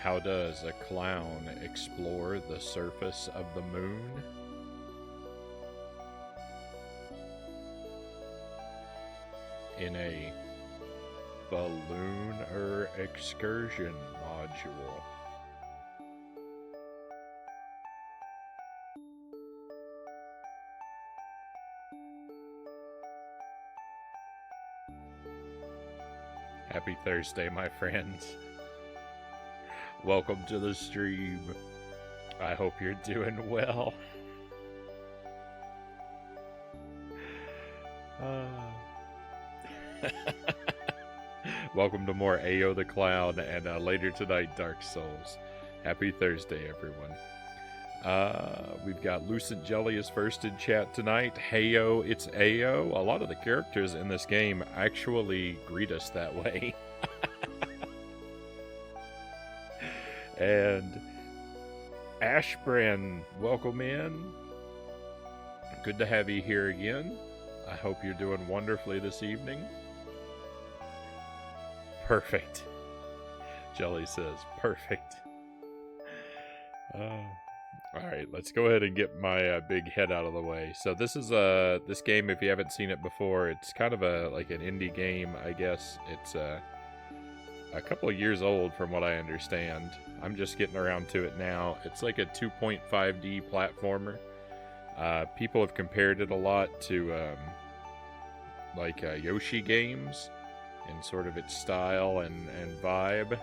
How does a clown explore the surface of the moon? In a balloon excursion module. Happy Thursday, my friends. Welcome to the stream. I hope you're doing well. Welcome to more Ayo the Clown and later tonight Dark Souls. Happy Thursday, everyone. We've got Lucent Jelly is first in chat tonight. Heyo, it's Ayo. A lot of the characters in this game actually greet us that way. And Ashbran, welcome in. Good to have you here again. I hope you're doing wonderfully this evening. Perfect. Jelly says, perfect. Alright, let's go ahead and get my big head out of the way. So this is this game, if you haven't seen it before, it's kind of like an indie game, I guess. It's a couple of years old from what I understand. I'm just getting around to it now. It's like a 2.5D platformer. People have compared it a lot to like Yoshi games in sort of its style and vibe.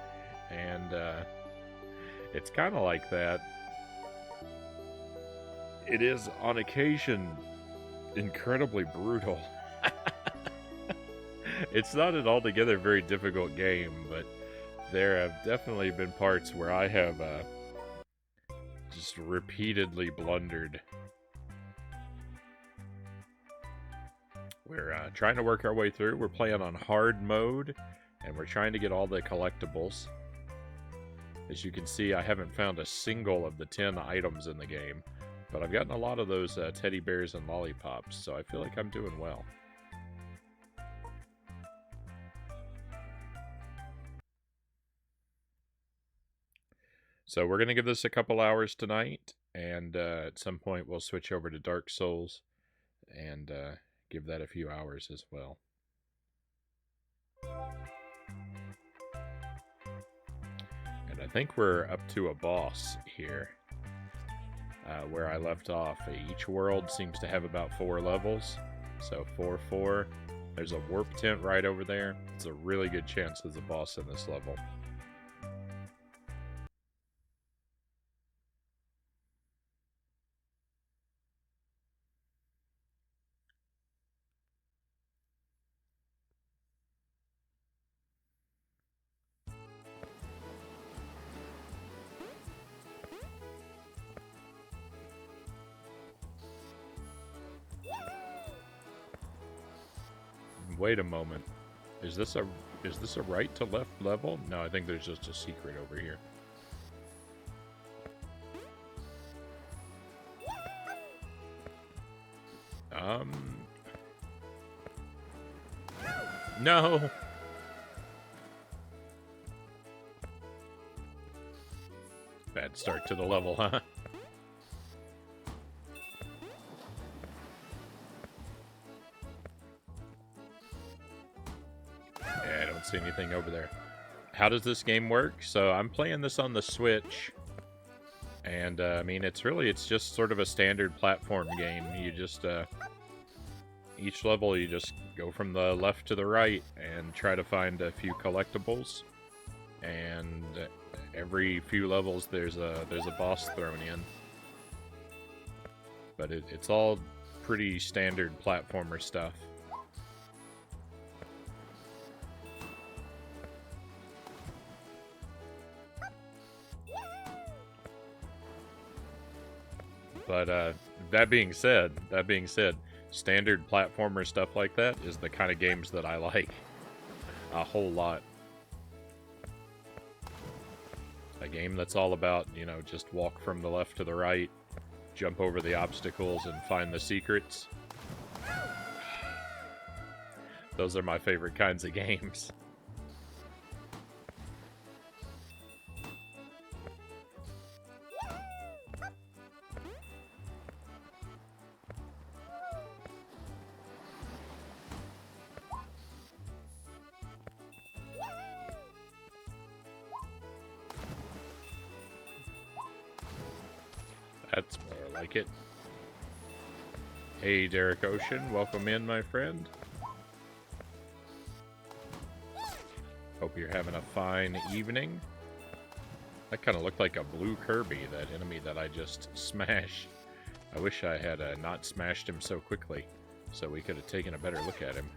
And it's kind of like that. It is, on occasion, incredibly brutal. It's not an altogether very difficult game, but there have definitely been parts where I have just repeatedly blundered. We're trying to work our way through. We're playing on hard mode, and we're trying to get all the collectibles. As you can see, I haven't found a single of the 10 items in the game, but I've gotten a lot of those teddy bears and lollipops, so I feel like I'm doing well. So we're going to give this a couple hours tonight, and at some point we'll switch over to Dark Souls and give that a few hours as well. And I think we're up to a boss here. Where I left off. Each world seems to have about 4 levels. So 4. There's a warp tent right over there. It's a really good chance there's a boss in this level. Wait a moment. Is this a right to left level? No, I think there's just a secret over here. No. Bad start to the level, huh? See anything over there. How does this game work? So I'm playing this on the Switch, and I mean it's just sort of a standard platform game. You just each level you just go from the left to the right and try to find a few collectibles, and every few levels there's a boss thrown in. But it's all pretty standard platformer stuff. But that being said, standard platformer stuff like that is the kind of games that I like a whole lot. A game that's all about, you know, just walk from the left to the right, jump over the obstacles, and find the secrets. Those are my favorite kinds of games. That's more like it. Hey, Derek Ocean. Welcome in, my friend. Hope you're having a fine evening. That kind of looked like a blue Kirby, that enemy that I just smashed. I wish I had not smashed him so quickly, so we could have taken a better look at him.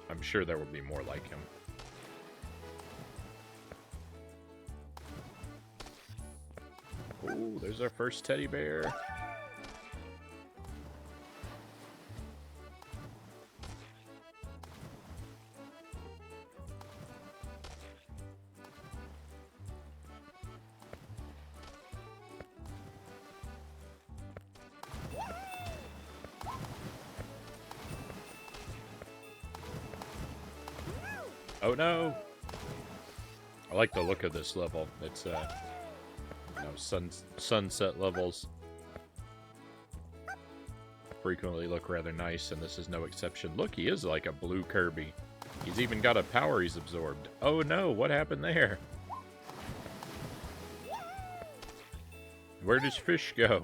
I'm sure there will be more like him. Oh, there's our first teddy bear. Oh no! I like the look of this level. It's you know, sunset levels frequently look rather nice, and this is no exception. Look, he is like a blue Kirby. He's even got a power he's absorbed. Oh no, what happened there? Where does Fish go?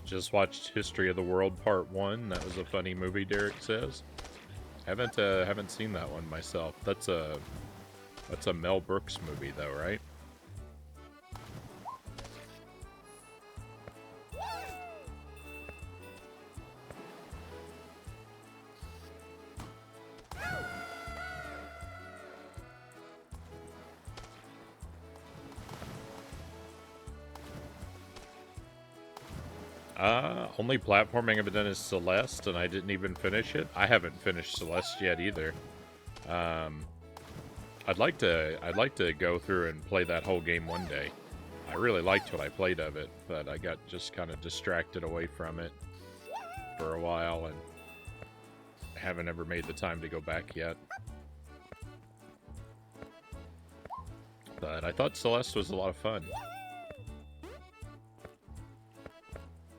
Just watched History of the World Part 1. That was a funny movie, Derek says. Haven't seen that one myself. That's a Mel Brooks movie though, right? Only platforming I've done is Celeste, and I didn't even finish it. I haven't finished Celeste yet either. I'd like to go through and play that whole game one day. I really liked what I played of it, but I got just kind of distracted away from it for a while, and haven't ever made the time to go back yet. But I thought Celeste was a lot of fun.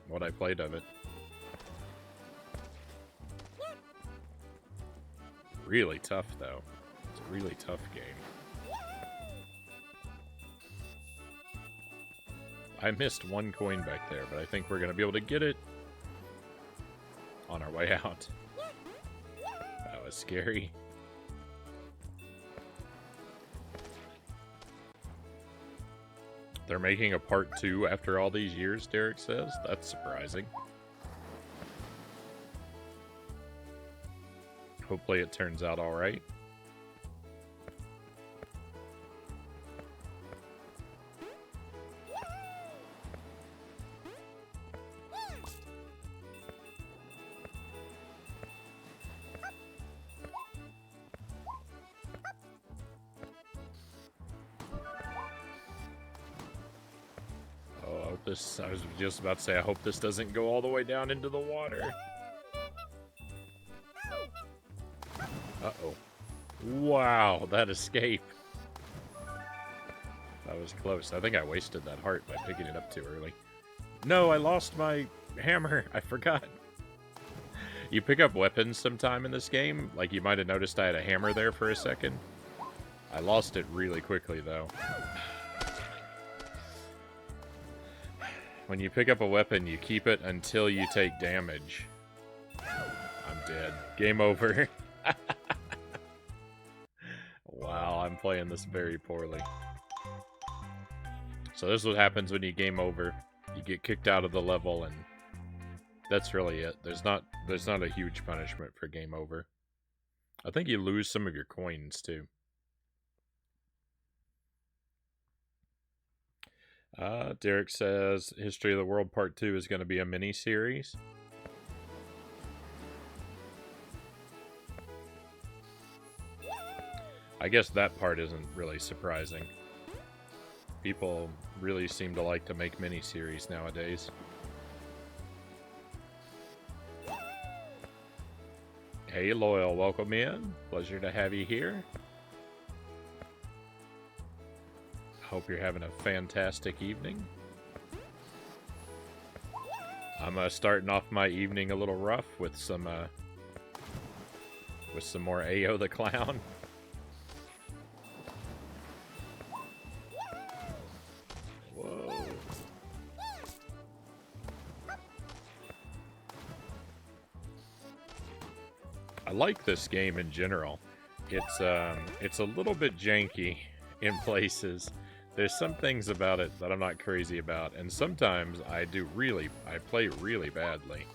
What I played of it. Really tough, though. It's a really tough game. I missed one coin back there, but I think we're going to be able to get it on our way out. That was scary. They're making a part 2 after all these years, Derek says. That's surprising. Hopefully it turns out alright. I was just about to say, I hope this doesn't go all the way down into the water. Uh-oh. Wow, that escape. That was close. I think I wasted that heart by picking it up too early. No, I lost my hammer. I forgot. You pick up weapons sometime in this game. Like, you might have noticed I had a hammer there for a second. I lost it really quickly, though. When you pick up a weapon, you keep it until you take damage. I'm dead. Game over. Wow, I'm playing this very poorly. So this is what happens when you game over. You get kicked out of the level, and that's really it. There's not a huge punishment for game over. I think you lose some of your coins, too. Derek says History of the World Part 2 is going to be a mini-series. I guess that part isn't really surprising. People really seem to like to make mini-series nowadays. Hey, Loyal, welcome in. Pleasure to have you here. Hope you're having a fantastic evening. I'm starting off my evening a little rough with some more Ayo the Clown. Whoa. I like this game in general. It's a little bit janky in places. There's some things about it that I'm not crazy about, and sometimes I play really badly.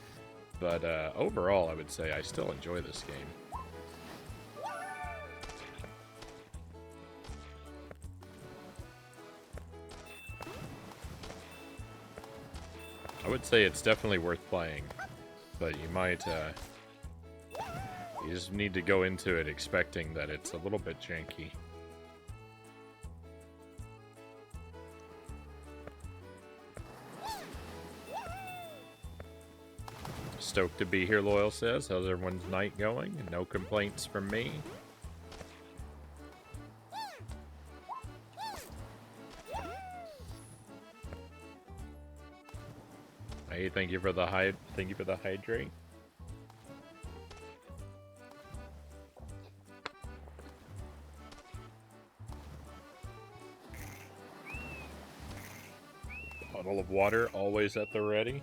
But overall, I would say I still enjoy this game. I would say it's definitely worth playing, but you might, you just need to go into it expecting that it's a little bit janky. Stoked to be here, Loyal says. How's everyone's night going? No complaints from me. Hey, thank you for the hydrate. Bottle of water always at the ready.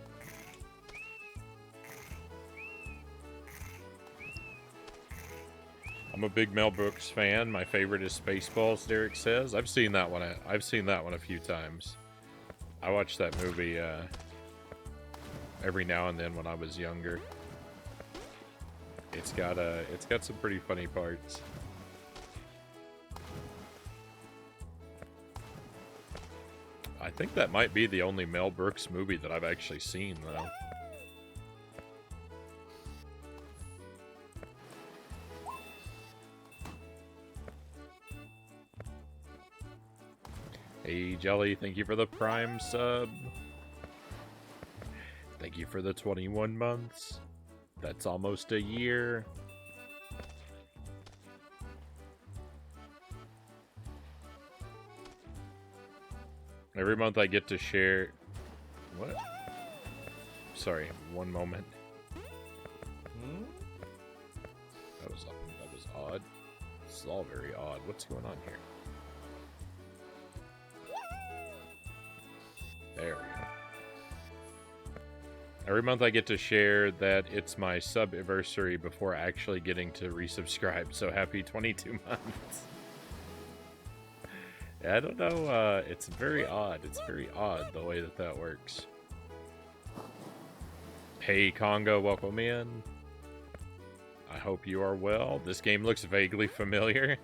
I'm a big Mel Brooks fan. My favorite is Spaceballs, Derek says. I've seen that one a few times. I watched that movie every now and then when I was younger. It's got some pretty funny parts. I think that might be the only Mel Brooks movie that I've actually seen, though. Hey, Jelly, thank you for the Prime sub. Thank you for the 21 months. That's almost a year. Every month I get to share... What? Sorry, one moment. That was odd. This is all very odd. What's going on here? There we go. Every month I get to share that it's my sub-anniversary before actually getting to resubscribe, so happy 22 months. I don't know, it's very odd. It's very odd the way that works. Hey Congo, welcome in. I hope you are well. This game looks vaguely familiar.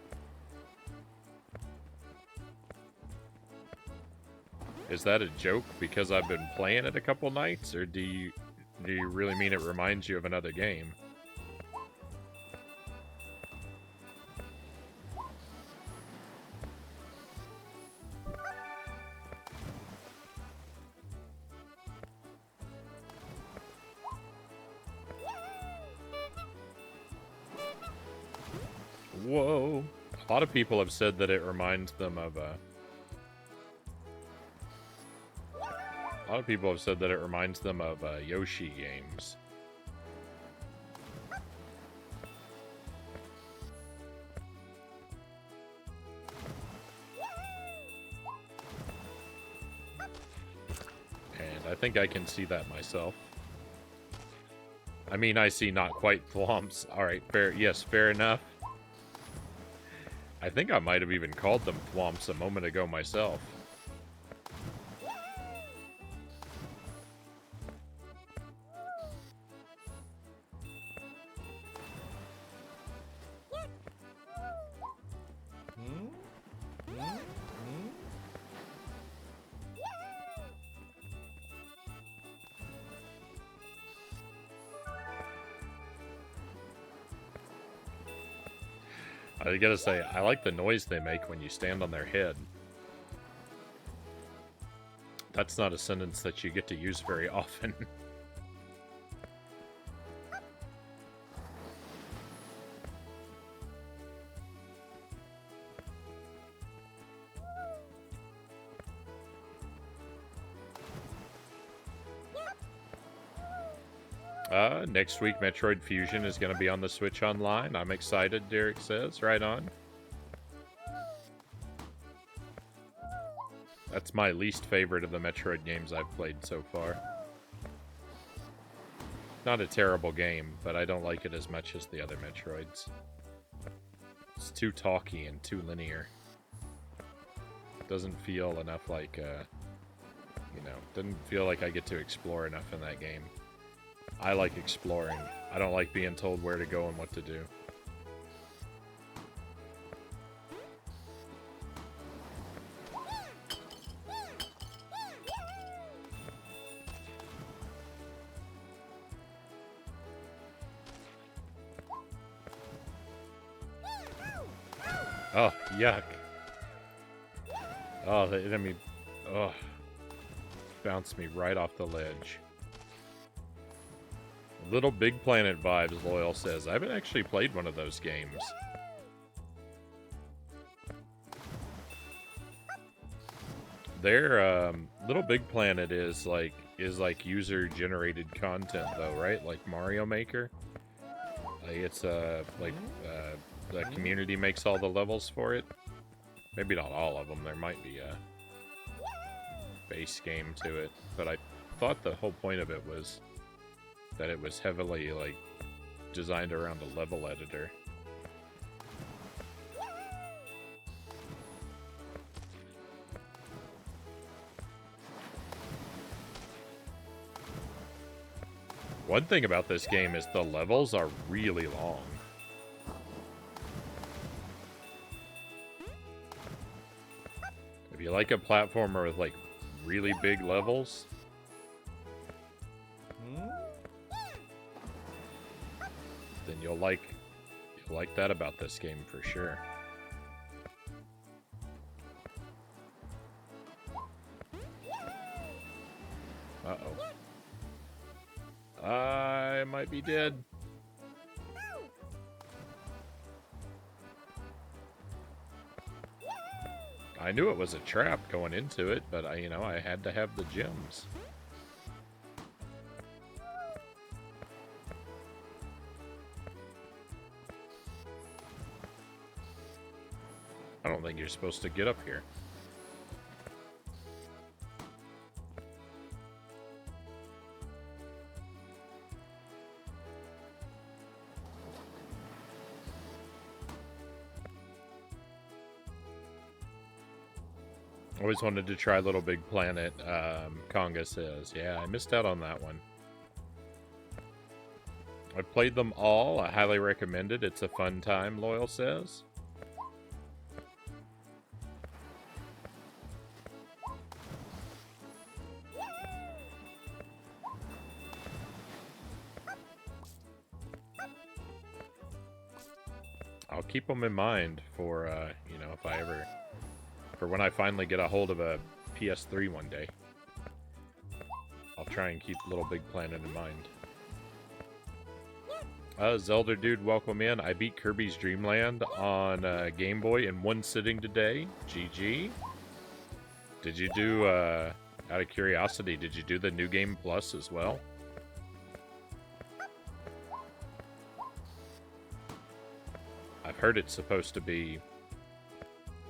Is that a joke because I've been playing it a couple nights, or do you really mean it reminds you of another game? Whoa. A lot of people have said that it reminds them of Yoshi games. And I think I can see that myself. I mean, I see not quite thwomps. Alright, fair. Yes, fair enough. I think I might have even called them thwomps a moment ago myself. I gotta say, I like the noise they make when you stand on their head. That's not a sentence that you get to use very often. Next week, Metroid Fusion is going to be on the Switch Online. I'm excited, Derek says. Right on. That's my least favorite of the Metroid games I've played so far. Not a terrible game, but I don't like it as much as the other Metroids. It's too talky and too linear. Doesn't feel enough like, you know, doesn't feel like I get to explore enough in that game. I like exploring. I don't like being told where to go and what to do. Oh, yuck. Oh, the enemy... Oh. Bounced me right off the ledge. Little Big Planet vibes, Loyal says. I haven't actually played one of those games. Their, Little Big Planet is like user-generated content, though, right? Like Mario Maker? It's, the community makes all the levels for it. Maybe not all of them. There might be a base game to it. But I thought the whole point of it was that it was heavily, like, designed around a level editor. One thing about this game is the levels are really long. If you like a platformer with, like, really big levels, then you'll like that about this game for sure. Uh-oh. I might be dead. I knew it was a trap going into it, but I had to have the gems. I don't think you're supposed to get up here. Always wanted to try Little Big Planet, Conga says. Yeah, I missed out on that one. I played them all. I highly recommend it. It's a fun time, Loyal says. I'll keep them in mind for, if I ever... For when I finally get a hold of a PS3 one day. I'll try and keep Little Big Planet in mind. Zelda Dude, welcome in. I beat Kirby's Dream Land on Game Boy in one sitting today. GG. Did you do, out of curiosity, did you do the New Game Plus as well? I've heard it's supposed to be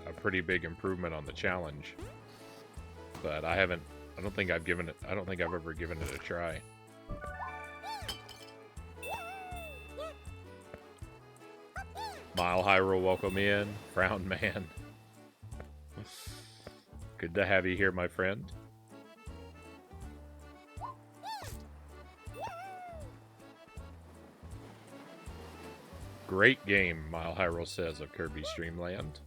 a pretty big improvement on the challenge, but I don't think I've ever given it a try. Mile Hyrule, welcome in. Frown Man. Good to have you here, my friend. Great game, Mile Hyrule says of Kirby's Dream Land.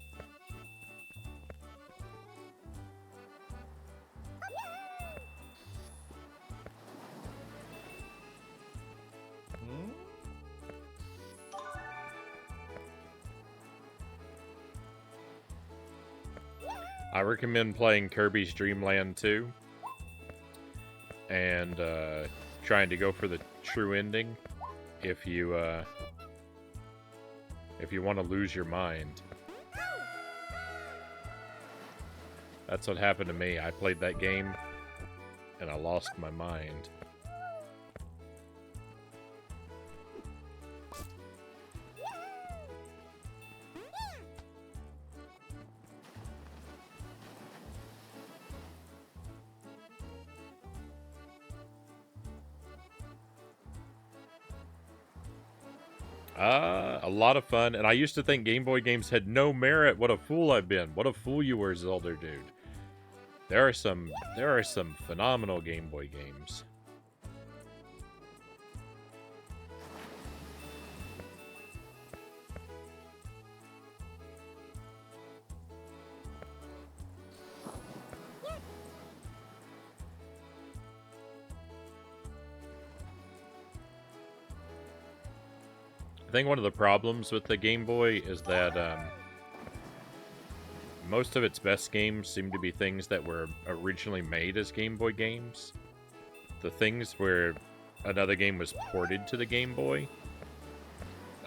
I recommend playing Kirby's Dream Land 2 and trying to go for the true ending if you want to lose your mind. That's what happened to me. I played that game and I lost my mind. A lot of fun, and I used to think Game Boy games had no merit. What a fool I've been. What a fool you were, Zelda dude. There are some phenomenal Game Boy games. I think one of the problems with the Game Boy is that most of its best games seem to be things that were originally made as Game Boy games. The things where another game was ported to the Game Boy,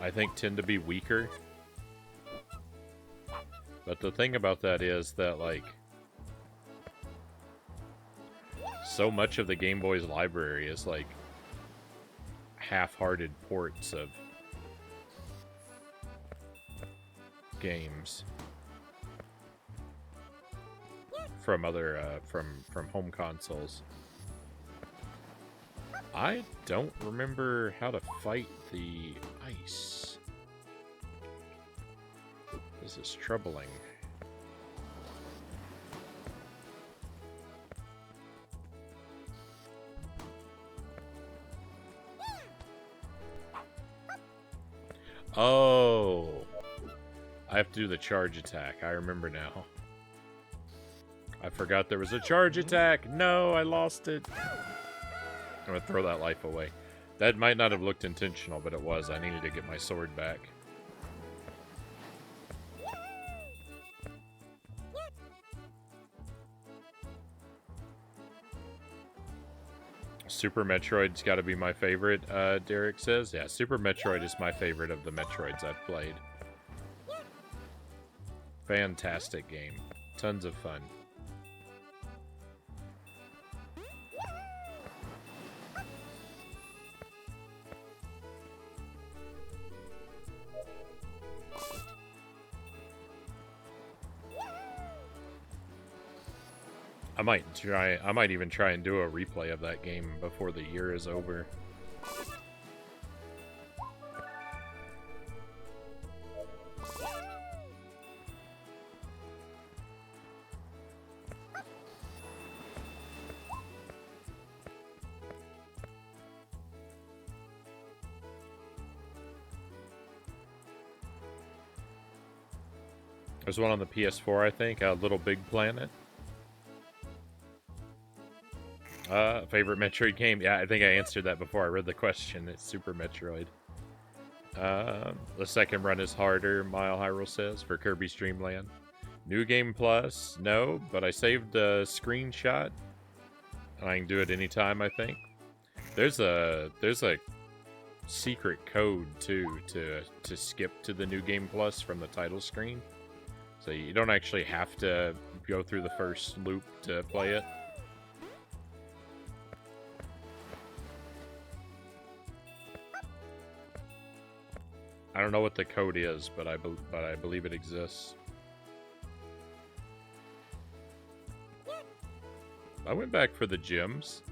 I think, tend to be weaker. But the thing about that is that, like, so much of the Game Boy's library is, like, half-hearted ports of games from other from home consoles. I don't remember how to fight the ice. This is troubling. Oh, I have to do the charge attack. I remember now. I forgot there was a charge attack. No, I lost it. I'm gonna throw that life away. That might not have looked intentional, but it was. I needed to get my sword back. Super Metroid's got to be my favorite, Derek says. Yeah, Super Metroid is my favorite of the Metroids I've played. Fantastic game. Tons of fun. I might even try and do a replay of that game before the year is over. There's one on the PS4, I think, Little Big Planet. Favorite Metroid game? Yeah, I think I answered that before I read the question. It's Super Metroid. The second run is harder, Mile Hyrule says, for Kirby's Dream Land. New Game Plus? No, but I saved a screenshot. And I can do it anytime, I think. There's a secret code, too, to skip to the New Game Plus from the title screen. So you don't actually have to go through the first loop to play it. I don't know what the code is, but I believe it exists. I went back for the gems.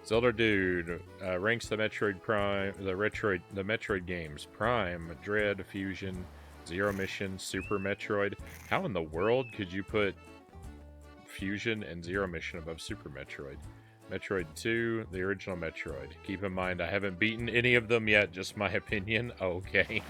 Zelda Dude ranks the Metroid Prime, the Metroid games: Prime, Dread, Fusion, Zero Mission, Super Metroid. How in the world could you put Fusion and Zero Mission above Super Metroid? Metroid 2, the original Metroid. Keep in mind, I haven't beaten any of them yet, just my opinion. Okay.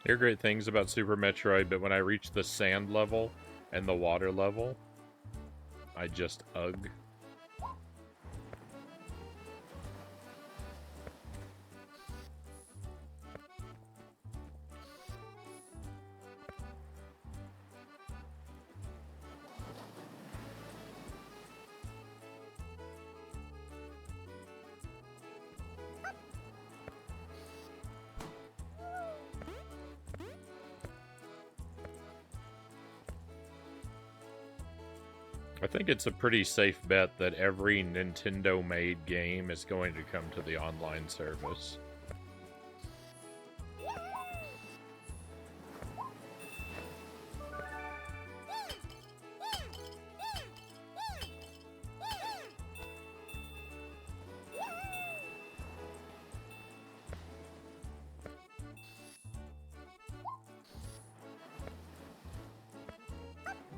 There are great things about Super Metroid, but when I reach the sand level and the water level, I just ugh. I think it's a pretty safe bet that every Nintendo-made game is going to come to the online service.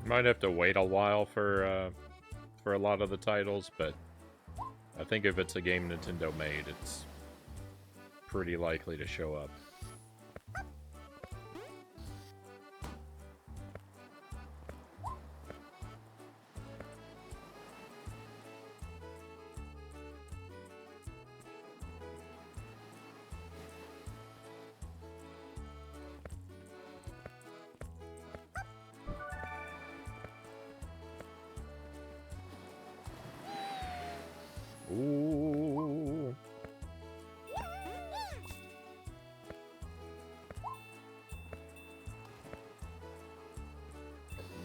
Might have to wait a while for a lot of the titles, but I think if it's a game Nintendo made, it's pretty likely to show up. Ooh.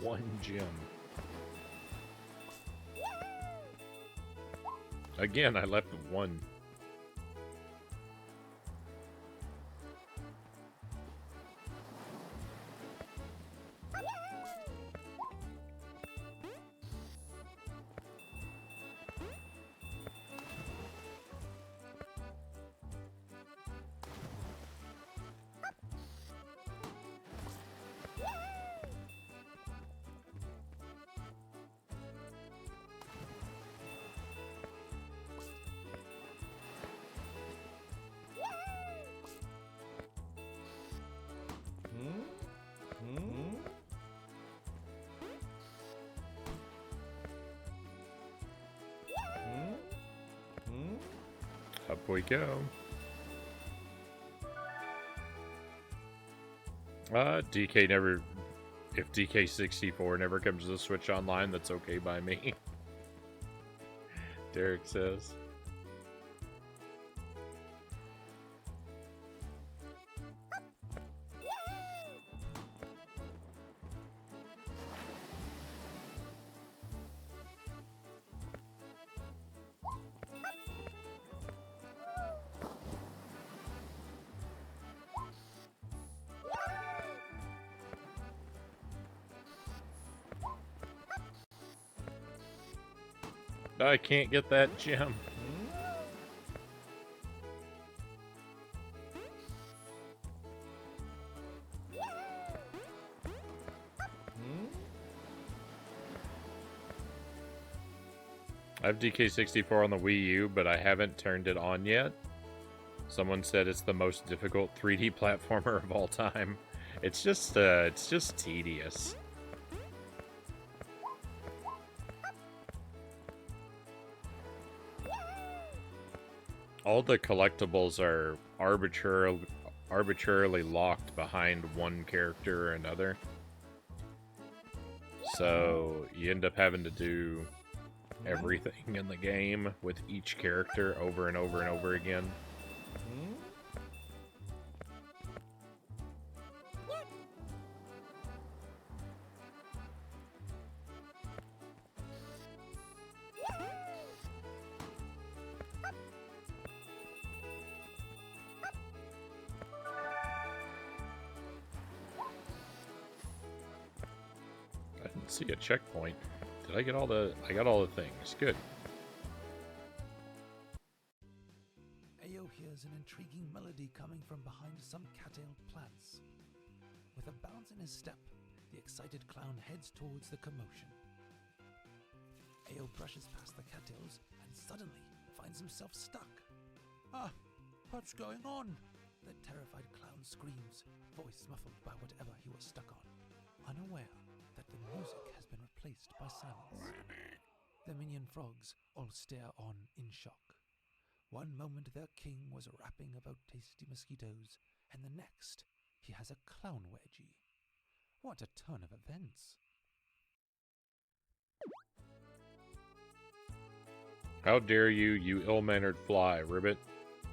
One gem. Again, I left one. Up we go. DK never... If DK64 never comes to the Switch Online, that's okay by me. Derek says. I can't get that gem. I have DK64 on the Wii U, but I haven't turned it on yet. Someone said it's the most difficult 3D platformer of all time. It's just tedious. All the collectibles are arbitrarily locked behind one character or another. So you end up having to do everything in the game with each character over and over and over again. See a checkpoint. Did I get all the... I got all the things. Good. Ayo hears an intriguing melody coming from behind some cattailed plants. With a bounce in his step, the excited clown heads towards the commotion. Ayo brushes past the cattails and suddenly finds himself stuck. Ah, what's going on? The terrified clown screams, voice muffled by whatever he was stuck on, unaware that the music has been replaced by silence. The minion frogs all stare on in shock. One moment their king was rapping about tasty mosquitoes, and the next he has a clown wedgie. What a turn of events. How dare you, you ill-mannered fly, Ribbit.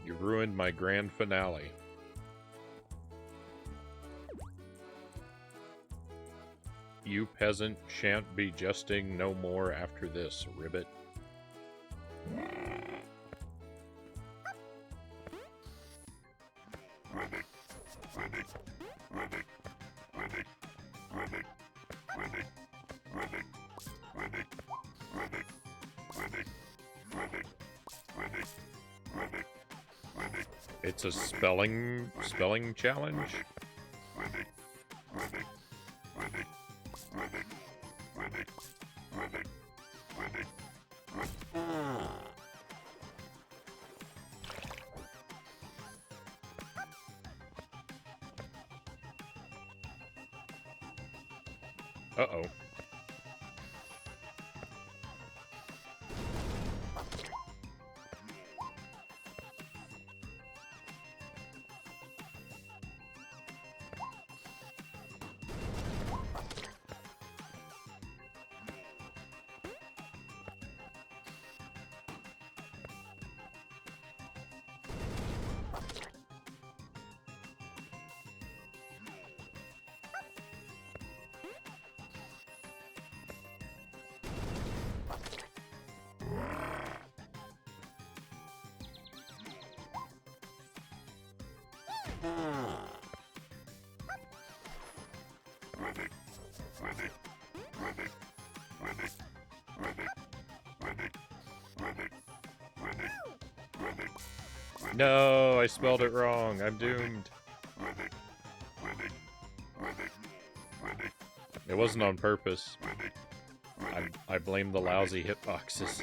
You ruined my grand finale. You peasant shan't be jesting no more after this, ribbit. It's a spelling challenge. Uh-oh. No, I spelled it wrong. I'm doomed. It wasn't on purpose. I blame the lousy hitboxes.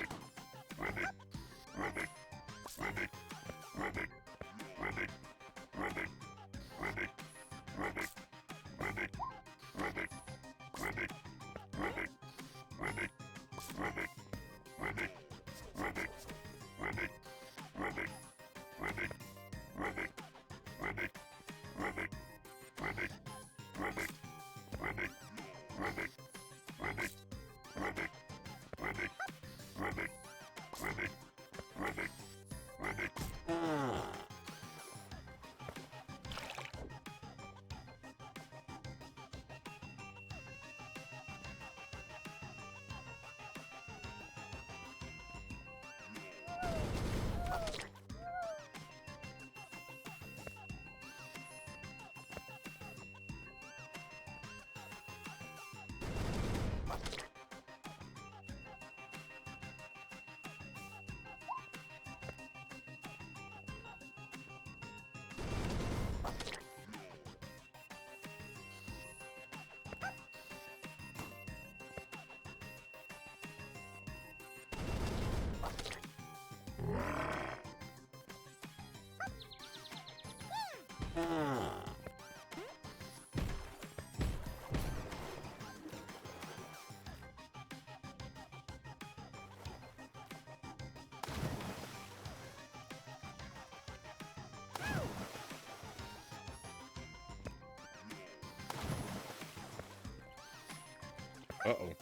Uh-oh.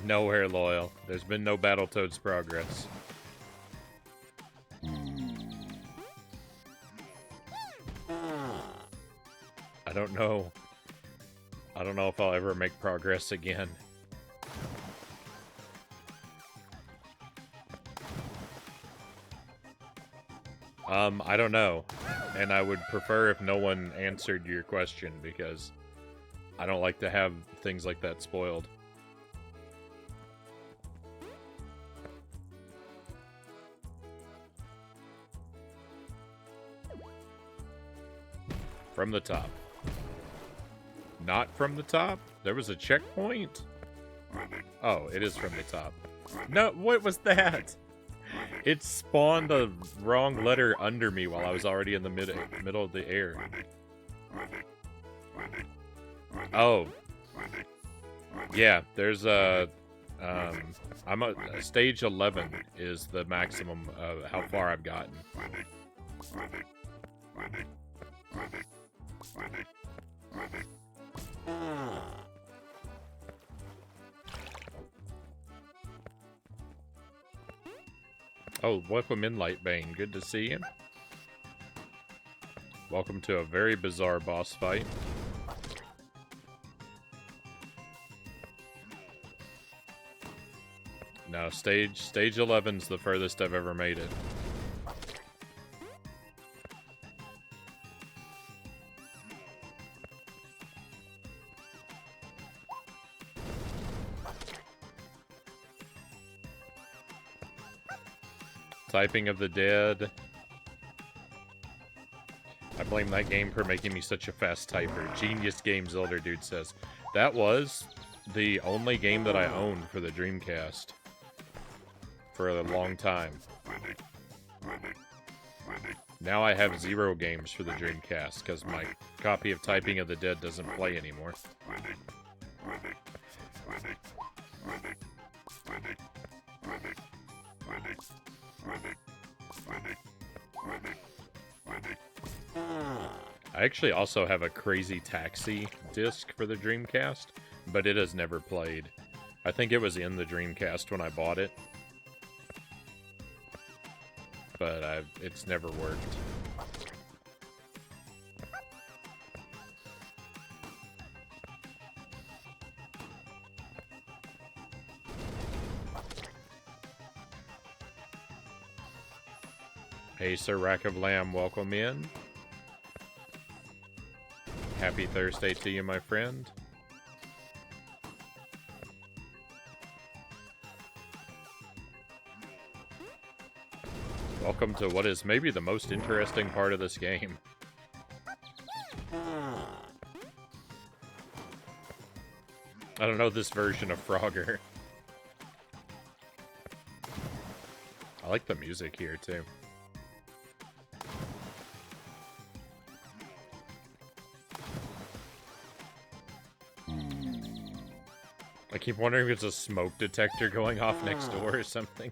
Nowhere loyal. There's been no Battletoads progress. I don't know. I don't know if I'll ever make progress again. I don't know. And I would prefer if no one answered your question, because I don't like to have things like that spoiled. From the top. Not from the top? There was a checkpoint? Oh, it is from the top. No, what was that? It spawned a wrong letter under me while I was already in the middle of the air. Oh. Yeah, there's a... I'm at stage 11 is the maximum of how far I've gotten. Oh, welcome in, Lightbane. Good to see you. Welcome to a very bizarre boss fight. No, stage 11's the furthest I've ever made it. Typing of the Dead. I blame that game for making me such a fast typer. Genius Games Elder Dude says. That was the only game that I owned for the Dreamcast. For a long time. Now I have 0 games for the Dreamcast, because my copy of Typing of the Dead doesn't play anymore. I actually also have a Crazy Taxi disc for the Dreamcast, but it has never played. I think it was in the Dreamcast when I bought it. But it's never worked. Hey, Sir Rack of Lamb, welcome in. Happy Thursday to you, my friend. Welcome to what is maybe the most interesting part of this game. I don't know this version of Frogger. I like the music here, too. I keep wondering if it's a smoke detector going off next door or something.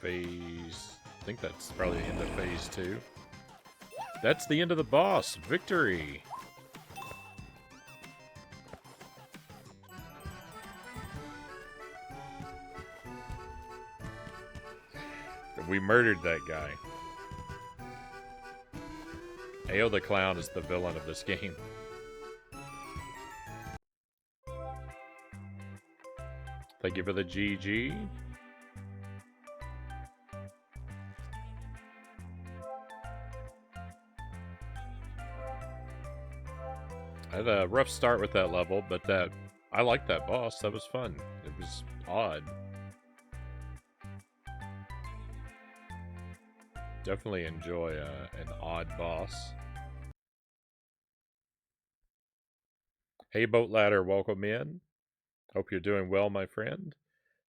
Phase... I think that's probably the end of phase 2. That's the end of the boss! Victory! We murdered that guy. Ayo the Clown is the villain of this game. Thank you for the GG. I had a rough start with that level, but I liked that boss. That was fun. It was odd. Definitely enjoy an odd boss. Hey, Boat Ladder, welcome in. Hope you're doing well, my friend.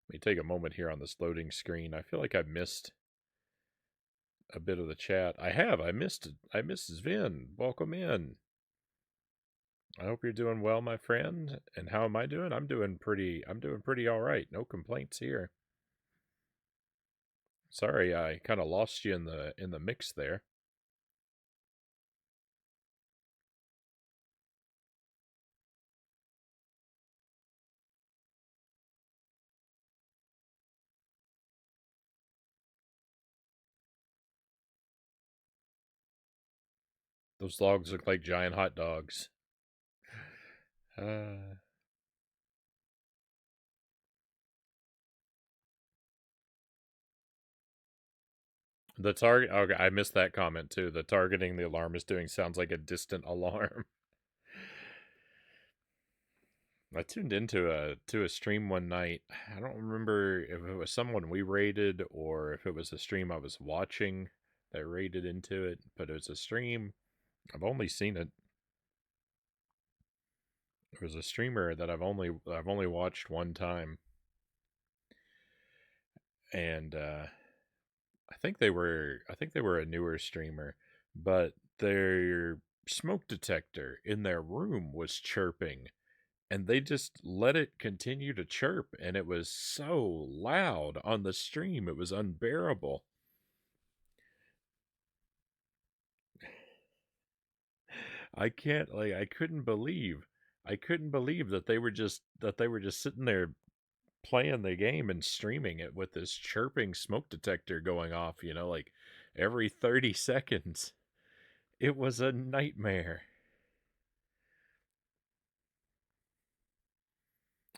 Let me take a moment here on this loading screen. I feel like I missed a bit of the chat. I have. I missed Sven. Welcome in. I hope you're doing well, my friend. And how am I doing? I'm doing pretty all right. No complaints here. Sorry, I kind of lost you in the mix there. Those logs look like giant hot dogs. Uh, the target. Okay, I missed that comment too. The targeting the alarm is doing sounds like a distant alarm. I tuned into a stream one night. I don't remember if it was someone we raided or if it was a stream I was watching that raided into it, but it was a stream. I've only seen it. It was a streamer that I've only watched one time, and I think they were a newer streamer, but their smoke detector in their room was chirping, and they just let it continue to chirp, and it was so loud on the stream, it was unbearable. I couldn't believe that they were just sitting there playing the game and streaming it with this chirping smoke detector going off, like every 30 seconds. It was a nightmare.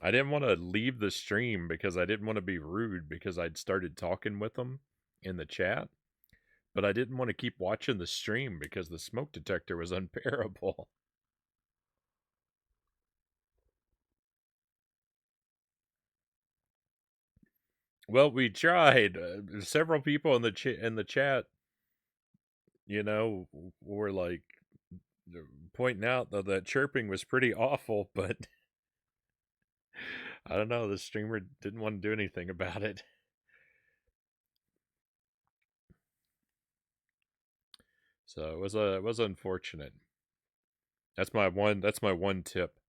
I didn't want to leave the stream because I didn't want to be rude because I'd started talking with them in the chat, but I didn't want to keep watching the stream because the smoke detector was unbearable. Well, we tried. Several people in the chat, were like pointing out though that chirping was pretty awful, but I don't know, the streamer didn't want to do anything about it. So it was unfortunate. That's my one tip,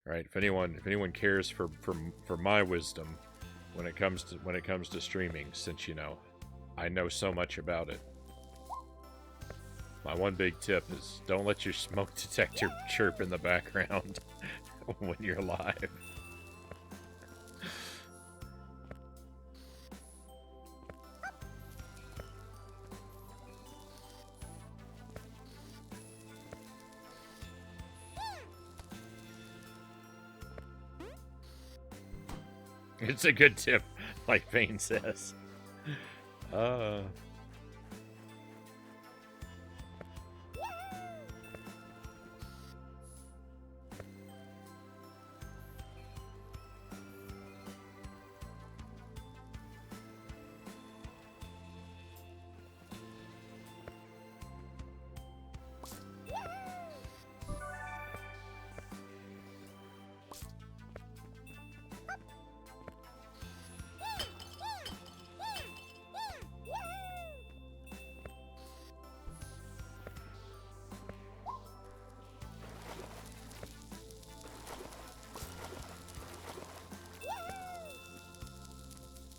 right? If anyone cares for my wisdom when it comes to streaming, since I know so much about it. My one big tip is don't let your smoke detector chirp in the background when you're live. It's a good tip, like Vane says.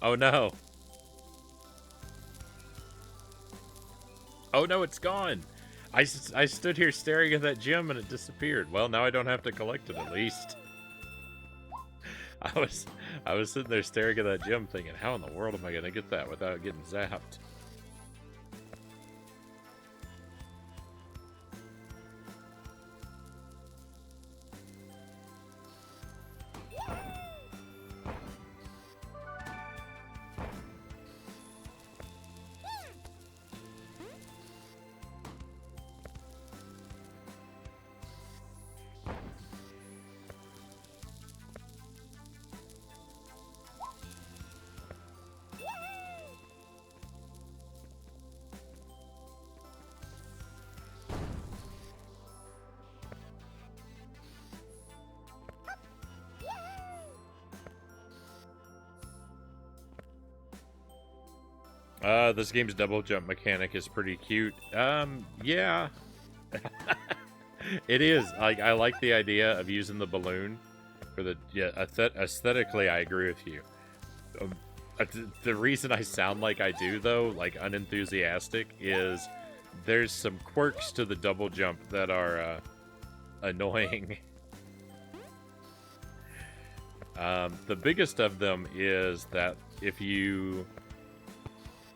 Oh no. Oh no, it's gone. I stood here staring at that gem and it disappeared. Well, now I don't have to collect it at least. I was sitting there staring at that gem thinking, how in the world am I going to get that without getting zapped? This game's double jump mechanic is pretty cute. Yeah. It is. I like the idea of using the balloon for the, aesthetically, I agree with you. The reason I sound like I do, though, like unenthusiastic, is there's some quirks to the double jump that are annoying. The biggest of them is that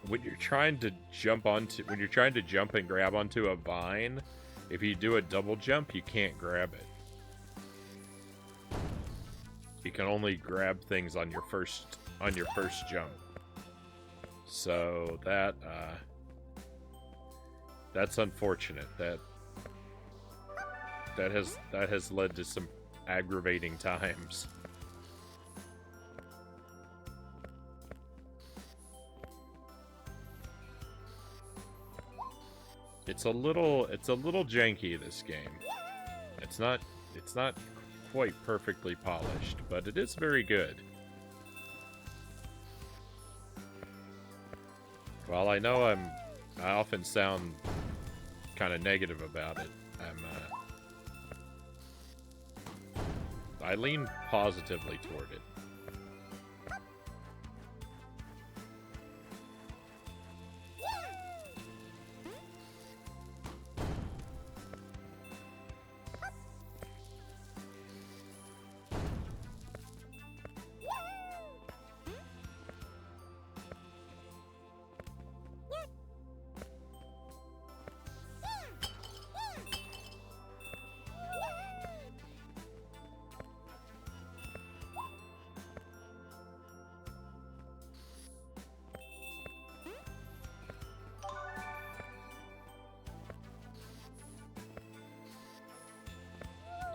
when you're trying to jump and grab onto a vine, if you do a double jump, you can't grab it. You can only grab things on your first jump. So that's unfortunate. That has led to some aggravating times. It's a little janky, this game. It's not quite perfectly polished, but it is very good. While I know I often sound kind of negative about it, I lean positively toward it.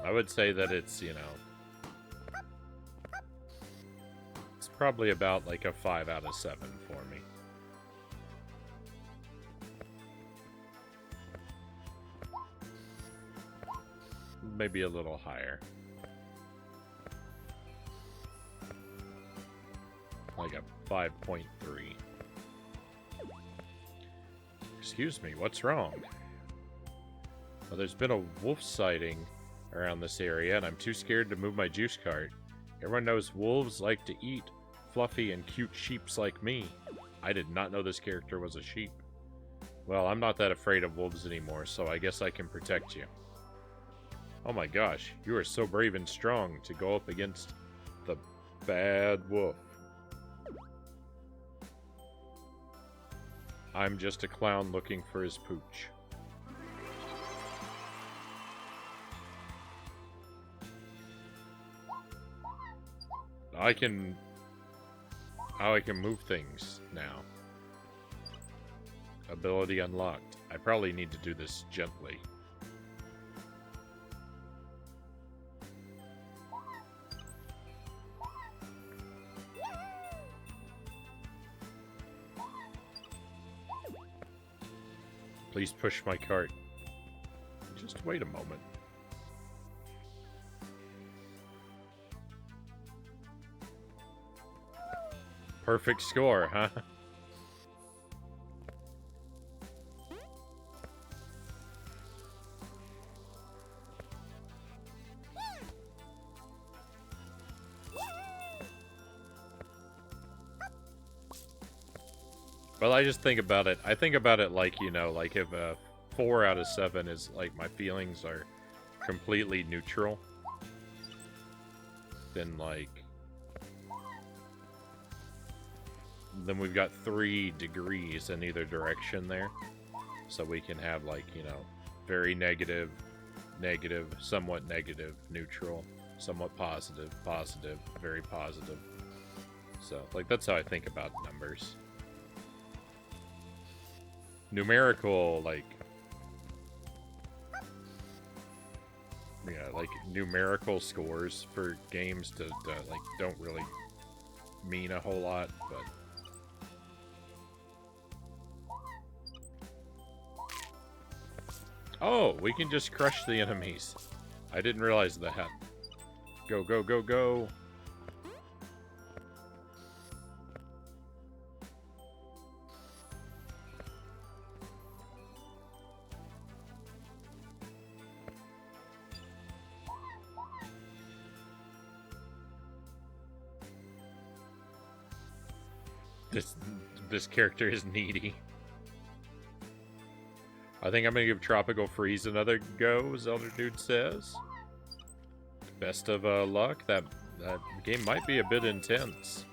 I would say that it's, you know, it's probably about like a 5 out of 7 for me. Maybe a little higher. Like a 5.3. Excuse me, what's wrong? Well, there's been a wolf sighting around this area, and I'm too scared to move my juice cart. Everyone knows wolves like to eat fluffy and cute sheeps like me. I did not know this character was a sheep. Well, I'm not that afraid of wolves anymore, so I guess I can protect you. Oh my gosh, you are so brave and strong to go up against the bad wolf. I'm just a clown looking for his pooch. I can move things now. Ability unlocked. I probably need to do this gently. Please push my cart. Just wait a moment. Perfect score, huh? Well, I just think about it. I think about it like, you know, like if a 4 out of 7 is like my feelings are completely neutral, then like, then we've got 3 degrees in either direction there. So we can have like, you know, very negative, negative, somewhat negative, neutral, somewhat positive, positive, very positive. So, like, that's how I think about numbers. Numerical, like, yeah, like numerical scores for games to like don't really mean a whole lot, but oh, we can just crush the enemies. I didn't realize that. Go, go, go, go. This character is needy. I think I'm gonna give Tropical Freeze another go, Zelda Dude says. Best of luck. That game might be a bit intense.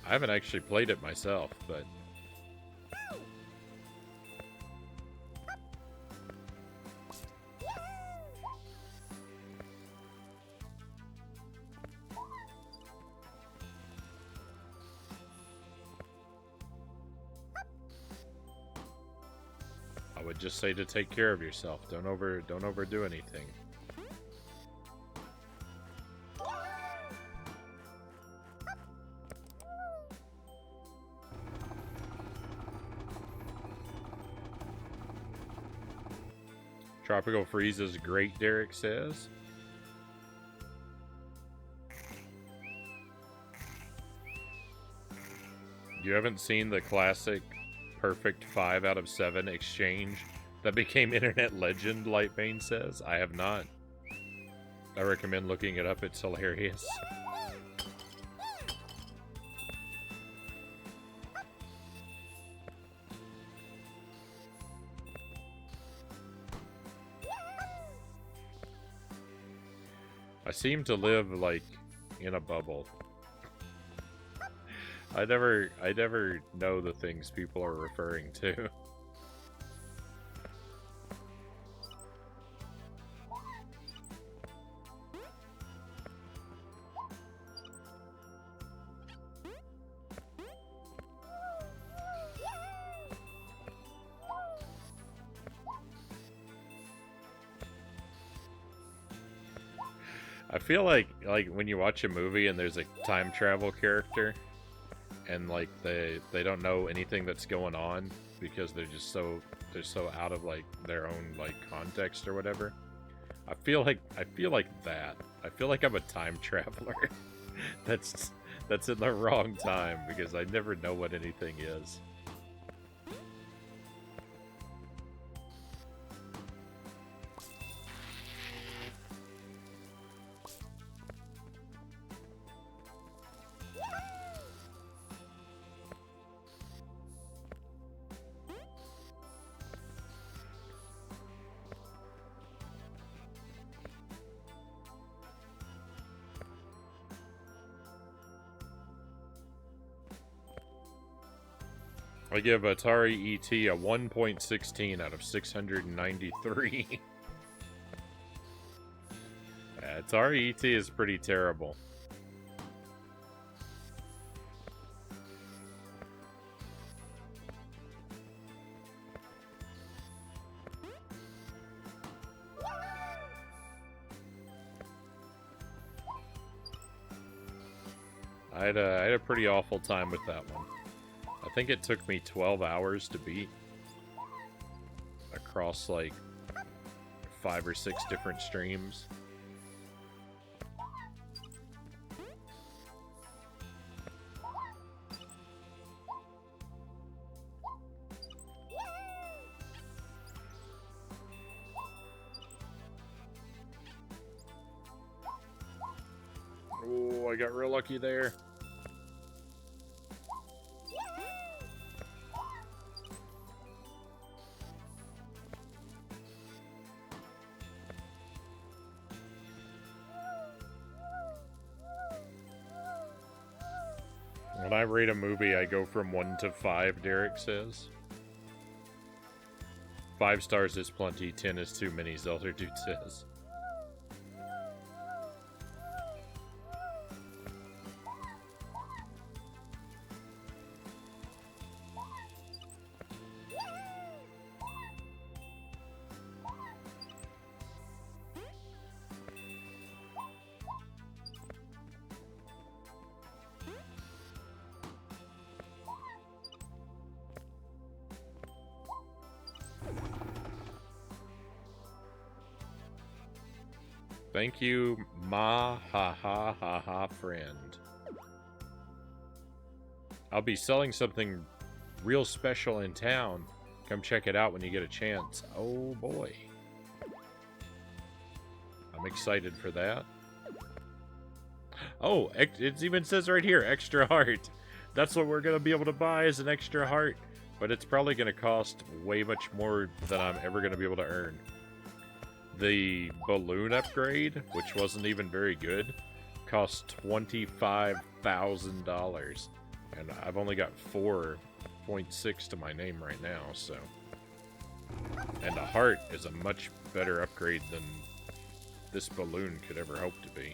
I haven't actually played it myself, but I would just say to take care of yourself. Don't overdo anything. Tropical Freeze is great, Derek says. You haven't seen the classic perfect 5 out of 7 exchange that became internet legend, Lightbane says? I have not. I recommend looking it up, it's hilarious. I seem to live, like, in a bubble. I never know the things people are referring to. I feel like when you watch a movie and there's a time travel character and like they don't know anything that's going on because they're so out of like their own like context or whatever. I feel like that. I feel like I'm a time traveler. that's in the wrong time because I never know what anything is. I give Atari ET a 1.16 out of 693. Yeah, Atari ET is pretty terrible. I had a pretty awful time with that one. I think it took me 12 hours to beat across like 5 or 6 different streams. Oh, I got real lucky there. When I rate a movie, I go from 1 to 5, Derek says. 5 stars is plenty, 10 is too many, Zelda Dude says. Thank you, ma ha ha ha ha friend. I'll be selling something real special in town. Come check it out when you get a chance. Oh boy. I'm excited for that. Oh, it even says right here, extra heart. That's what we're going to be able to buy is an extra heart. But it's probably going to cost way much more than I'm ever going to be able to earn. The balloon upgrade, which wasn't even very good, cost $25,000. And I've only got 4.6 to my name right now, so. And a heart is a much better upgrade than this balloon could ever hope to be.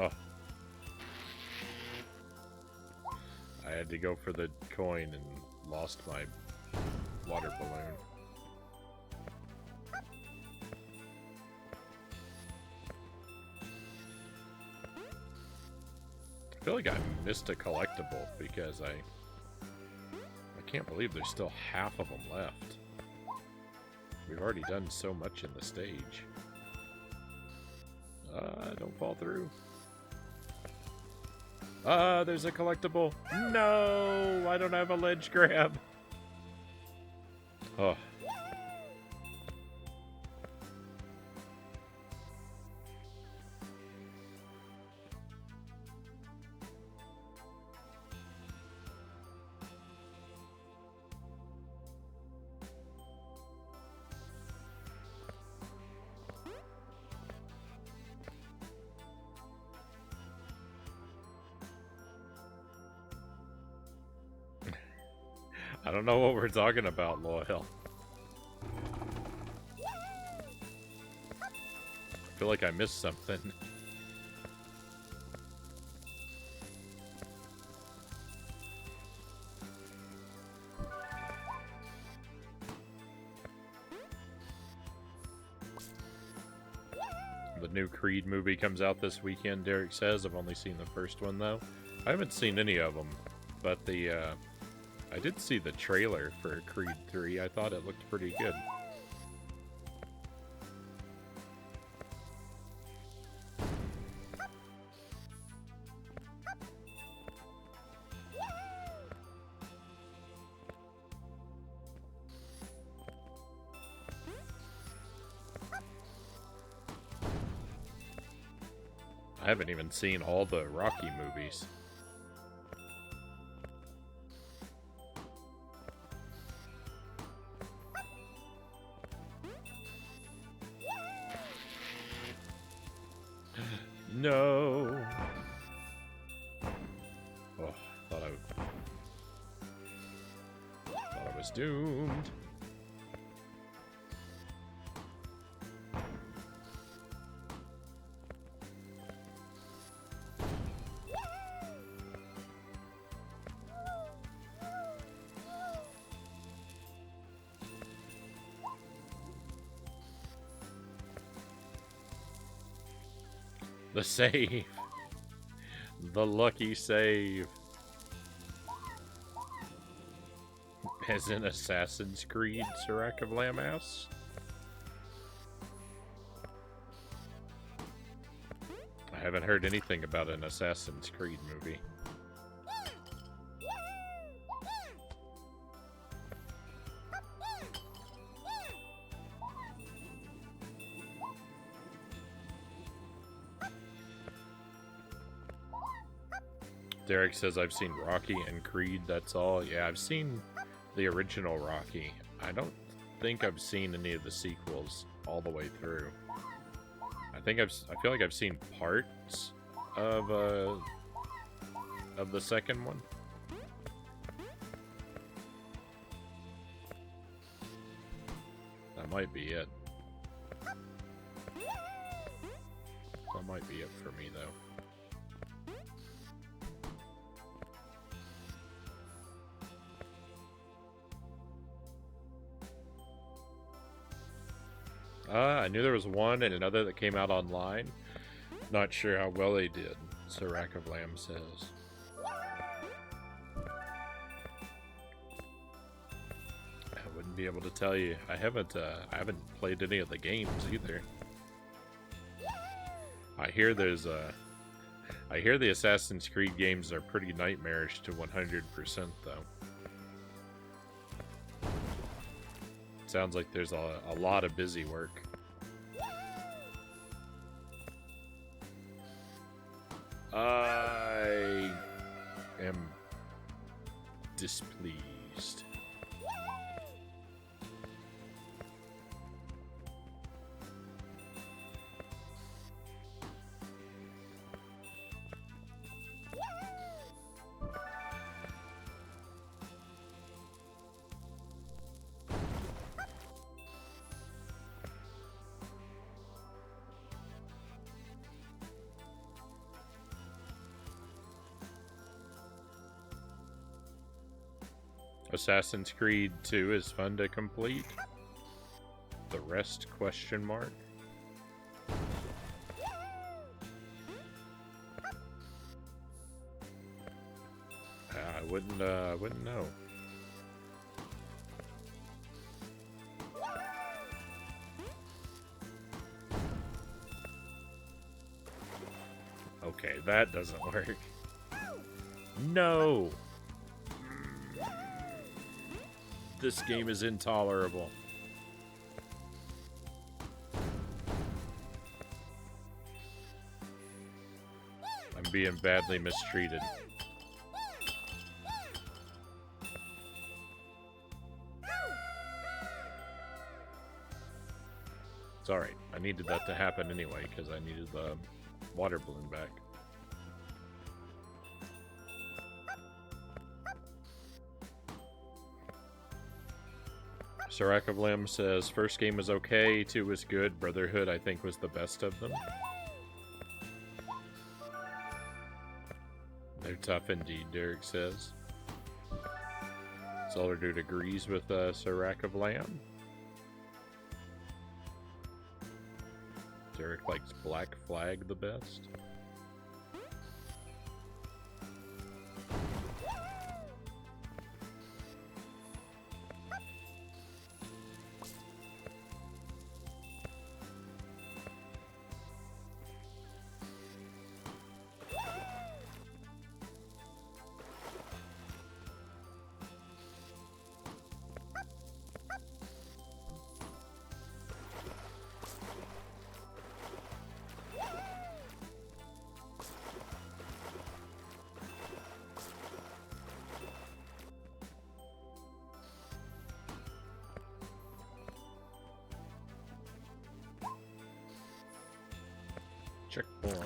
Oh. I had to go for the coin and lost my water balloon. I feel like I missed a collectible because I can't believe there's still half of them left. We've already done so much in the stage. Don't fall through. There's a collectible. No, I don't have a ledge grab. Oh. I don't know what we're talking about, Loyal. I feel like I missed something. The new Creed movie comes out this weekend, Derek says. I've only seen the first one, though. I haven't seen any of them, but I did see the trailer for Creed 3. I thought it looked pretty good. I haven't even seen all the Rocky movies. No. Oh, thought I was doomed. The save. The lucky save. As in Assassin's Creed, Sirac of Lammas. I haven't heard anything about an Assassin's Creed movie. Derek says I've seen Rocky and Creed, that's all. Yeah, I've seen the original Rocky. I don't think I've seen any of the sequels all the way through. I feel like I've seen parts of the second one. That might be it. That might be it for me, though. I knew there was one and another that came out online. Not sure how well they did, Sirac of Lamb says. I wouldn't be able to tell you. I haven't played any of the games either. I hear the Assassin's Creed games are pretty nightmarish to 100% though. Sounds like there's a lot of busy work. I am displeased. Assassin's Creed 2 is fun to complete. The rest, question mark. I wouldn't know. Okay, that doesn't work. No! This game is intolerable. I'm being badly mistreated. It's alright. I needed that to happen anyway, because I needed the water balloon back. Sarakavlim says, first game was okay, 2 was good, Brotherhood I think was the best of them. They're tough indeed, Derek says. Solar Dude agrees with Sarakavlam. Derek likes Black Flag the best. Checkpoint.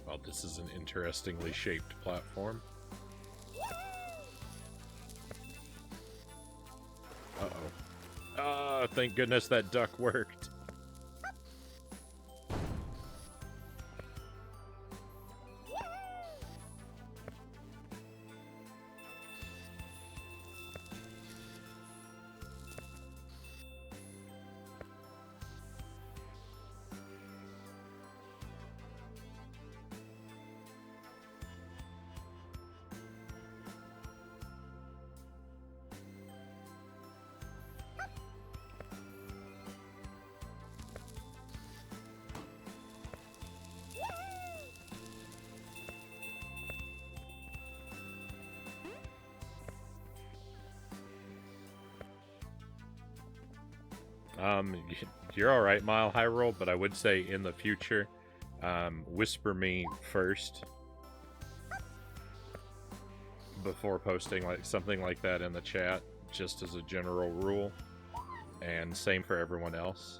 Well, this is an interestingly shaped platform. Uh-oh. Ah, thank goodness that duck worked. You're alright, Mile High Roll, but I would say in the future, whisper me first before posting like something like that in the chat, just as a general rule, and same for everyone else.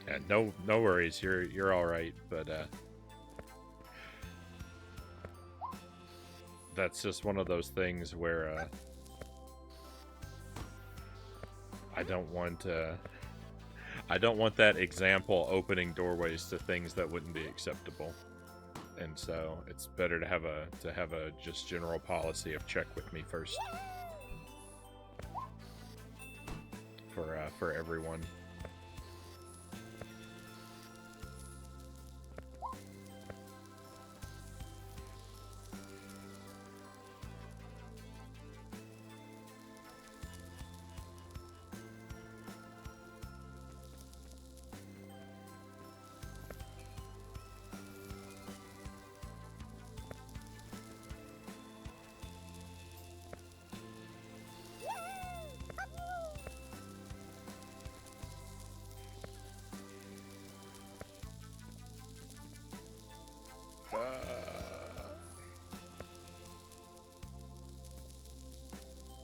Yeah, no worries. You're all right, but that's just one of those things where I don't want that example opening doorways to things that wouldn't be acceptable. and so it's better to have a just general policy of check with me first for everyone.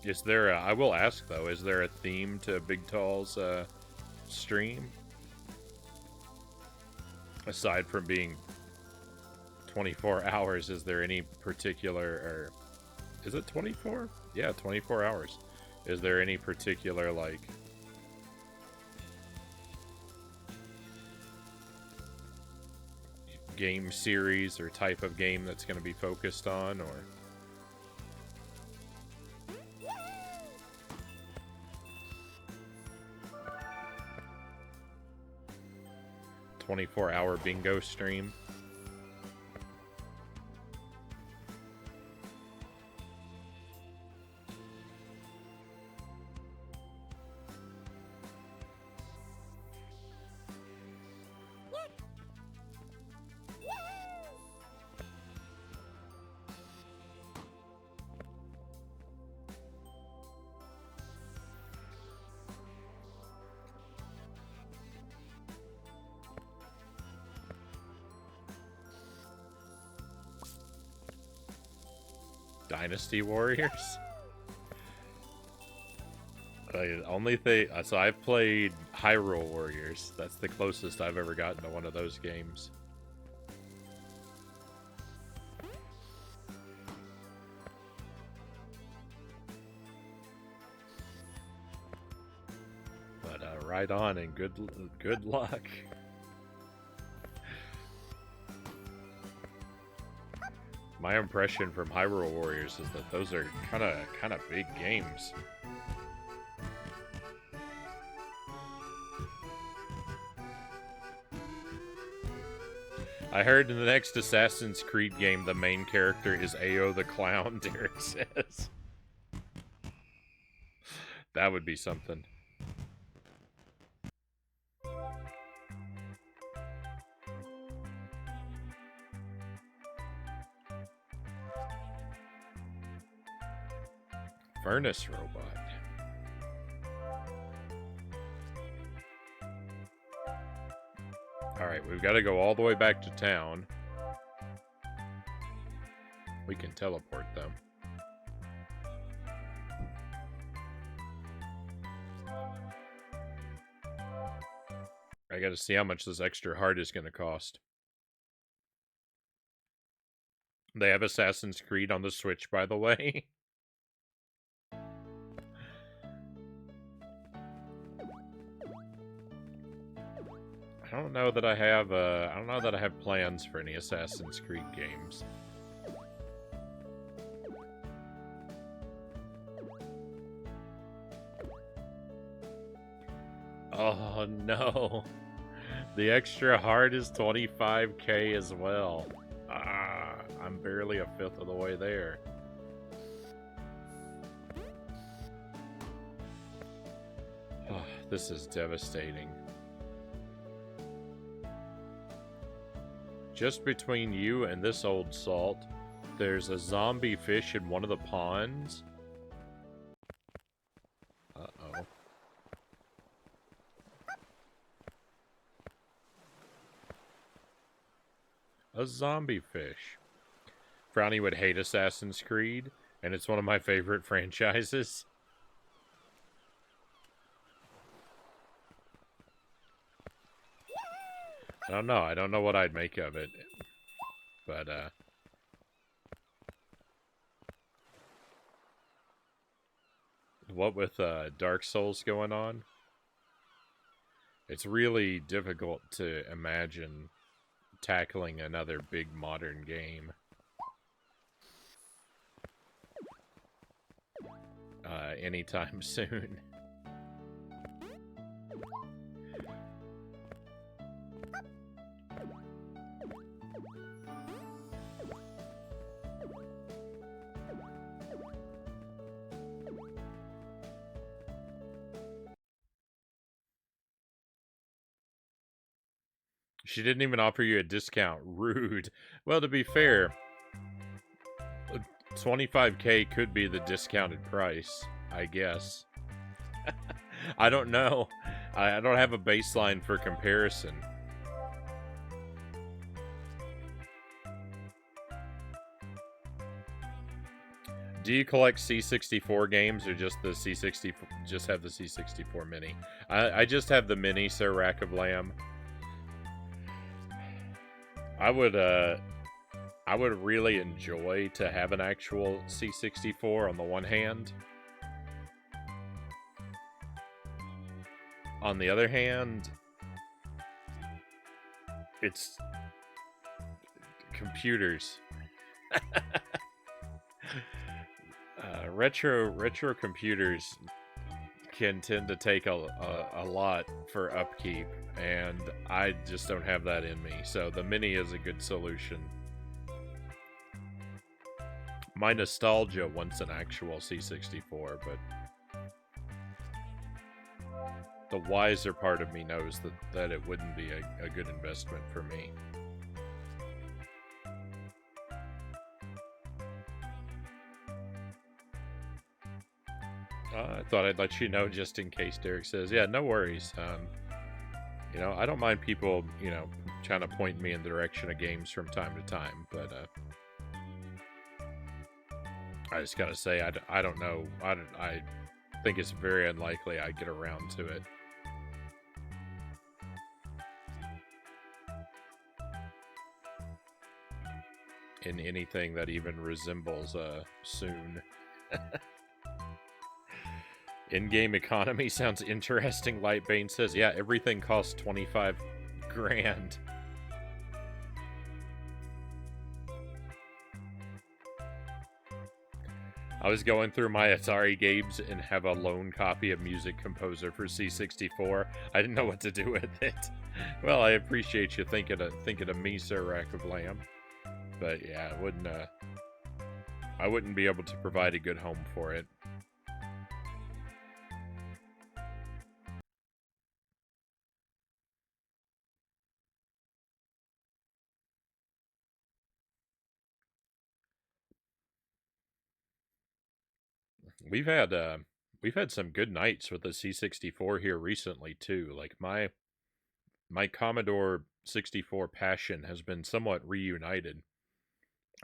Is there I will ask though, is there a theme to Big Tall's stream? Aside from being 24 hours, is there any particular, or is it 24? Yeah, 24 hours. Is there any particular, like, game series or type of game that's going to be focused on, or... 24-hour bingo stream? Dynasty Warriors? Only thing... So I've played Hyrule Warriors. That's the closest I've ever gotten to one of those games. But right on, and good luck. My impression from Hyrule Warriors is that those are kind of big games. I heard in the next Assassin's Creed game, the main character is Ayo the Clown, Derek says. That would be something. Furnace robot. Alright, we've got to go all the way back to town. We can teleport them. I gotta see how much this extra heart is gonna cost. They have Assassin's Creed on the Switch, by the way. I don't know that I have plans for any Assassin's Creed games. Oh no. The extra heart is 25k as well. I'm barely a fifth of the way there. Oh, this is devastating. Just between you and this old salt, there's a zombie fish in one of the ponds. Uh-oh. A zombie fish. Frownie would hate Assassin's Creed, and it's one of my favorite franchises. I don't know. I don't know what I'd make of it. But, what with, Dark Souls going on? It's really difficult to imagine tackling another big modern game anytime soon. She didn't even offer you a discount. Rude. Well, to be fair, 25K could be the discounted price, I guess. I don't know. I don't have a baseline for comparison. Do you collect C64 games or just the C64? Just have the C64 mini? I just have the mini, Sir Rack of Lamb. I would really enjoy to have an actual C64 on the one hand. On the other hand, it's computers. Retro computers can tend to take a lot for upkeep, and I just don't have that in me. So the mini is a good solution. My nostalgia wants an actual C64, but the wiser part of me knows that it wouldn't be a good investment for me. I thought I'd let you know just in case Derek says, yeah, no worries. You know, I don't mind people, you know, trying to point me in the direction of games from time to time, but I just gotta say, I don't know. I think it's very unlikely I get around to it. In anything that even resembles soon. In-game economy sounds interesting, Lightbane says. Yeah, everything costs 25 grand. I was going through my Atari games and have a lone copy of Music Composer for C64. I didn't know what to do with it. Well, I appreciate you thinking of me, Sir Rack of Lamb. But yeah, I wouldn't be able to provide a good home for it. We've had some good nights with the C64 here recently too. Like my Commodore 64 passion has been somewhat reunited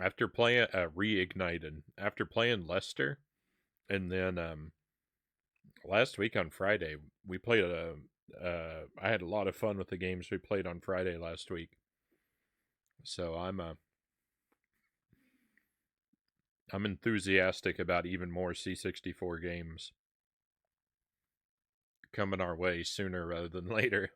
after playing reignited after playing Lester, and then last week on Friday we played I had a lot of fun with the games we played on Friday last week. So I'm enthusiastic about even more C64 games coming our way sooner rather than later.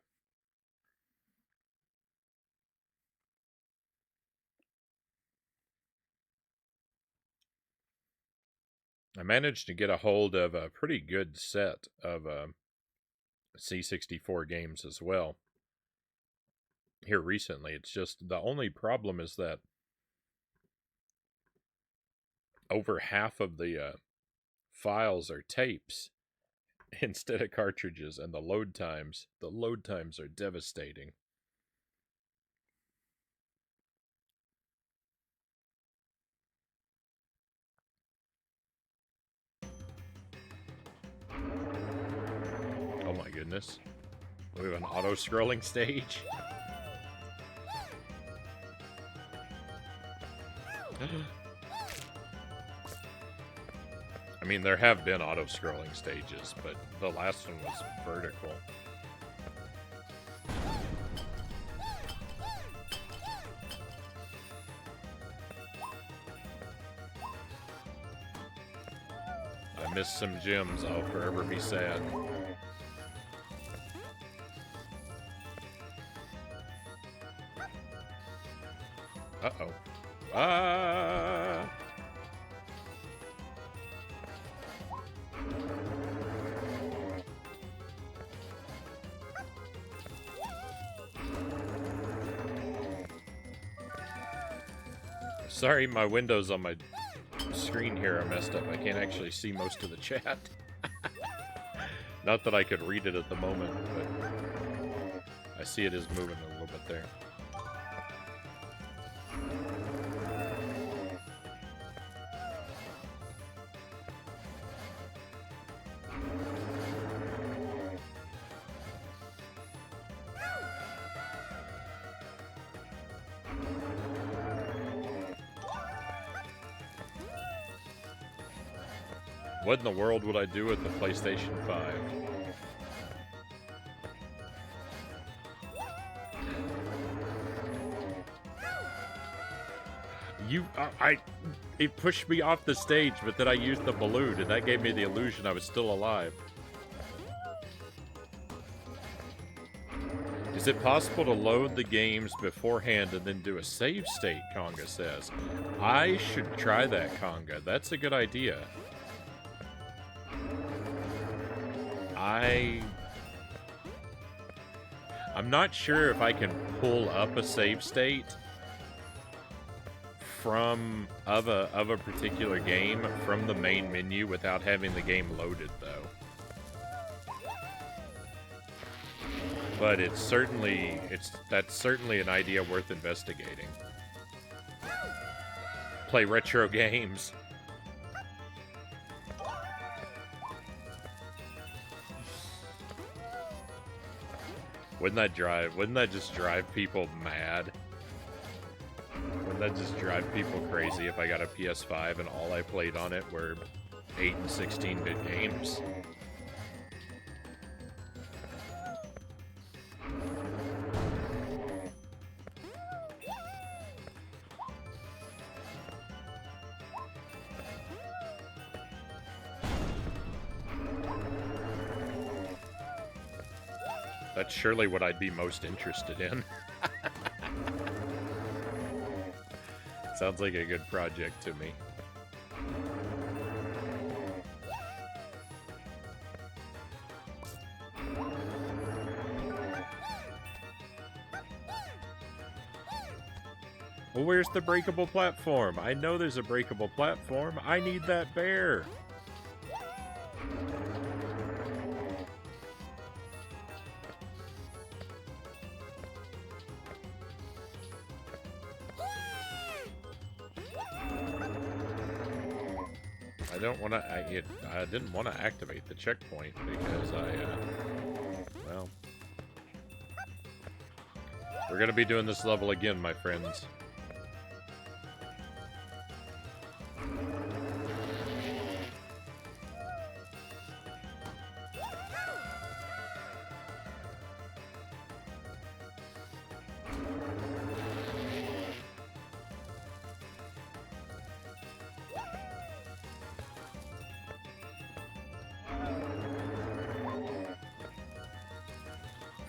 I managed to get a hold of a pretty good set of C64 games as well here recently. It's just the only problem is that over half of the files are tapes instead of cartridges, and the load times are devastating. Oh my goodness. We have an auto-scrolling stage. I mean, there have been auto-scrolling stages, but the last one was vertical. I missed some gems. I'll forever be sad. Uh-oh. Ah! Sorry, my windows on my screen here are messed up. I can't actually see most of the chat. Not that I could read it at the moment, but I see it is moving a little bit there. What in the world would I do with the PlayStation 5? It pushed me off the stage, but then I used the balloon, and that gave me the illusion I was still alive. Is it possible to load the games beforehand and then do a save state, Conga says. I should try that, Conga. That's a good idea. I'm not sure if I can pull up a save state of a particular game from the main menu without having the game loaded, though. But that's certainly an idea worth investigating. Play retro games. Wouldn't that just drive people mad? Wouldn't that just drive people crazy if I got a PS5 and all I played on it were 8 and 16-bit games? That's surely what I'd be most interested in. Sounds like a good project to me. Well, where's the breakable platform? I know there's a breakable platform. I need that bear. I didn't want to activate the checkpoint because well, we're going to be doing this level again, my friends.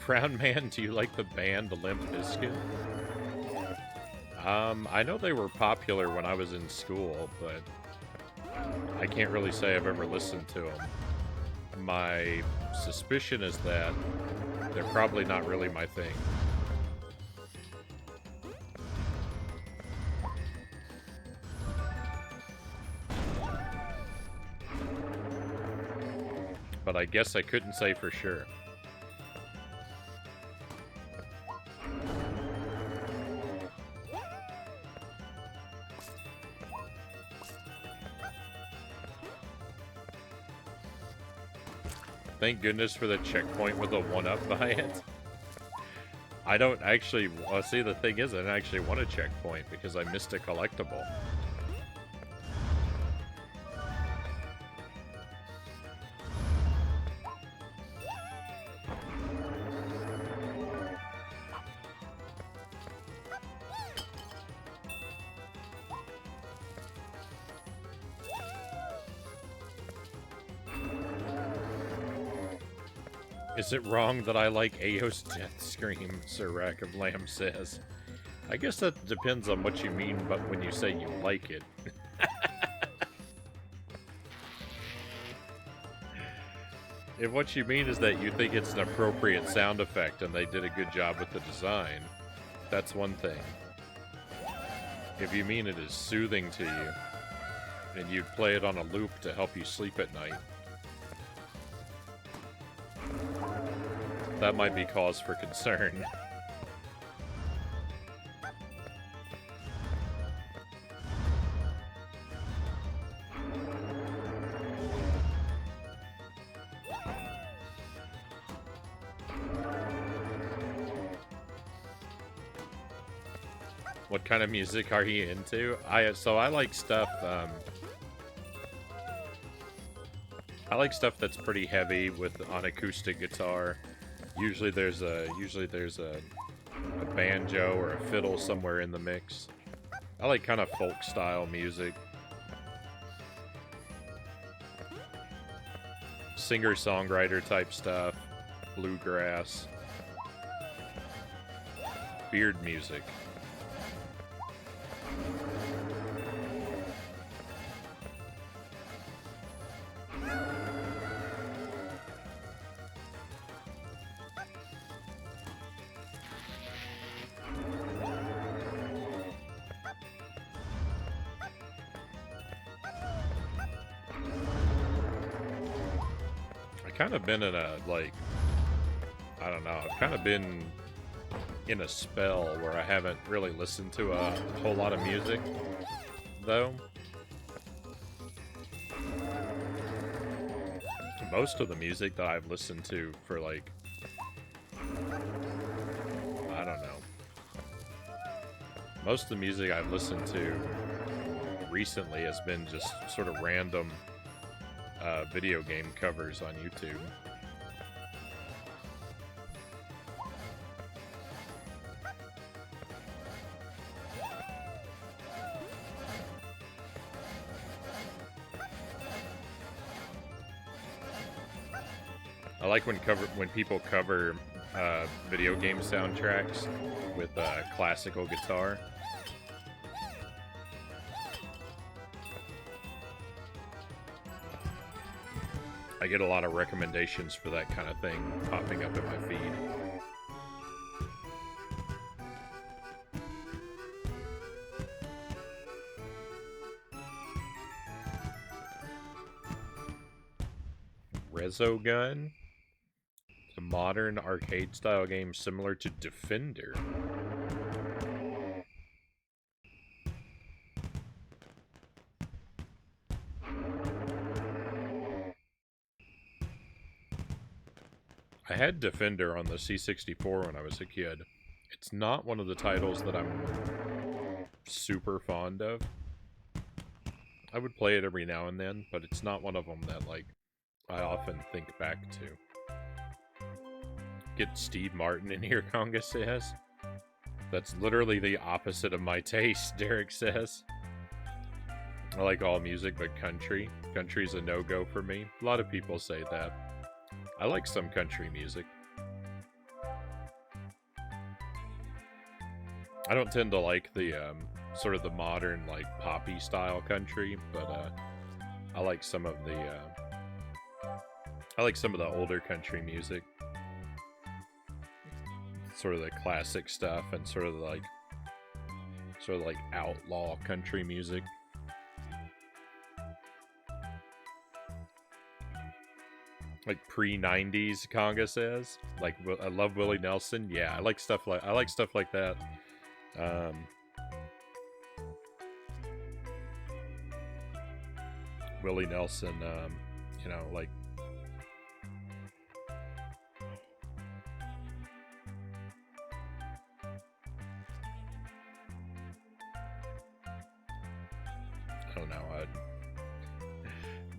Brown Man, do you like the band Limp Bizkit? I know they were popular when I was in school, but I can't really say I've ever listened to them. My suspicion is that they're probably not really my thing. But I guess I couldn't say for sure. Thank goodness for the checkpoint with a 1-up by it. I don't actually... Well, see, the thing is, I didn't actually want a checkpoint because I missed a collectible. Is it wrong that I like Ayo's death scream, Sir Rack of Lamb says? I guess that depends on what you mean, but when you say you like it. If what you mean is that you think it's an appropriate sound effect and they did a good job with the design, that's one thing. If you mean it is soothing to you, and you'd play it on a loop to help you sleep at night, that might be cause for concern. What kind of music are you into? So I like stuff. I like stuff that's pretty heavy on acoustic guitar. Usually there's a banjo or a fiddle somewhere in the mix. I like kind of folk style music. Singer-songwriter type stuff. Bluegrass. Beard music. Kind of been in a, like, I don't know, I've kind of been in a spell where I haven't really listened to a whole lot of music, though. Most of the music that I've listened to for, like, I don't know. Most of the music I've listened to recently has been just sort of random video game covers on YouTube. I like when people cover video game soundtracks with classical guitar. I get a lot of recommendations for that kind of thing popping up in my feed. Resogun? It's a modern arcade-style game similar to Defender. I had Defender on the C64 when I was a kid. It's not one of the titles that I'm super fond of. I would play it every now and then, but it's not one of them that, like, I often think back to. Get Steve Martin in here, Conga says. That's literally the opposite of my taste, Derek says. I like all music but country. Country's a no-go for me. A lot of people say that. I like some country music. I don't tend to like the sort of the modern, like, poppy style country, but I like some of the older country music. Sort of the classic stuff and sort of like outlaw country music. Like pre-90s, Conga says. Like, I love Willie Nelson. Yeah, I like stuff like that. Willie Nelson, you know, like, I don't know,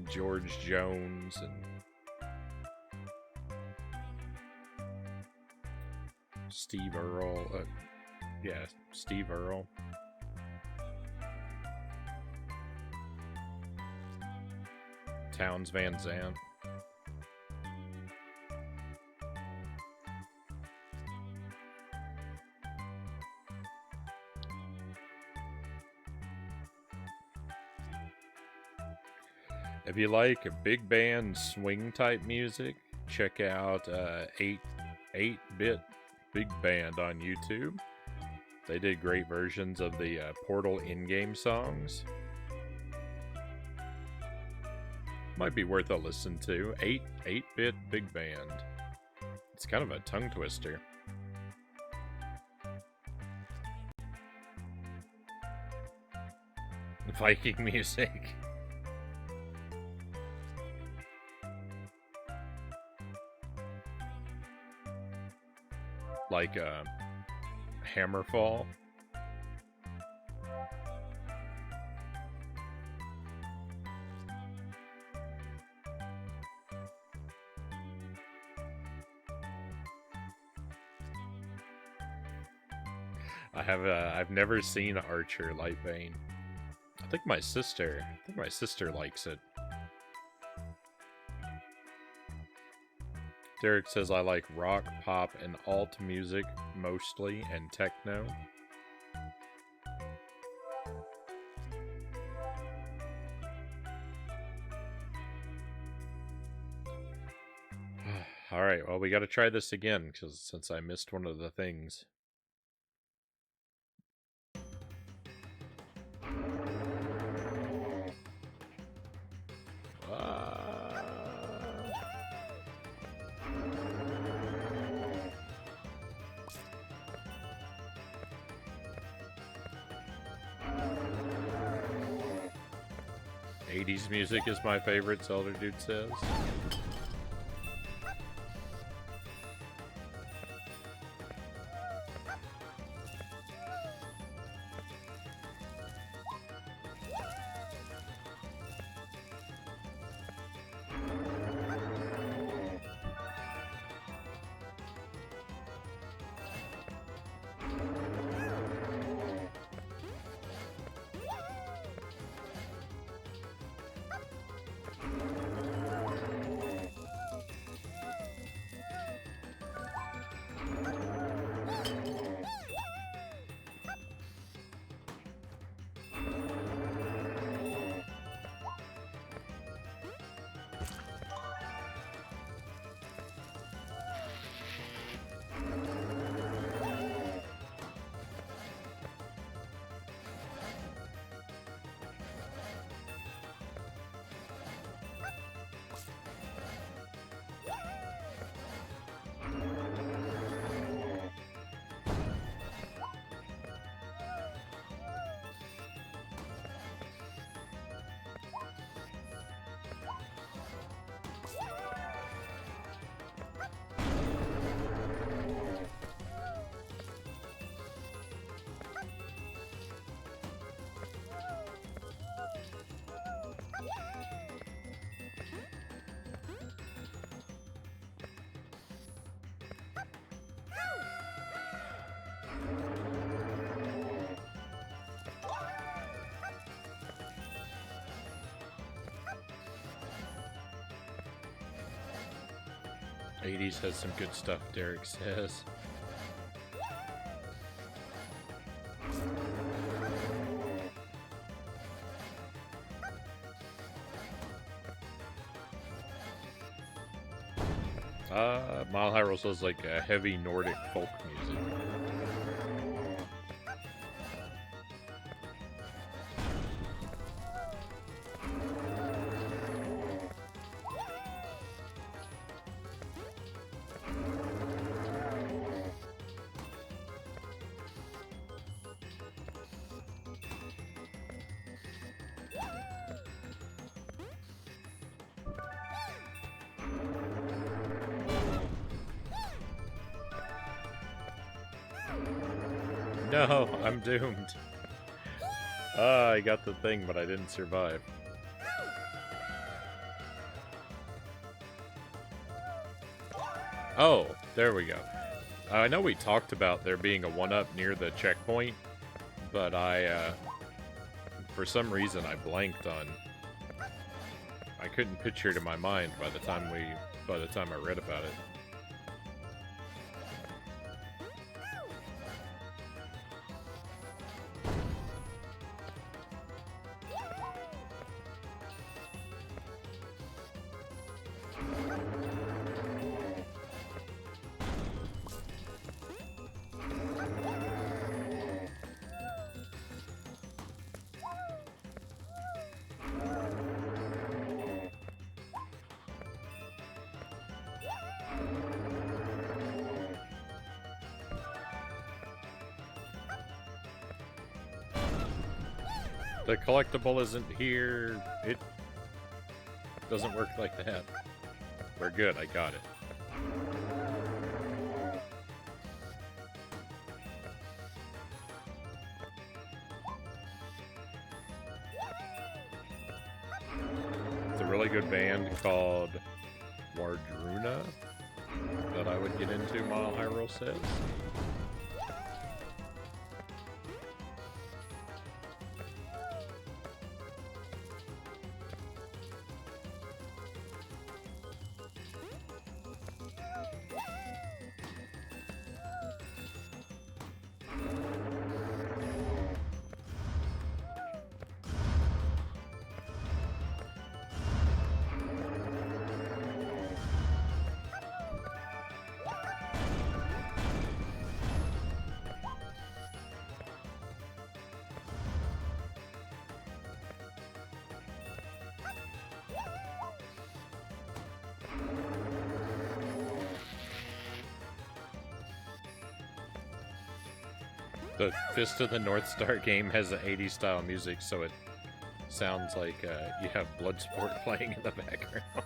George Jones and Steve Earle. Yeah, Steve Earle. Townes Van Zandt. If you like big band swing type music, check out 8-bit Big Band on YouTube. They did great versions of the Portal in-game songs. Might be worth a listen to. 8-bit Big Band. It's kind of a tongue twister. Viking music. Like Hammerfall. I've never seen Archer Lightbane. I think my sister likes it. Derek says I like rock, pop, and alt music mostly, and techno. Alright, well, we gotta try this again, since I missed one of the things. '80s music is my favorite, Zelda Dude says. '80s has some good stuff, Derek says. Mile High Roll says like a heavy Nordic folk music. No, I'm doomed. I got the thing, but I didn't survive. Oh, there we go. I know we talked about there being a 1-up near the checkpoint, but for some reason I blanked on. I couldn't picture it in my mind by the time I read about it. The collectible isn't here. It doesn't work like that. We're good, I got it. It's a really good band called Wardruna that I would get into, Mile Hyrule says. The Fist of the North Star game has an 80s style music, so it sounds like you have Bloodsport playing in the background.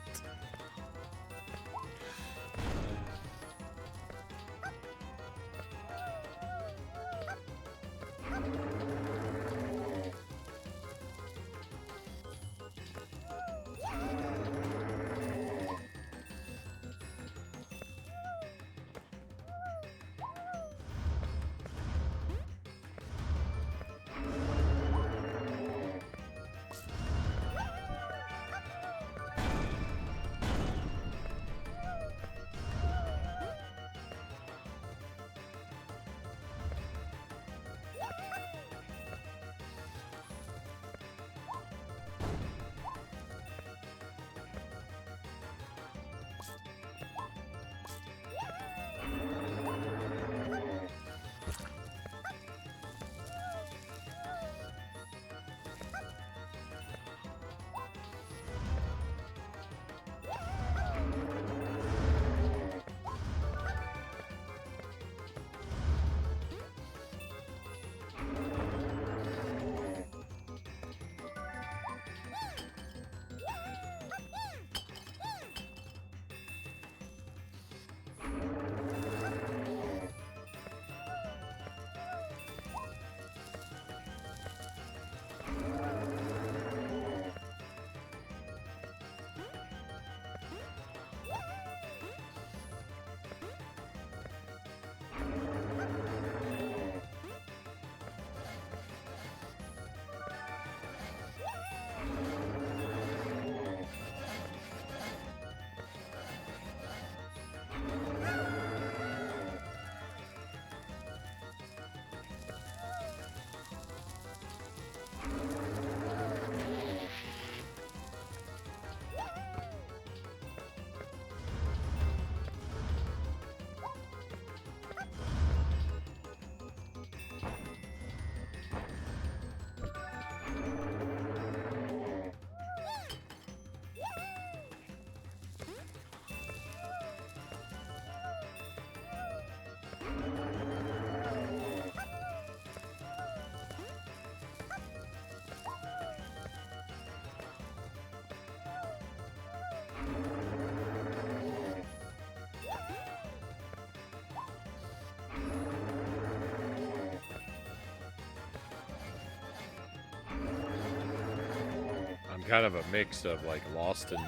Kind of a mix of like lost in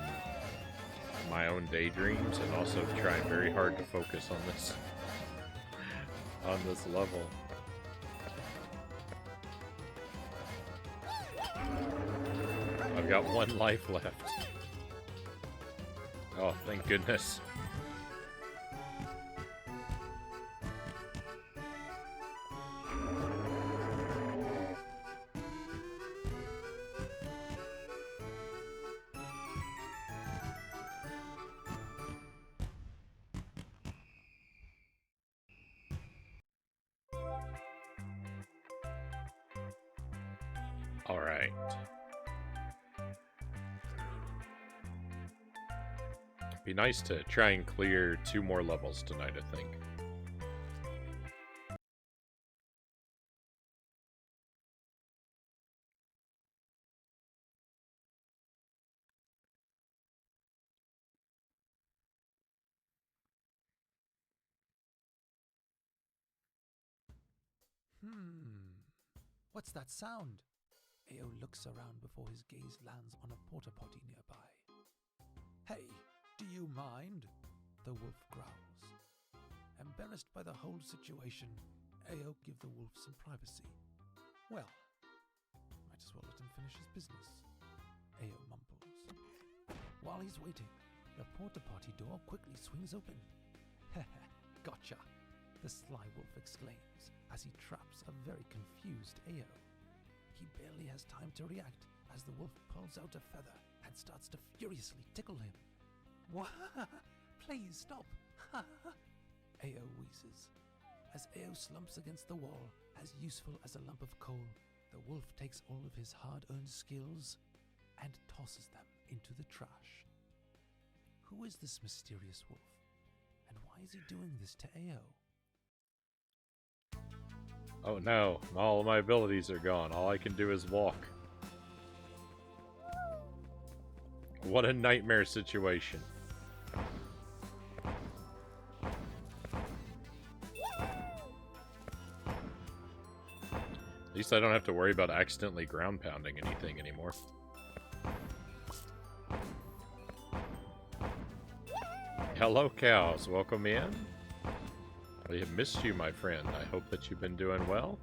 my own daydreams and also trying very hard to focus on this level. I've got one life left. Oh, thank goodness. All right. Be nice to try and clear 2 more levels tonight, I think. What's that sound? Ayo looks around before his gaze lands on a porta potty nearby. Hey, do you mind? The wolf growls. Embarrassed by the whole situation, Ayo gives the wolf some privacy. Well, might as well let him finish his business, Ayo mumbles. While he's waiting, the porta potty door quickly swings open. Heh, gotcha, the sly wolf exclaims as he traps a very confused Ayo. He barely has time to react as the wolf pulls out a feather and starts to furiously tickle him. Wah! Please stop! Ayo wheezes. As Ayo slumps against the wall, as useful as a lump of coal, the wolf takes all of his hard-earned skills and tosses them into the trash. Who is this mysterious wolf? And why is he doing this to Ayo? Oh no, all of my abilities are gone. All I can do is walk. What a nightmare situation. At least I don't have to worry about accidentally ground pounding anything anymore. Hello, cows. Welcome in. I have missed you, my friend. I hope that you've been doing well.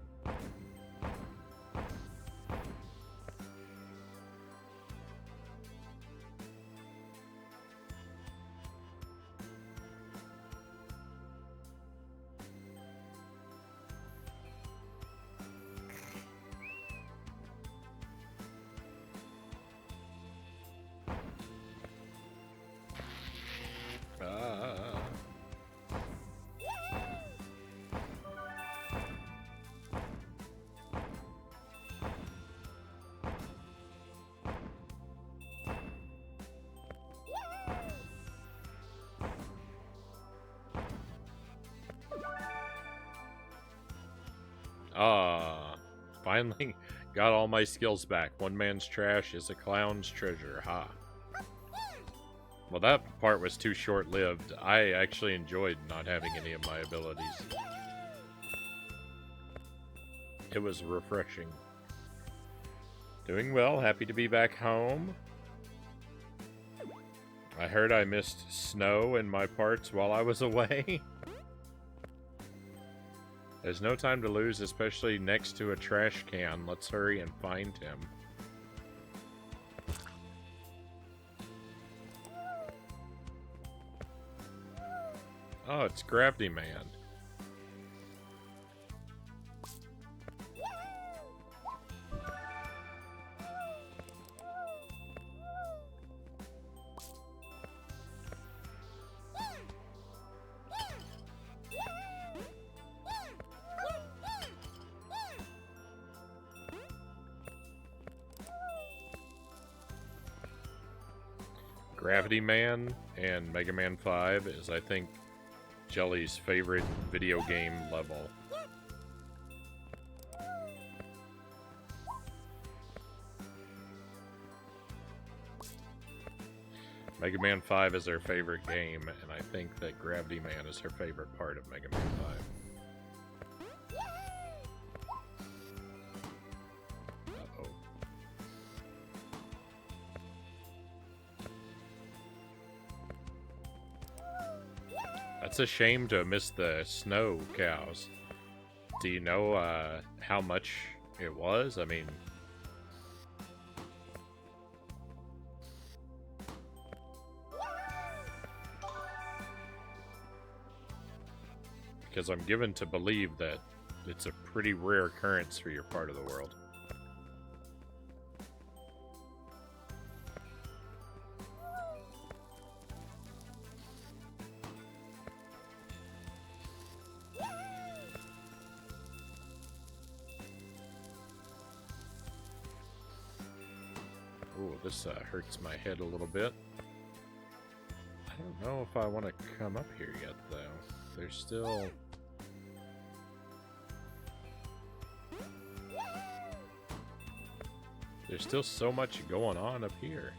Finally got all my skills back. One man's trash is a clown's treasure. Ha. Well, that part was too short-lived. I actually enjoyed not having any of my abilities. It was refreshing. Doing well. Happy to be back home. I heard I missed snow in my parts while I was away. There's no time to lose, especially next to a trash can. Let's hurry and find him. Oh, it's Gravity Man. Gravity Man and Mega Man 5 is, I think, Jelly's favorite video game level. Mega Man 5 is her favorite game, and I think that Gravity Man is her favorite part of Mega Man 5. It's a shame to miss the snow, cows. Do you know how much it was? I mean, because I'm given to believe that it's a pretty rare occurrence for your part of the world. This hurts my head a little bit. I don't know if I want to come up here yet, though. There's still so much going on up here.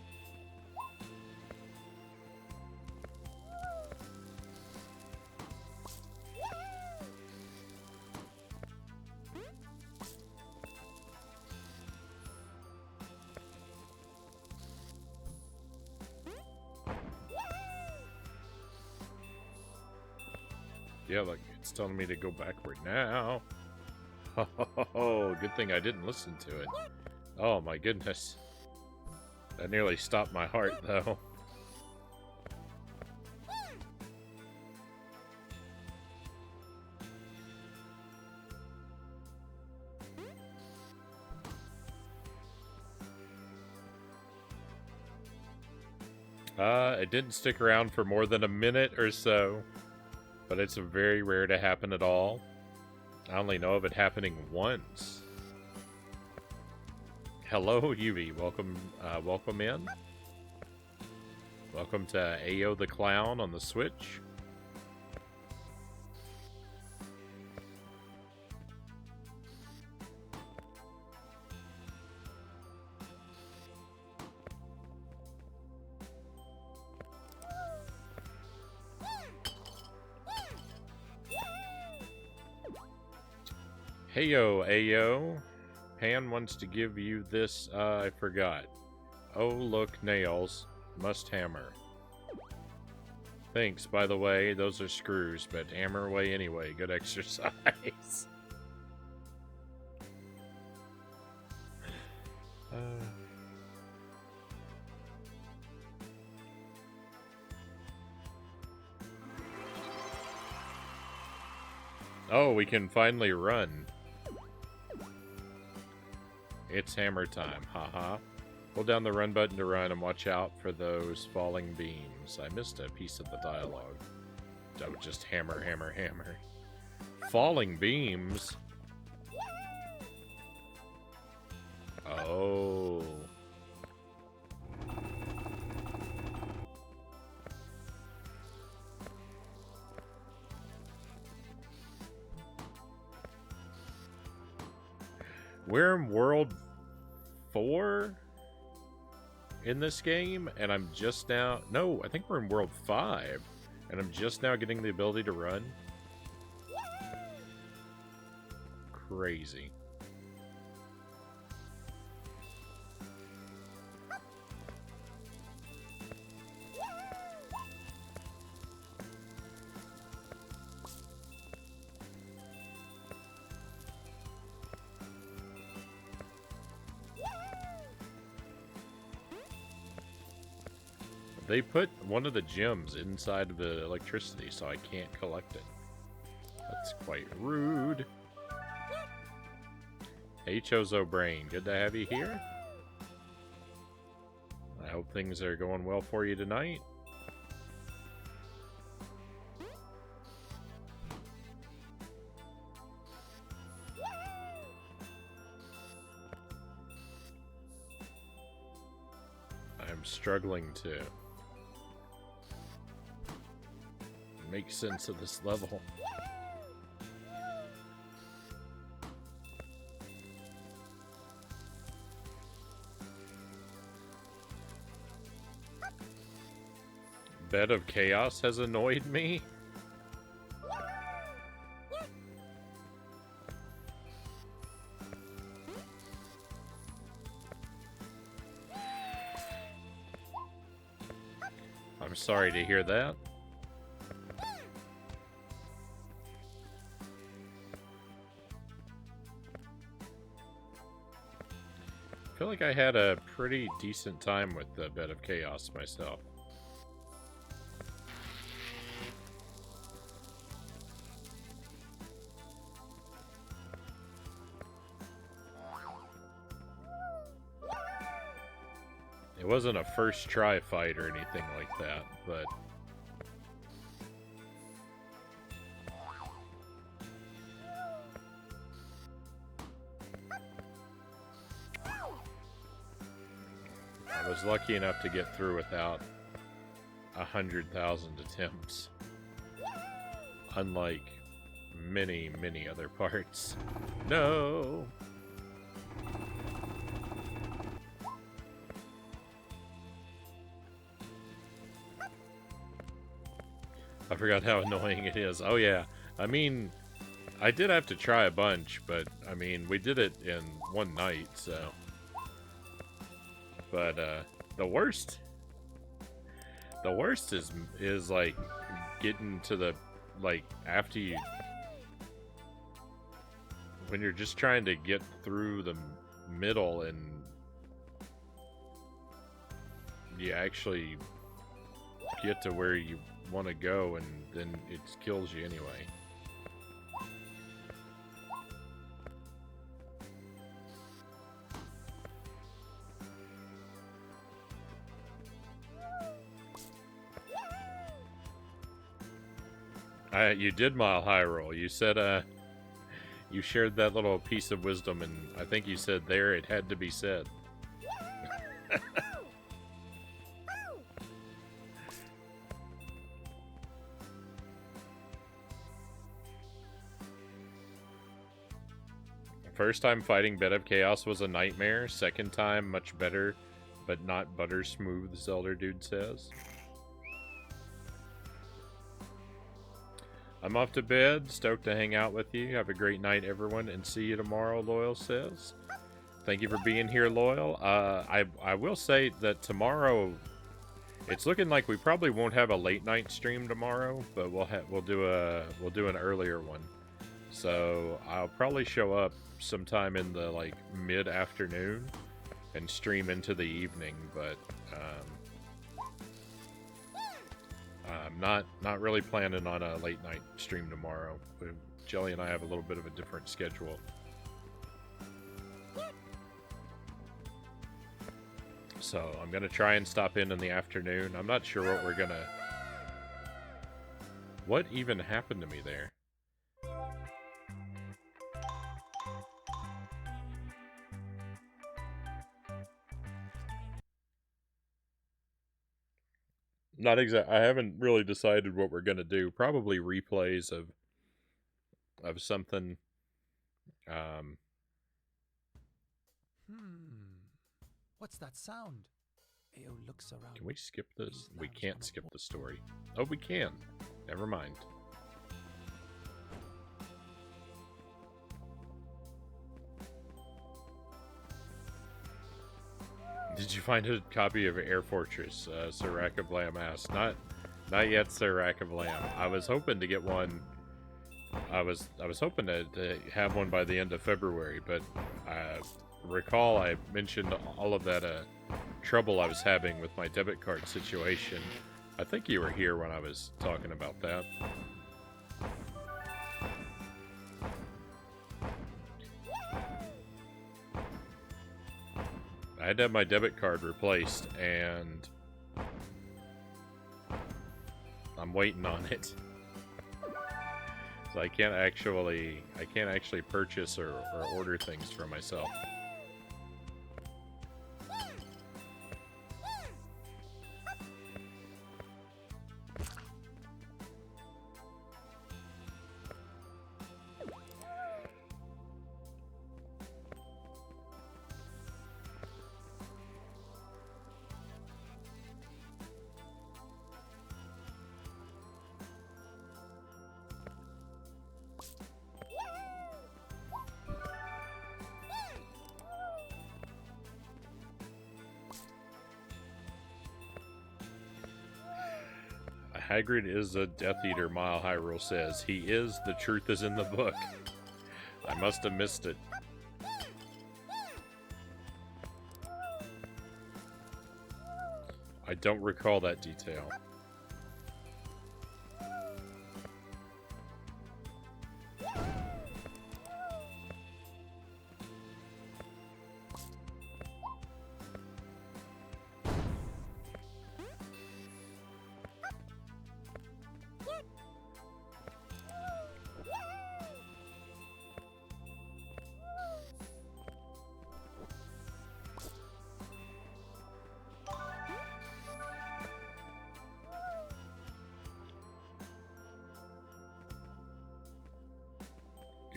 Yeah, like, it's telling me to go backward now. Oh, good thing I didn't listen to it. Oh my goodness. That nearly stopped my heart, though. It didn't stick around for more than a minute or so, but it's very rare to happen at all. I only know of it happening once. Hello, Yuvi. Welcome, welcome in. Welcome to Ayo the Clown on the Switch. Heyo, Ayo. Pan wants to give you this, I forgot. Oh, look, nails. Must hammer. Thanks, by the way. Those are screws, but hammer away anyway. Good exercise. Oh, we can finally run. It's hammer time, haha. Hold down the run button to run and watch out for those falling beams. I missed a piece of the dialogue. Oh, just hammer, hammer, hammer. Falling beams? Oh. We're in World 4 in this game, and I'm just now... No, I think we're in World 5, and I'm just now getting the ability to run. Crazy. They put one of the gems inside of the electricity, so I can't collect it. That's quite rude. Hey, Chozo Brain, good to have you here. I hope things are going well for you tonight. I'm struggling to make sense of this level. Bed of Chaos has annoyed me. I'm sorry to hear that. I feel like I had a pretty decent time with the Bed of Chaos myself. It wasn't a first try fight or anything like that, but... I was lucky enough to get through without 100,000 attempts. Unlike many, many other parts. No! I forgot how annoying it is. Oh yeah, I mean, I did have to try a bunch, but I mean, we did it in one night, so... But, the worst is like, getting to the like, after you... When you're just trying to get through the middle and you actually get to where you want to go, and then it kills you anyway. You did Mile High Roll. You said, you shared that little piece of wisdom, and I think you said there it had to be said. First time fighting Bed of Chaos was a nightmare. Second time, much better, but not butter smooth, Zelda Dude says. I'm off to bed. Stoked to hang out with you. Have a great night, everyone, and see you tomorrow, Loyal says. Thank you for being here, Loyal. I will say that tomorrow, it's looking like we probably won't have a late night stream tomorrow, but we'll do an earlier one. So I'll probably show up sometime in the like mid-afternoon and stream into the evening, but I'm not really planning on a late night stream tomorrow. Jelly and I have a little bit of a different schedule. So I'm gonna try and stop in the afternoon. I'm not sure what we're gonna... What even happened to me there? Not exact. I haven't really decided what we're gonna do. Probably replays of something. What's that sound? Ayo looks around. Can we skip this? We can't skip the story. Oh, we can. Never mind. Did you find a copy of Air Fortress? Sir Rack of Lamb asked. Not yet, Sir Rack of Lamb. I was hoping to get one. I was hoping to have one by the end of February, but I recall I mentioned all of that trouble I was having with my debit card situation. I think you were here when I was talking about that. I had to have my debit card replaced, and I'm waiting on it. So I can't actually purchase or order things for myself. Hagrid is a Death Eater, Mile High Rule says. He is. The truth is in the book. I must have missed it. I don't recall that detail.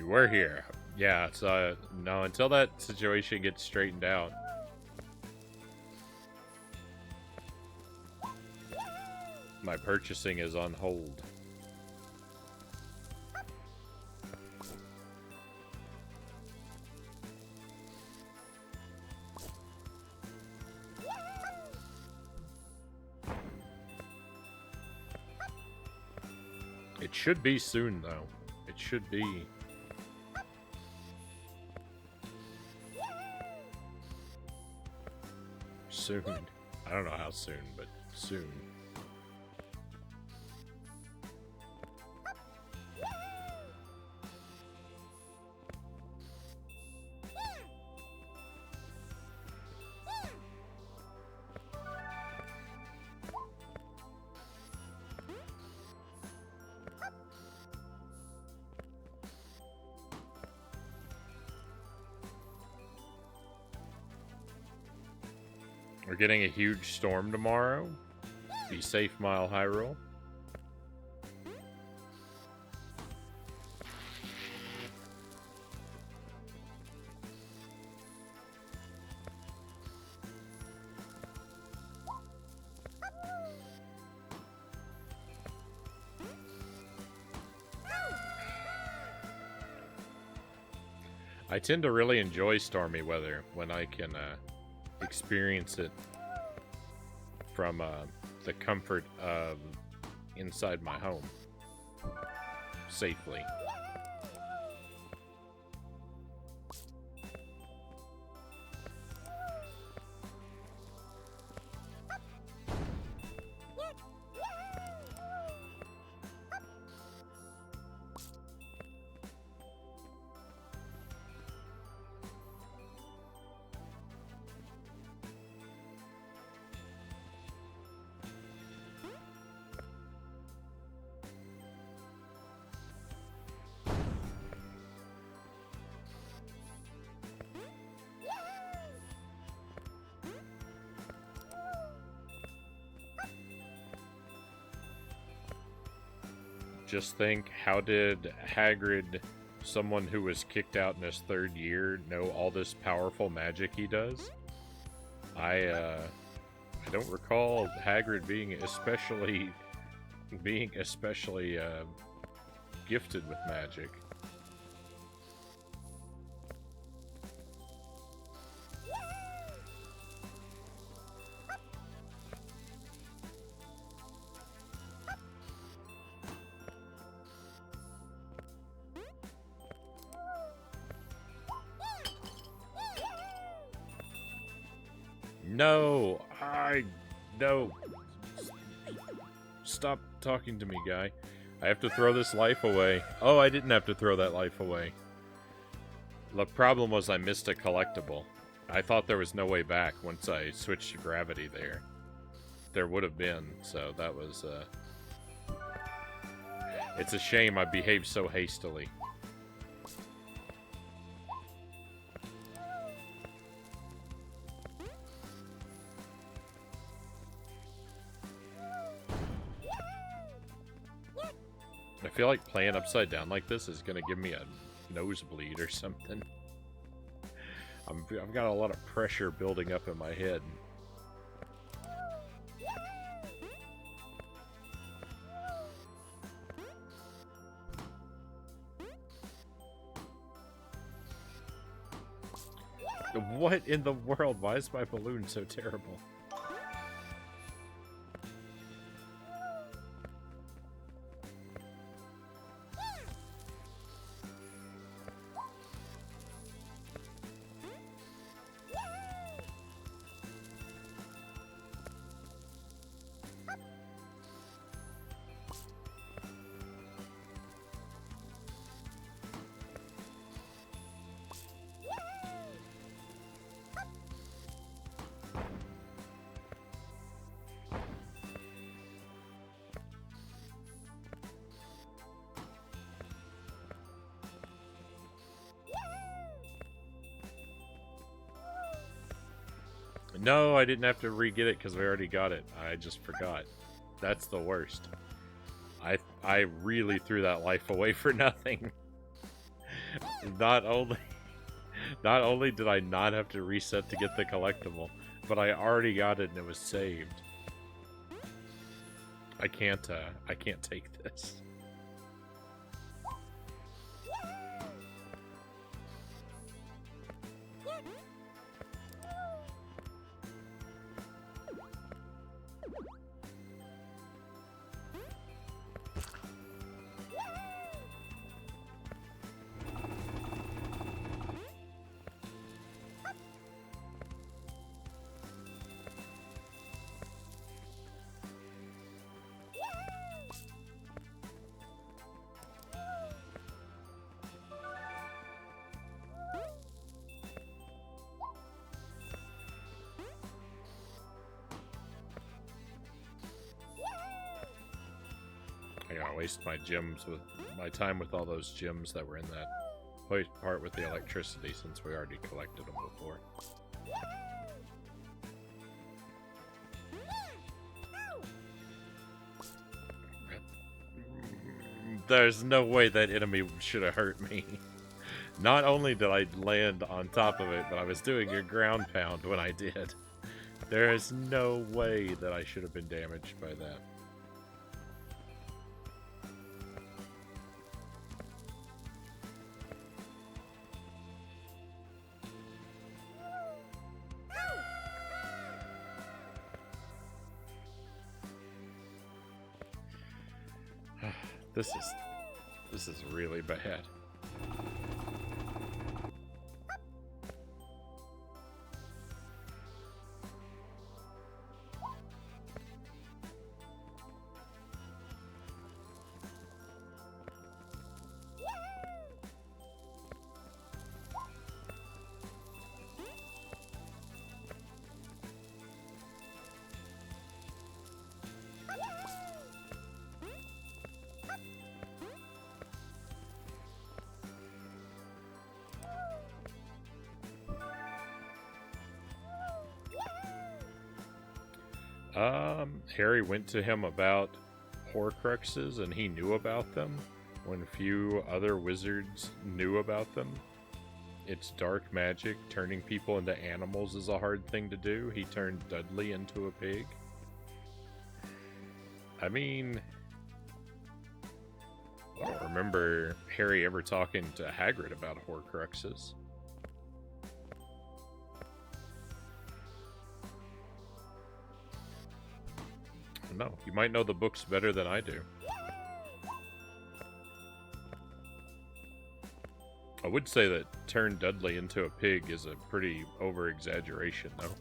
We're here. Yeah, so, no, until that situation gets straightened out. My purchasing is on hold. It should be soon, though. It should be. Soon. I don't know how soon, but soon. We're getting a huge storm tomorrow. Be safe, Mile Hyrule. I tend to really enjoy stormy weather when I can experience it from the comfort of inside my home safely. Just think, how did Hagrid, someone who was kicked out in his 3rd year, know all this powerful magic he does? I don't recall Hagrid being especially gifted with magic. No, no. Stop talking to me, guy. I have to throw this life away. Oh, I didn't have to throw that life away. The problem was I missed a collectible. I thought there was no way back once I switched to gravity there. There would have been, so that was, It's a shame I behaved so hastily. I feel like playing upside down like this is gonna give me a nosebleed or something. I've got a lot of pressure building up in my head. What in the world? Why is my balloon so terrible? No, I didn't have to re-get it because we already got it. I just forgot. That's the worst. I really threw that life away for nothing. Not only did I not have to reset to get the collectible, but I already got it and it was saved. I can't take this. gonna waste my time with all those gems that were in that part with the electricity, since we already collected them before. There's no way that enemy should have hurt me. Not only did I land on top of it, but I was doing a ground pound when I did. There is no way that I should have been damaged by that. This is really bad. Harry went to him about Horcruxes, and he knew about them when few other wizards knew about them. It's dark magic. Turning people into animals is a hard thing to do. He turned Dudley into a pig. I mean, I don't remember Harry ever talking to Hagrid about Horcruxes. No, you might know the books better than I do. I would say that turn Dudley into a pig is a pretty over-exaggeration, though.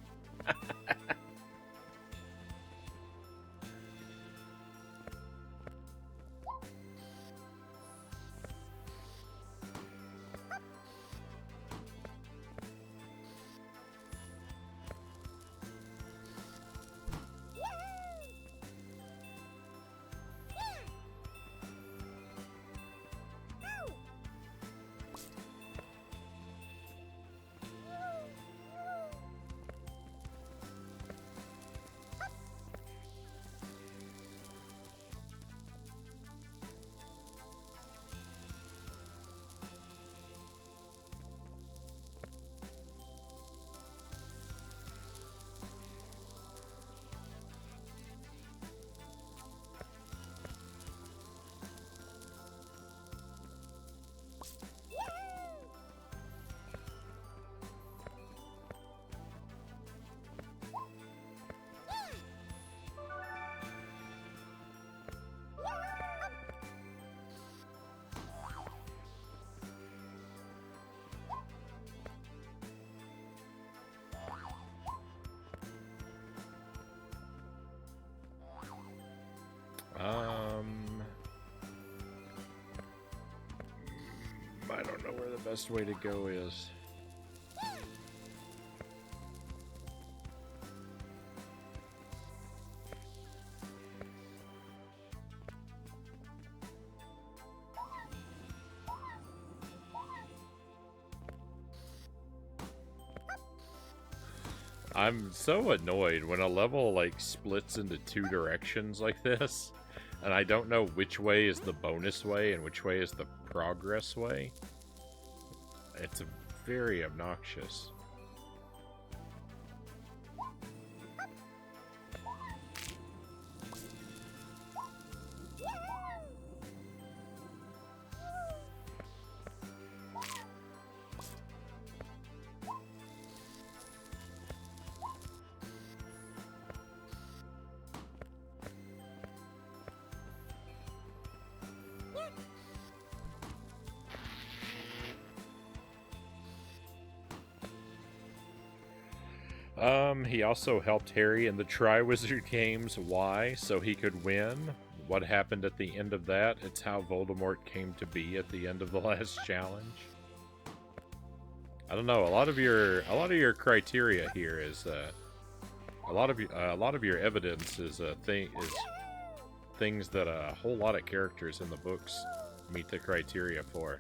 I don't know where the best way to go is. I'm so annoyed when a level like splits into two directions like this, and I don't know which way is the bonus way and which way is the progress way. It's very obnoxious. He also helped Harry in the Triwizard Games. Why? So he could win. What happened at the end of that? It's how Voldemort came to be at the end of the last challenge. I don't know. A lot of your criteria here is a lot of your evidence is things that a whole lot of characters in the books meet the criteria for.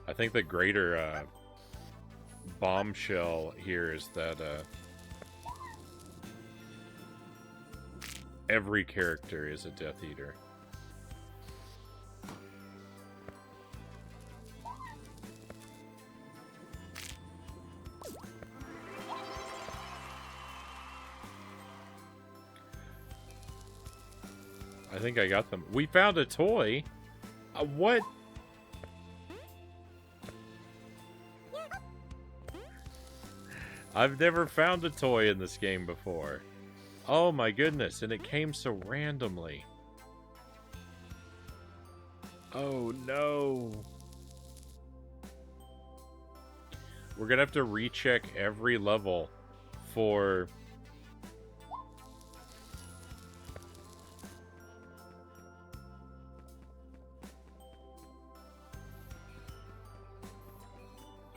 I think the greater bombshell here is that every character is a Death Eater. I think I got them. We found a toy? What? I've never found a toy in this game before. Oh my goodness, and it came so randomly. Oh no. We're gonna have to recheck every level for...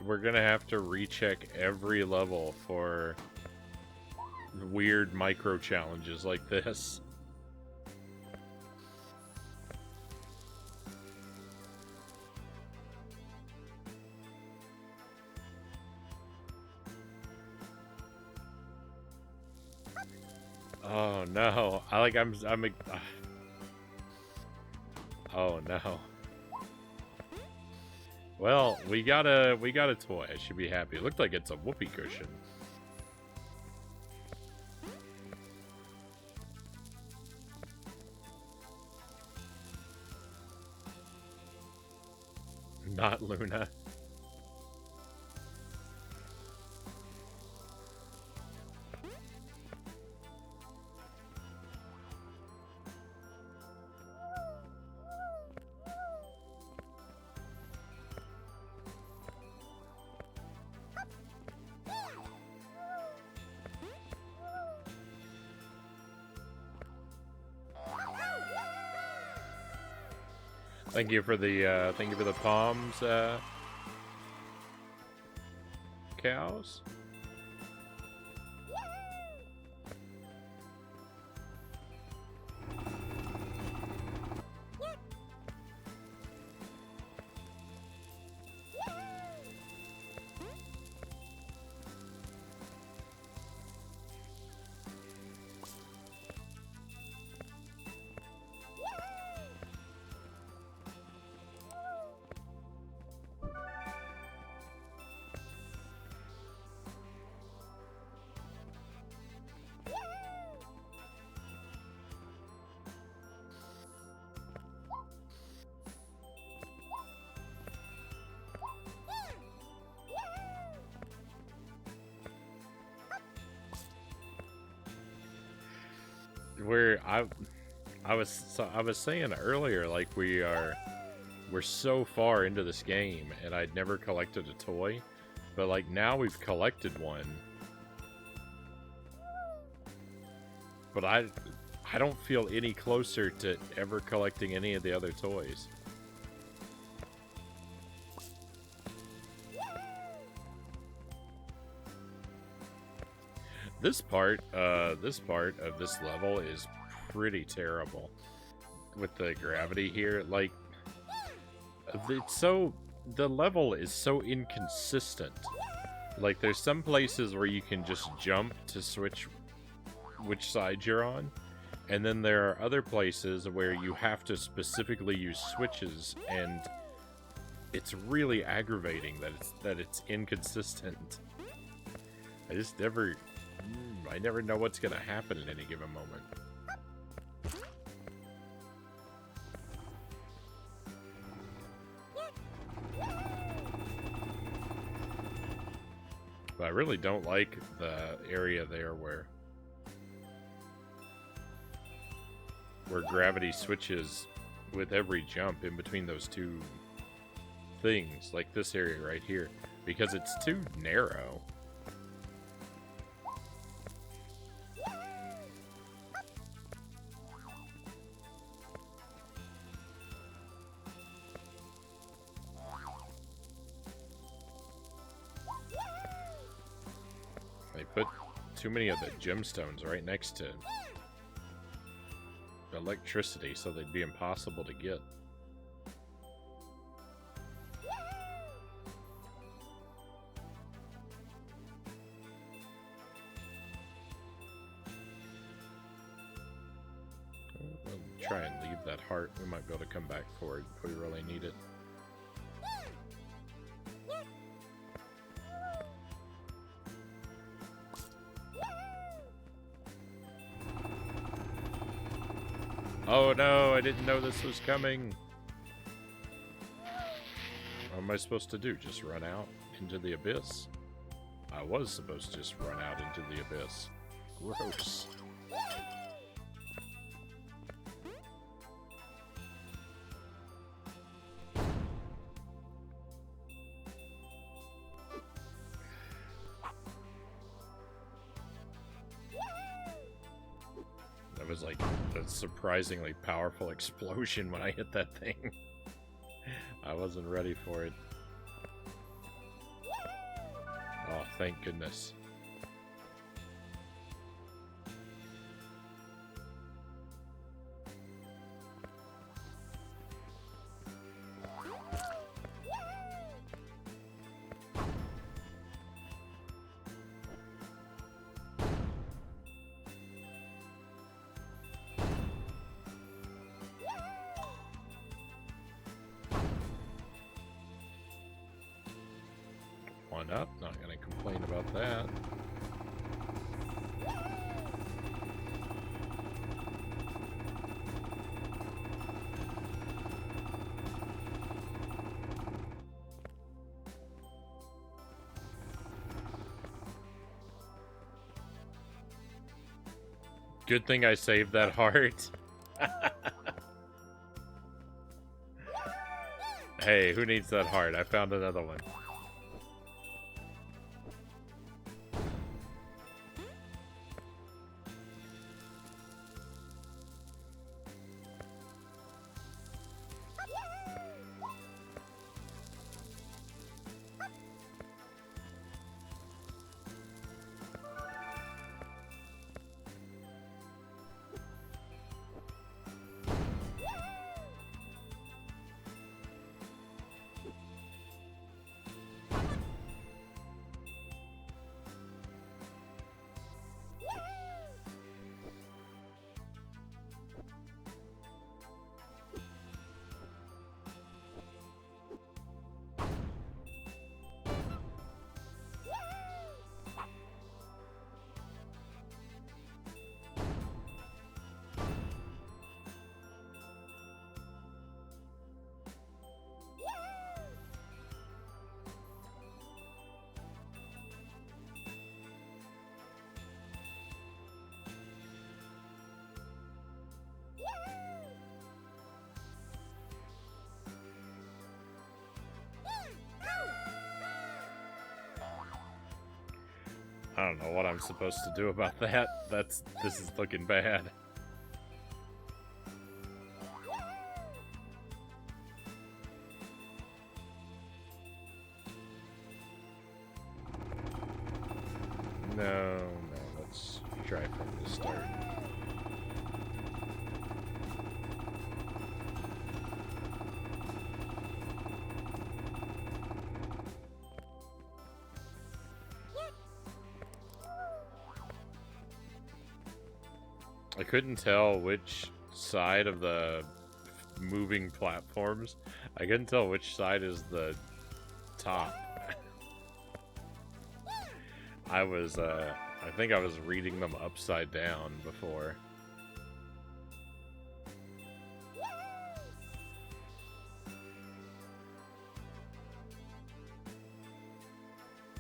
We're gonna have to recheck every level for weird micro challenges like this. Oh no! Oh no! Well, we got a toy. I should be happy. It looked like it's a whoopee cushion. Not Luna. Thank you for the palms, cows. Where I was saying earlier, like we're so far into this game and I'd never collected a toy, but like now we've collected one. But I don't feel any closer to ever collecting any of the other toys. This part of this level is pretty terrible with the gravity here. Like, the level is so inconsistent. Like, there's some places where you can just jump to switch which side you're on, and then there are other places where you have to specifically use switches, and it's really aggravating that it's inconsistent. I never know what's gonna happen at any given moment. But I really don't like the area there where gravity switches with every jump in between those two things, like this area right here, because it's too narrow. They put too many of the gemstones right next to electricity, so they'd be impossible to get. We'll try and leave that heart. We might be able to come back for it if we really need it. Oh no, I didn't know this was coming. What am I supposed to do? Just run out into the abyss? I was supposed to just run out into the abyss. Gross. That was like a surprisingly powerful explosion when I hit that thing. I wasn't ready for it. Oh, thank goodness. One up, not gonna complain about that. Good thing I saved that heart. Hey, who needs that heart? I found another one. I don't know what I'm supposed to do about that. This is looking bad. No, let's try from the start. I couldn't tell which side of the moving platforms. I couldn't tell which side is the top. I think I was reading them upside down before.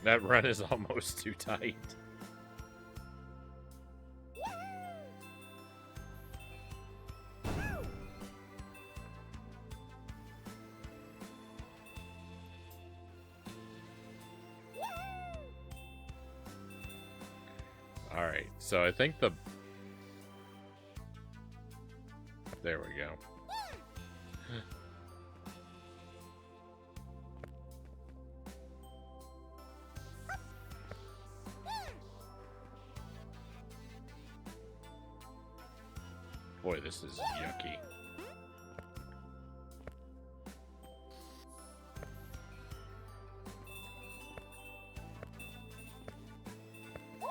That run is almost too tight. Alright, so I think the... There we go. Boy, this is yucky.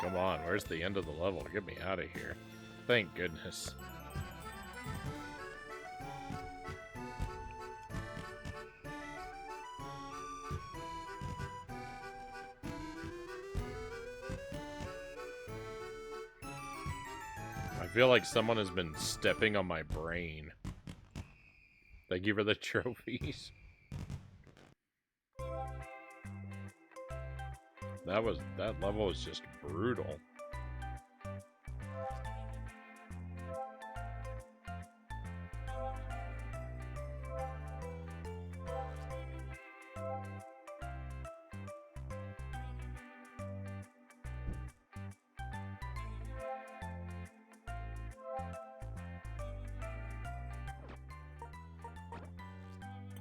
Come on, where's the end of the level? Get me out of here. Thank goodness. I feel like someone has been stepping on my brain. Thank you for the trophies. That level was just brutal.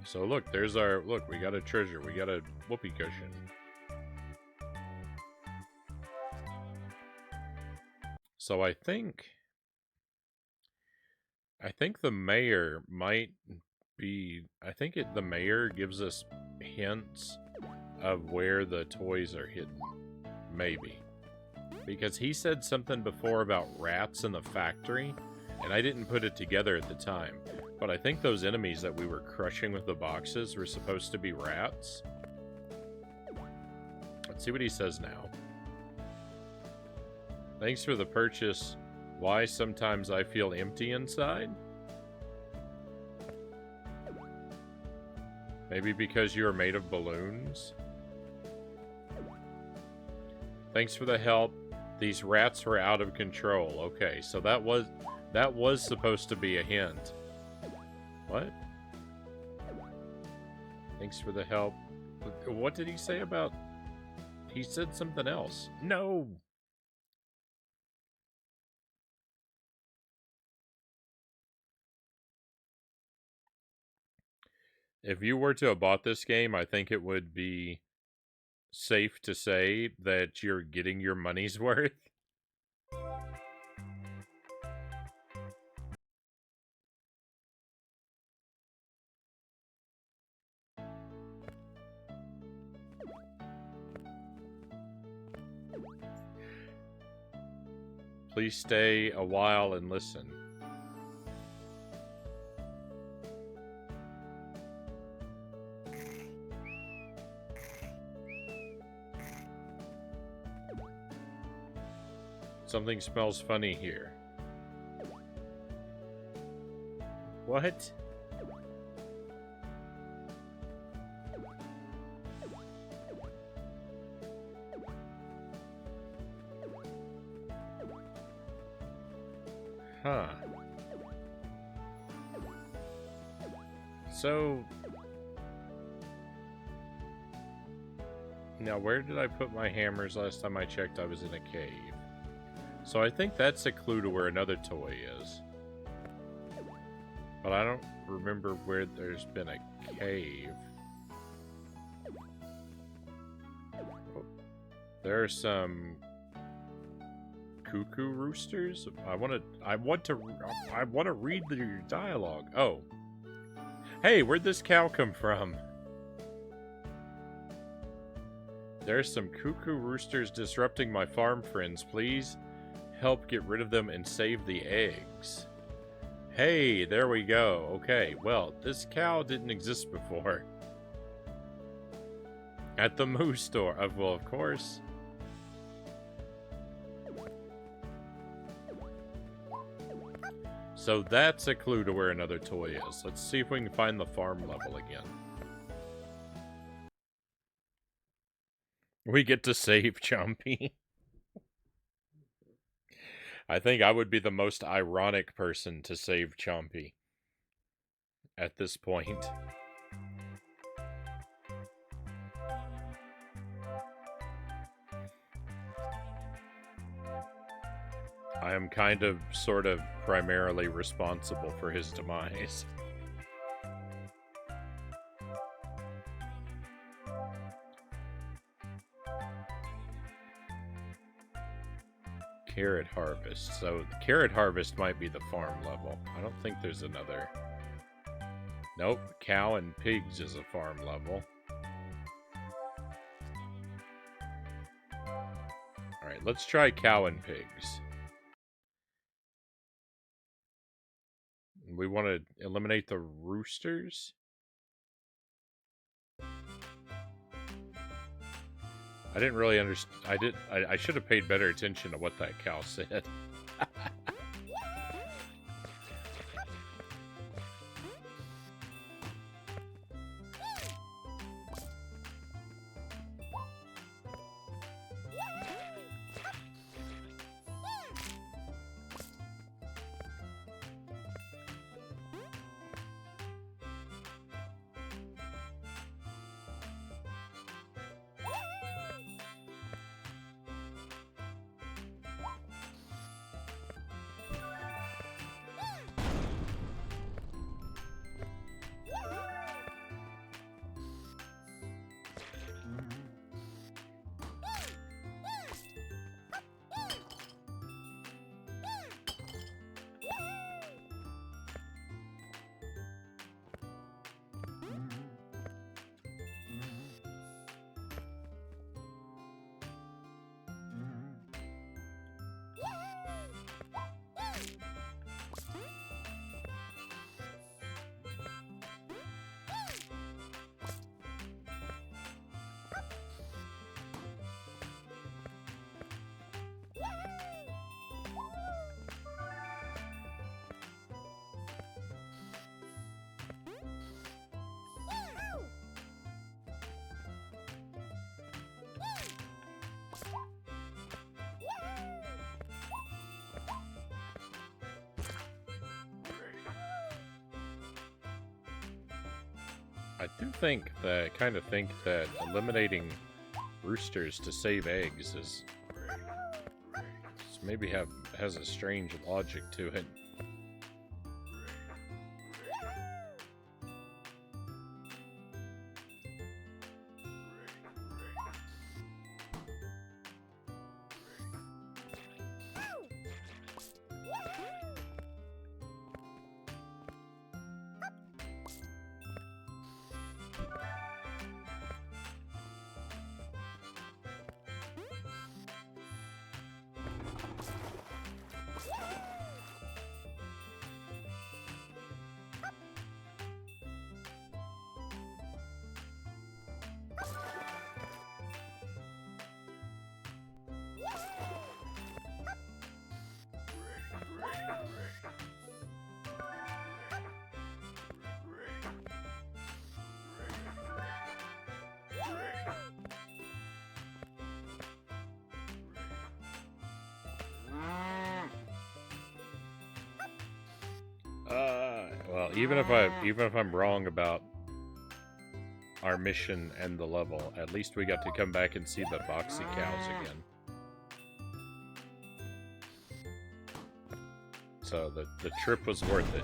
So look, there's our look, we got a treasure, we got a whoopee cushion. So I think the mayor might be... I think the mayor gives us hints of where the toys are hidden. Maybe. Because he said something before about rats in the factory, and I didn't put it together at the time. But I think those enemies that we were crushing with the boxes were supposed to be rats. Let's see what he says now. Thanks for the purchase. Why sometimes I feel empty inside? Maybe because you are made of balloons? Thanks for the help. These rats were out of control. Okay, so that was supposed to be a hint. What? Thanks for the help. What did he say about... He said something else. No! If you were to have bought this game, I think it would be safe to say that you're getting your money's worth. Please stay a while and listen. Something smells funny here. What? Huh. So... Now, where did I put my hammers last time I checked? I was in a cave. So I think that's a clue to where another toy is. But I don't remember where there's been a cave. Oh, there are some cuckoo roosters. I want to read your dialogue. Oh. Hey, where'd this cow come from? There's some cuckoo roosters disrupting my farm, friends. Please help get rid of them and save the eggs. Hey, there we go. Okay, well, this cow didn't exist before. At the moose store. Well, of course. So that's a clue to where another toy is. Let's see if we can find the farm level again. We get to save Chompy. I think I would be the most ironic person to save Chompy at this point. I am kind of, sort of, primarily responsible for his demise. carrot harvest. So the carrot harvest might be the farm level. I don't think there's another. Nope, cow and pigs is a farm level. Alright, let's try cow and pigs. We want to eliminate the roosters. I didn't really understand. I should have paid better attention to what that cow said. I do think that, kind of think that eliminating roosters to save eggs is maybe has a strange logic to it. Well, even if I'm wrong about our mission and the level, at least we got to come back and see the boxy cows again. So the trip was worth it.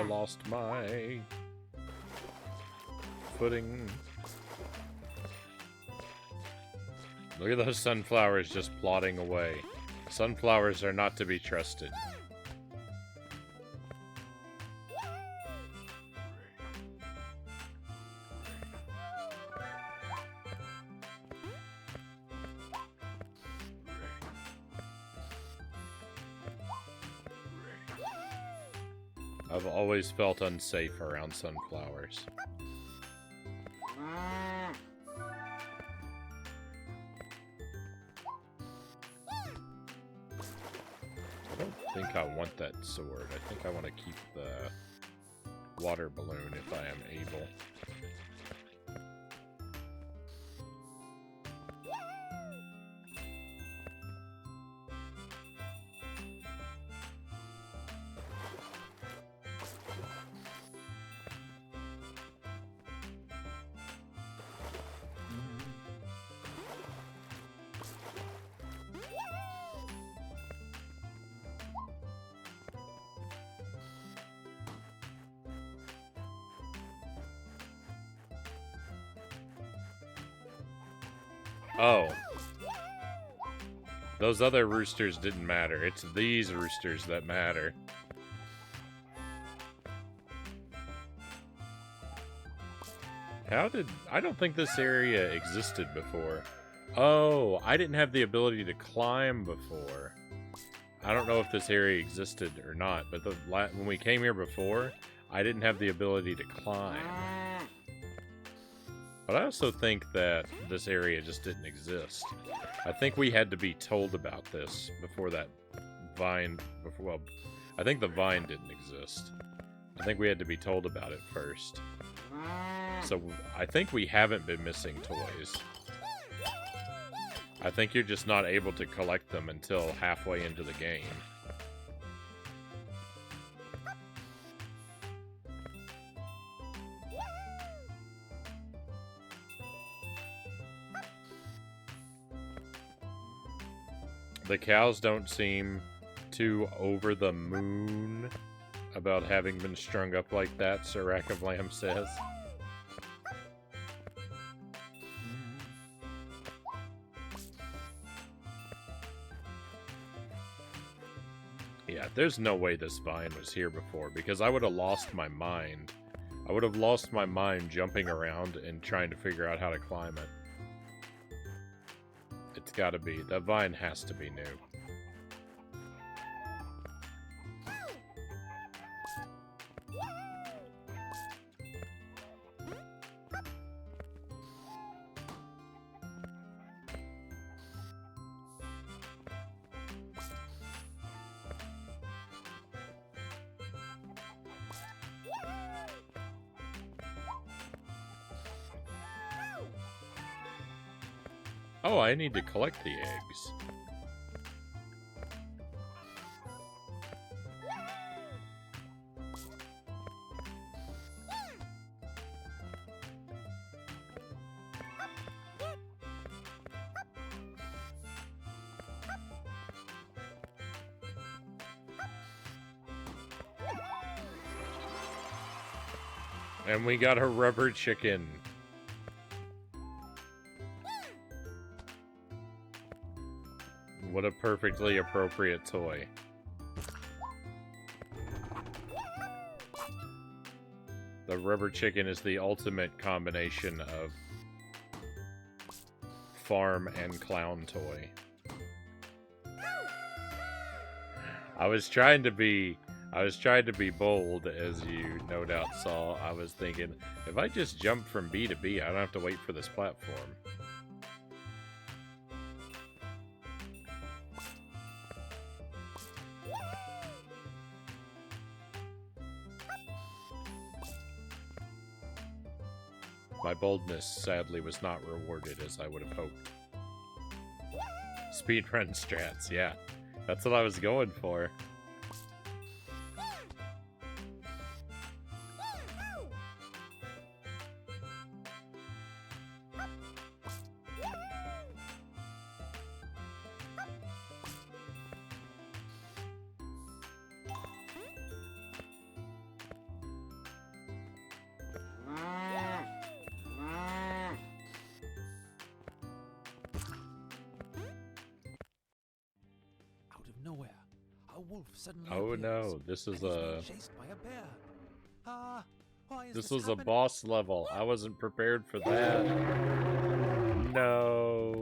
Lost my footing. Look at those sunflowers just plodding away. Sunflowers are not to be trusted. I've always felt unsafe around sunflowers. I don't think I want that sword. I think I want to keep the water balloon if I am able. Oh. Those other roosters didn't matter. It's these roosters that matter. I don't think this area existed before. Oh, I didn't have the ability to climb before. I don't know if this area existed or not, but when we came here before, I didn't have the ability to climb. But I also think that this area just didn't exist. I think we had to be told about this before that vine... well, I think the vine didn't exist. I think we had to be told about it first. So I think we haven't been missing toys. I think you're just not able to collect them until halfway into the game. The cows don't seem too over the moon about having been strung up like that, Sir Rack of Lamb says. Yeah, there's no way this vine was here before, because I would have lost my mind. I would have lost my mind jumping around and trying to figure out how to climb it. It's gotta be. That vine has to be new. Oh, I need to collect the eggs. And we got a rubber chicken. What a perfectly appropriate toy. The rubber chicken is the ultimate combination of farm and clown toy. I was trying to be bold, as you no doubt saw. I was thinking, if I just jump from B to B, I don't have to wait for this platform. My boldness, sadly, was not rewarded as I would have hoped. Speedrun strats, yeah. That's what I was going for. Oh no, this is a... This was a boss level. I wasn't prepared for that. No.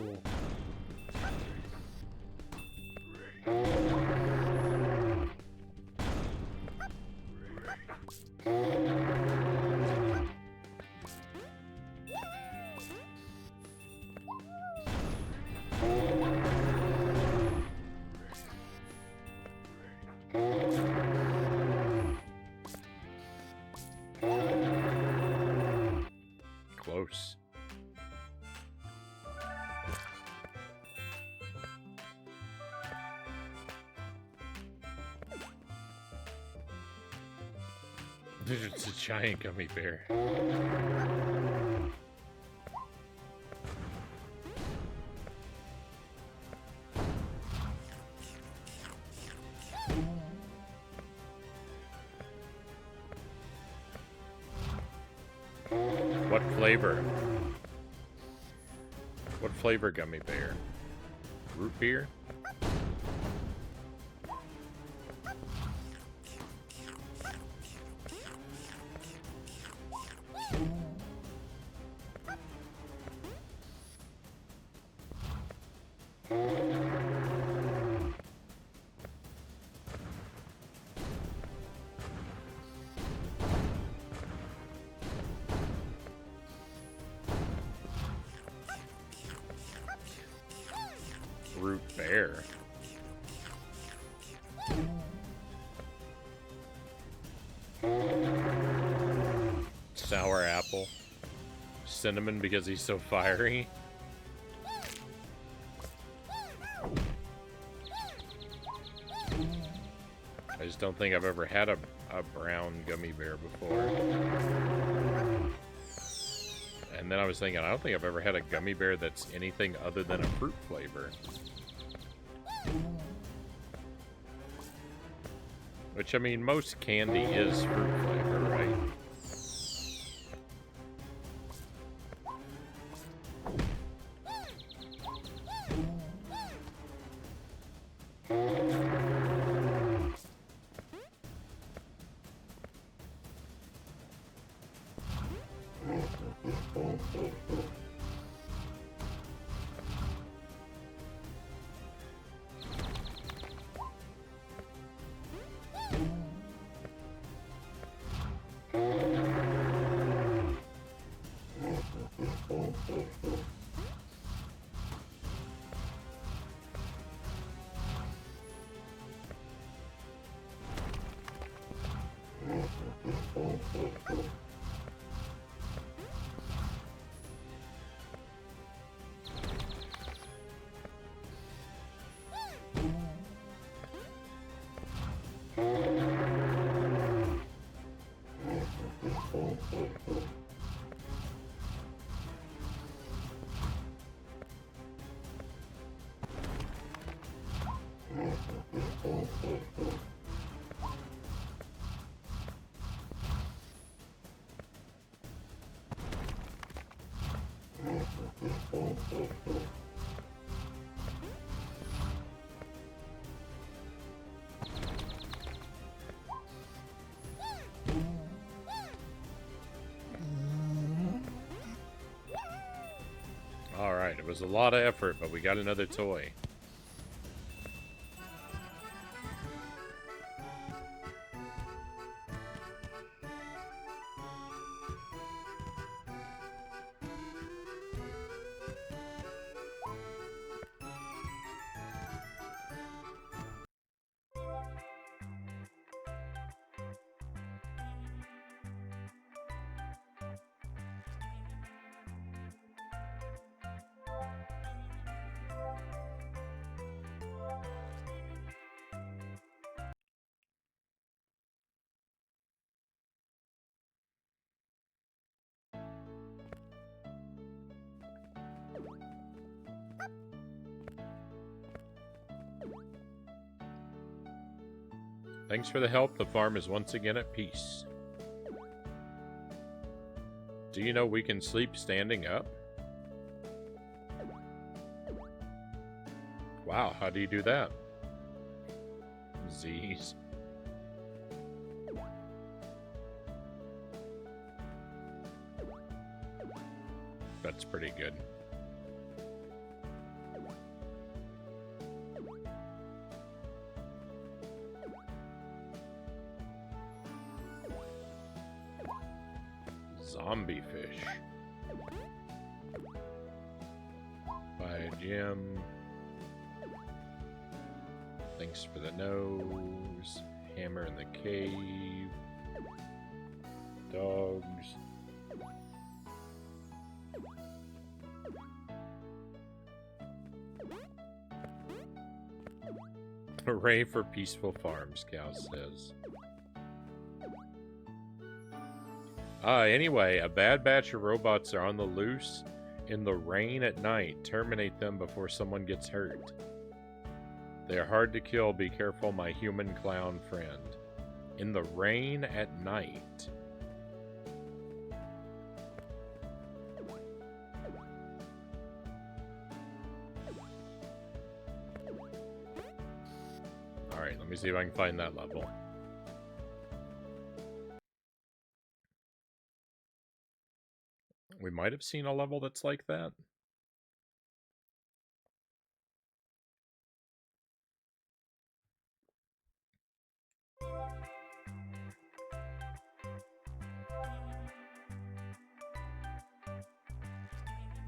Close. It's a giant gummy bear. What flavor gummy bear? Root beer? Root bear. Sour apple. Cinnamon because he's so fiery. I just don't think I've ever had a brown gummy bear before. And then I was thinking, I don't think I've ever had a gummy bear that's anything other than a fruit flavor. Which, I mean, most candy is fruit flavor, right? Alright, it was a lot of effort, but we got another toy. Thanks for the help. The farm is once again at peace. Do you know we can sleep standing up? Wow, how do you do that? Z's. That's pretty good. Zombie fish. Buy a gem. Thanks for the nose. Hammer in the cave. Dogs. Hooray for peaceful farms, Cow says. Anyway, a bad batch of robots are on the loose in the rain at night. Terminate them before someone gets hurt. They are hard to kill. Be careful, my human clown friend. In the rain at night. me see if I can find that level. We might have seen a level that's like that.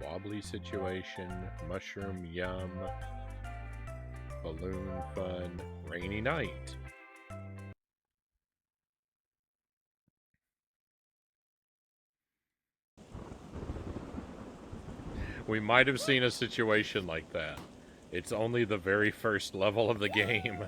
Wobbly situation, mushroom yum, balloon fun, rainy night. We might have seen a situation like that. It's only the very first level of the game.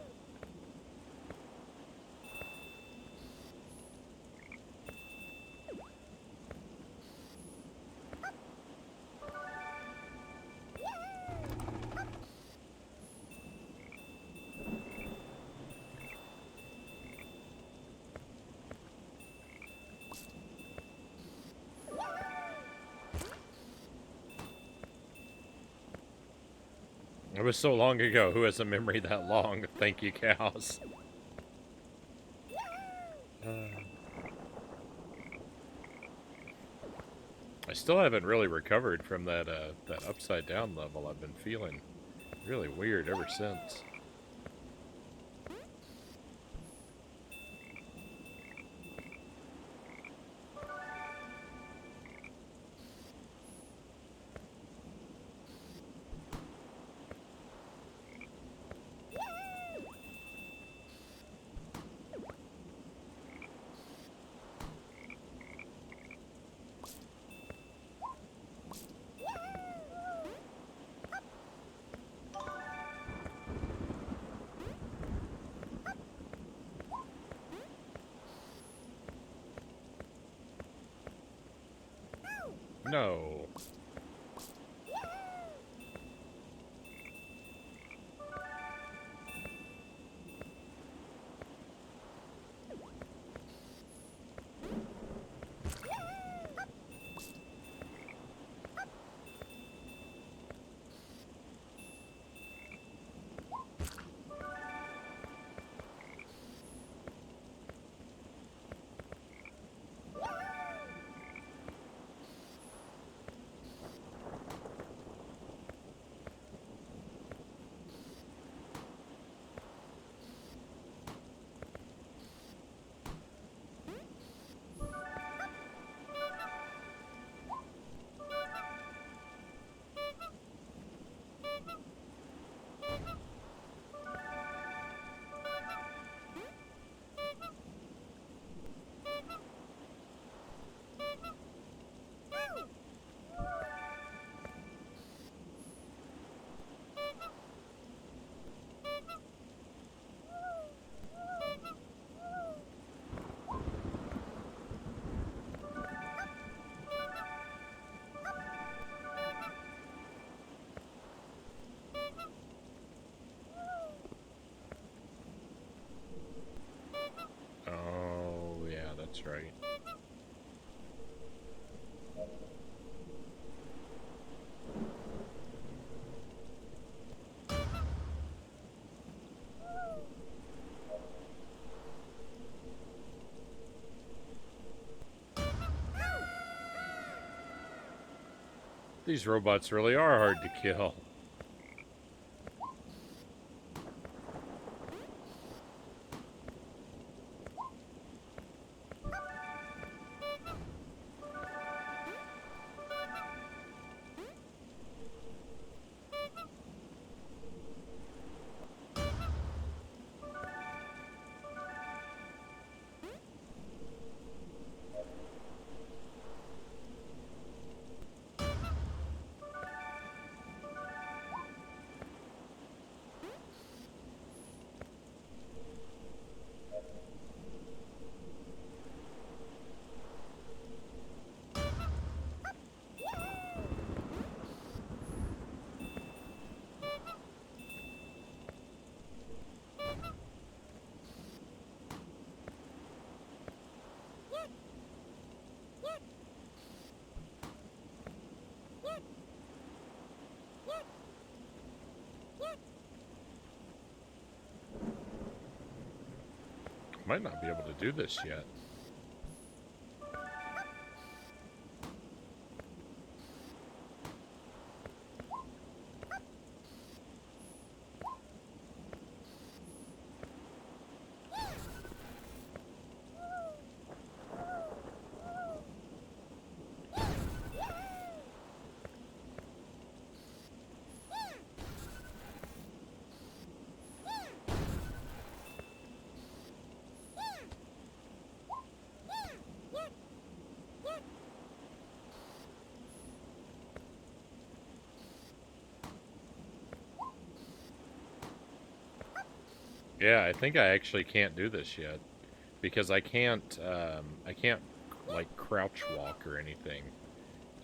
It was so long ago. Who has a memory that long? Thank you, cows. I still haven't really recovered from that that upside down level. I've been feeling really weird ever since. No. Oh, yeah, that's right. These robots really are hard to kill. Might not be able to do this yet. Yeah, I think I actually can't do this yet because I can't like crouch walk or anything.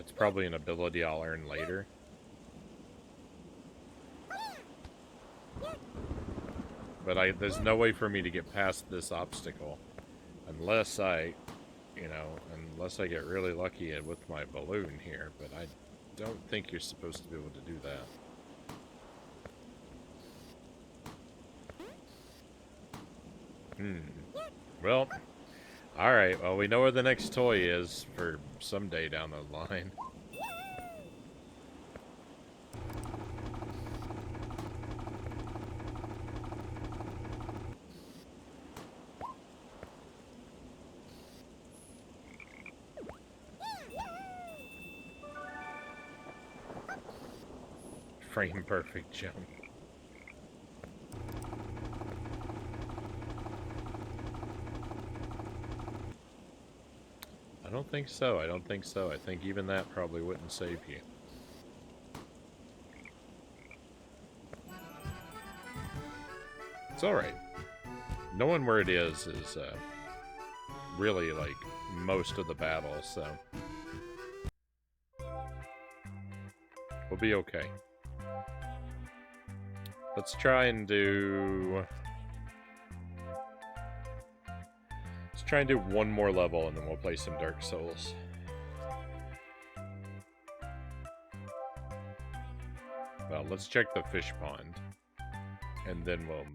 It's probably an ability I'll learn later. But there's no way for me to get past this obstacle unless unless I get really lucky with my balloon here. But I don't think you're supposed to be able to do that. Well, alright, well, we know where the next toy is for someday down the line. Frame perfect jump. I don't think so. I don't think so. I think even that probably wouldn't save you. It's alright. Knowing where it is really, like, most of the battle, so... we'll be okay. Let's try and do... let's try and do one more level, and then we'll play some Dark Souls. Well, let's check the fish pond, and then we'll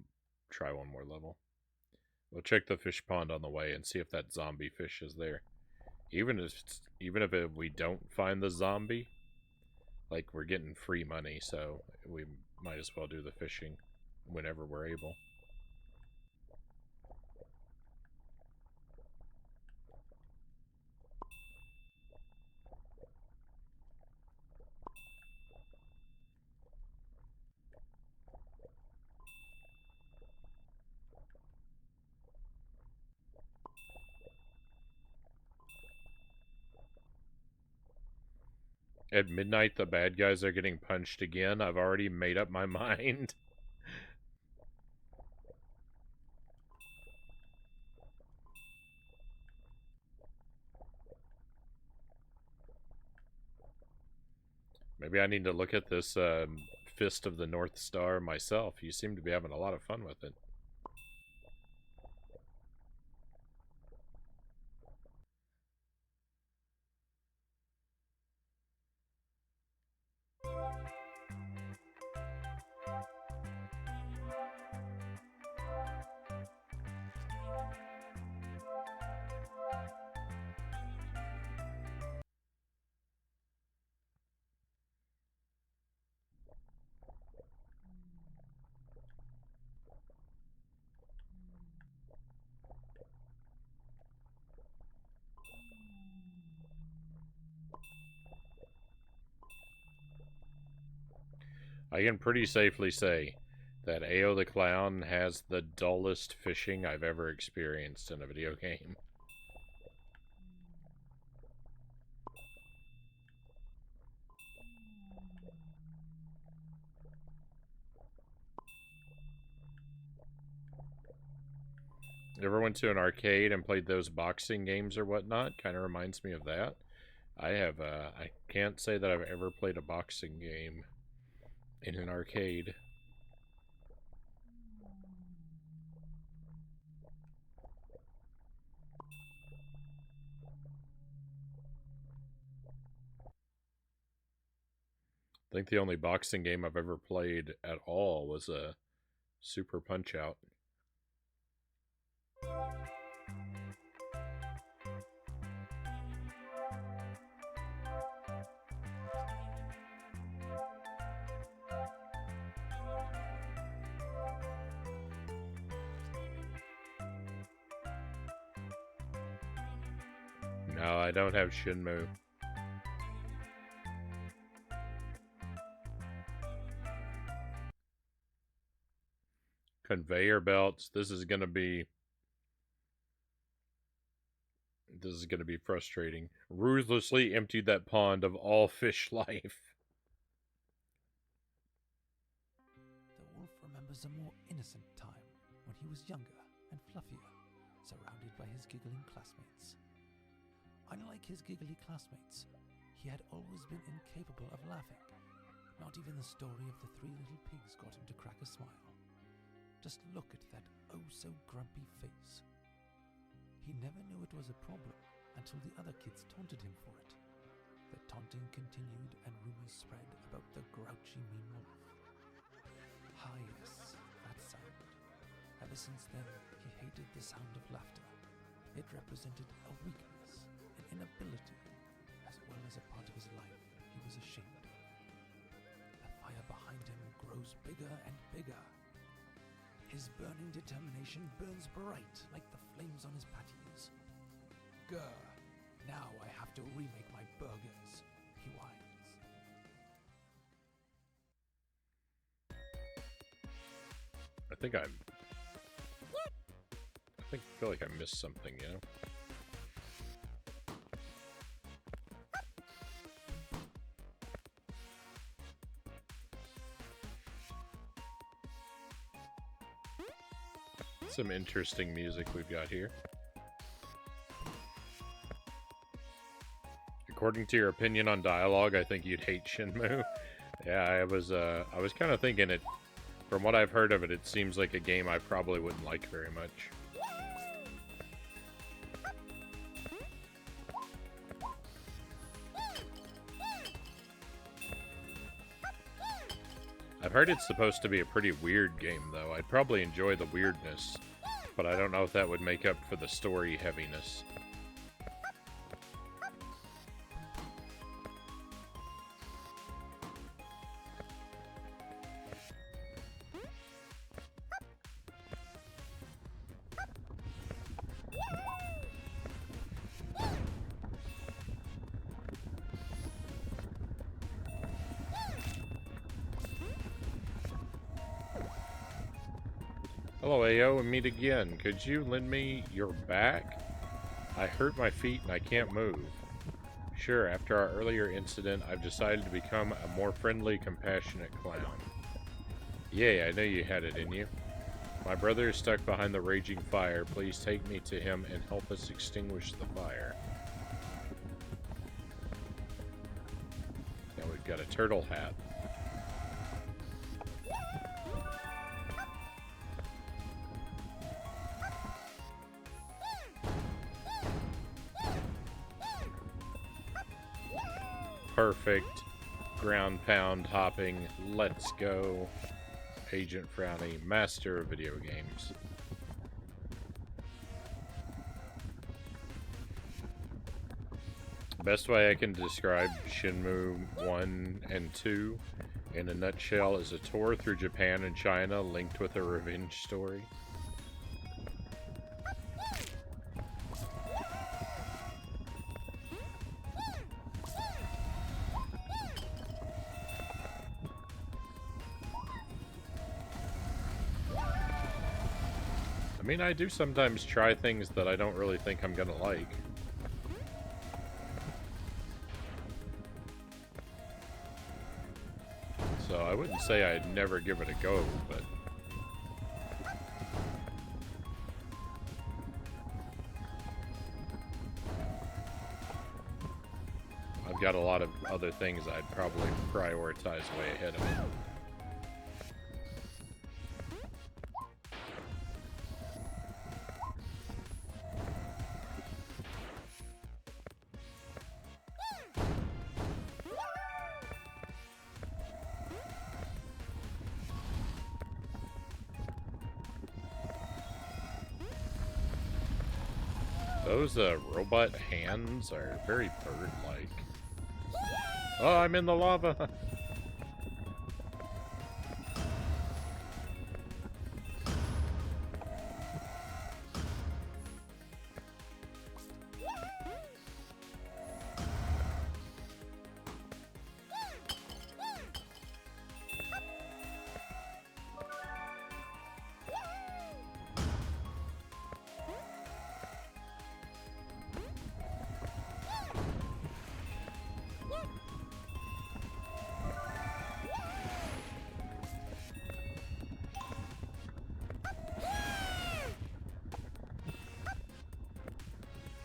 try one more level. We'll check the fish pond on the way and see if that zombie fish is there. Even if we don't find the zombie, like, we're getting free money, so we might as well do the fishing whenever we're able. At midnight, the bad guys are getting punched again. I've already made up my mind. Maybe I need to look at this Fist of the North Star myself. You seem to be having a lot of fun with it. I can pretty safely say that Ayo the Clown has the dullest fishing I've ever experienced in a video game. Ever went to an arcade and played those boxing games or whatnot? Kind of reminds me of that. I can't say that I've ever played a boxing game in an arcade. I think the only boxing game I've ever played at all was a Super Punch-Out. No, I don't have Shenmue. Conveyor belts. This is gonna be frustrating. Ruthlessly emptied that pond of all fish life. The wolf remembers a more innocent time when he was younger and fluffier, surrounded by his giggling classmates. Unlike his giggly classmates, he had always been incapable of laughing. Not even the story of the 3 little pigs got him to crack a smile. Just look at that oh-so-grumpy face. He never knew it was a problem until the other kids taunted him for it. The taunting continued and rumors spread about the grouchy mean wolf. Ah yes, that sound. Ever since then, he hated the sound of laughter. It represented a weakness, an inability, as well as a part of his life he was ashamed of. The fire behind him grows bigger and bigger. His burning determination burns bright like the flames on his patties. Grr, now I have to remake my burgers, he whines. I feel like I missed something, you know? Some interesting music we've got here. According to your opinion on dialogue, I think you'd hate Shenmue. Yeah, I was kind of thinking it. From what I've heard of it, it seems like a game I probably wouldn't like very much. I've heard it's supposed to be a pretty weird game, though. I'd probably enjoy the weirdness, but I don't know if that would make up for the story heaviness. Hello, Ayo, and meet again. Could you lend me your back? I hurt my feet and I can't move. Sure, after our earlier incident, I've decided to become a more friendly, compassionate clown. Yay, I know you had it in you. My brother is stuck behind the raging fire. Please take me to him and help us extinguish the fire. Now we've got a turtle hat. Perfect. Ground pound hopping. Let's go. Agent Frownie, master of video games. Best way I can describe Shenmue 1 and 2 in a nutshell is a tour through Japan and China linked with a revenge story. I mean, I do sometimes try things that I don't really think I'm gonna like. So I wouldn't say I'd never give it a go, but... I've got a lot of other things I'd probably prioritize way ahead of it. Those robot hands are very bird-like. Oh, I'm in the lava!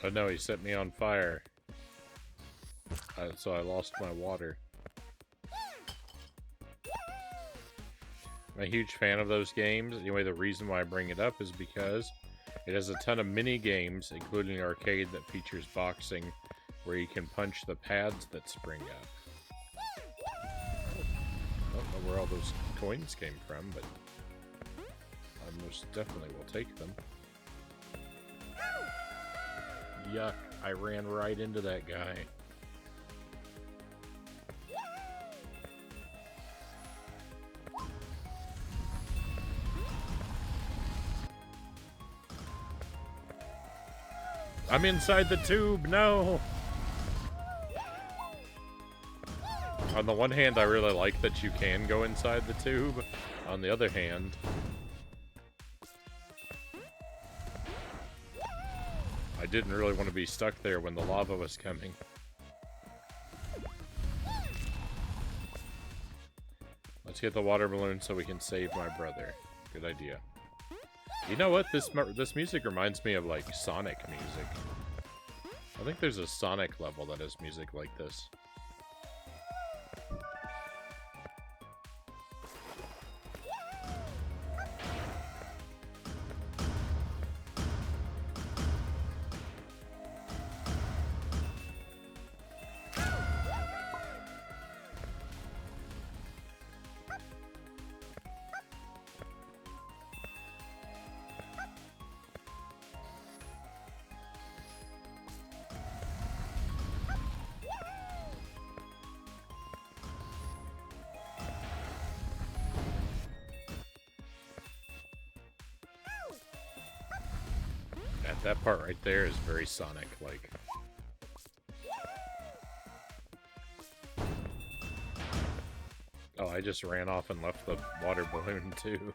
Oh no, he set me on fire. So I lost my water. I'm a huge fan of those games. Anyway, the reason why I bring it up is because it has a ton of mini games, including an arcade that features boxing, where you can punch the pads that spring up. I don't know where all those coins came from, but I most definitely will take them. Yuck, I ran right into that guy. I'm inside the tube, no! On the one hand, I really like that you can go inside the tube. On the other hand, I didn't really want to be stuck there when the lava was coming. Let's get the water balloon so we can save my brother. Good idea. You know what? This music reminds me of, like, Sonic music. I think there's a Sonic level that has music like this. That part right there is very Sonic-like. Oh, I just ran off and left the water balloon, too.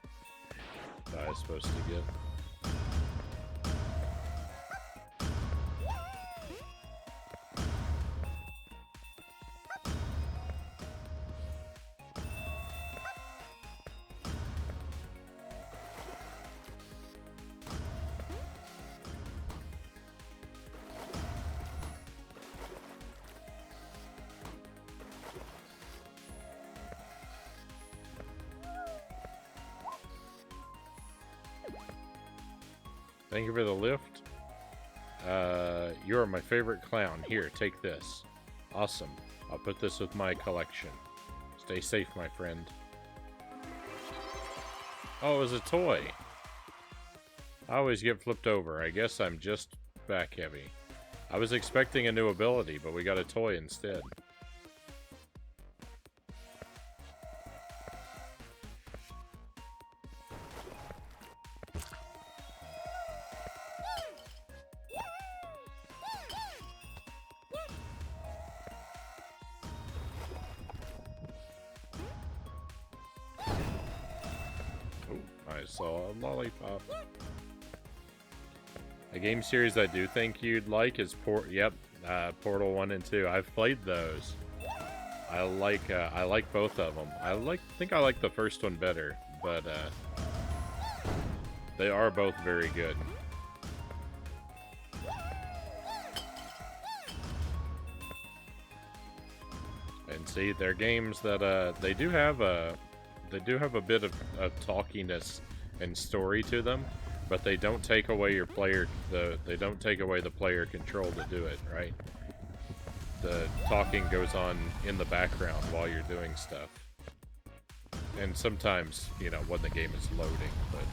That I was supposed to get. Thank you for the lift. You're my favorite clown. Here, take this. Awesome. I'll put this with my collection. Stay safe, my friend. Oh, it was a toy. I always get flipped over. I guess I'm just back heavy. I was expecting a new ability, but we got a toy instead. I saw a lollipop. A game series I do think you'd like is Portal 1 and 2. I've played those. I like both of them. think I like the first one better, but they are both very good. And see, they're games that they do have a bit of talkiness and story to them, but they don't take away your player they don't take away the player control to do it, right? The talking goes on in the background while you're doing stuff. And sometimes, you know, when the game is loading, but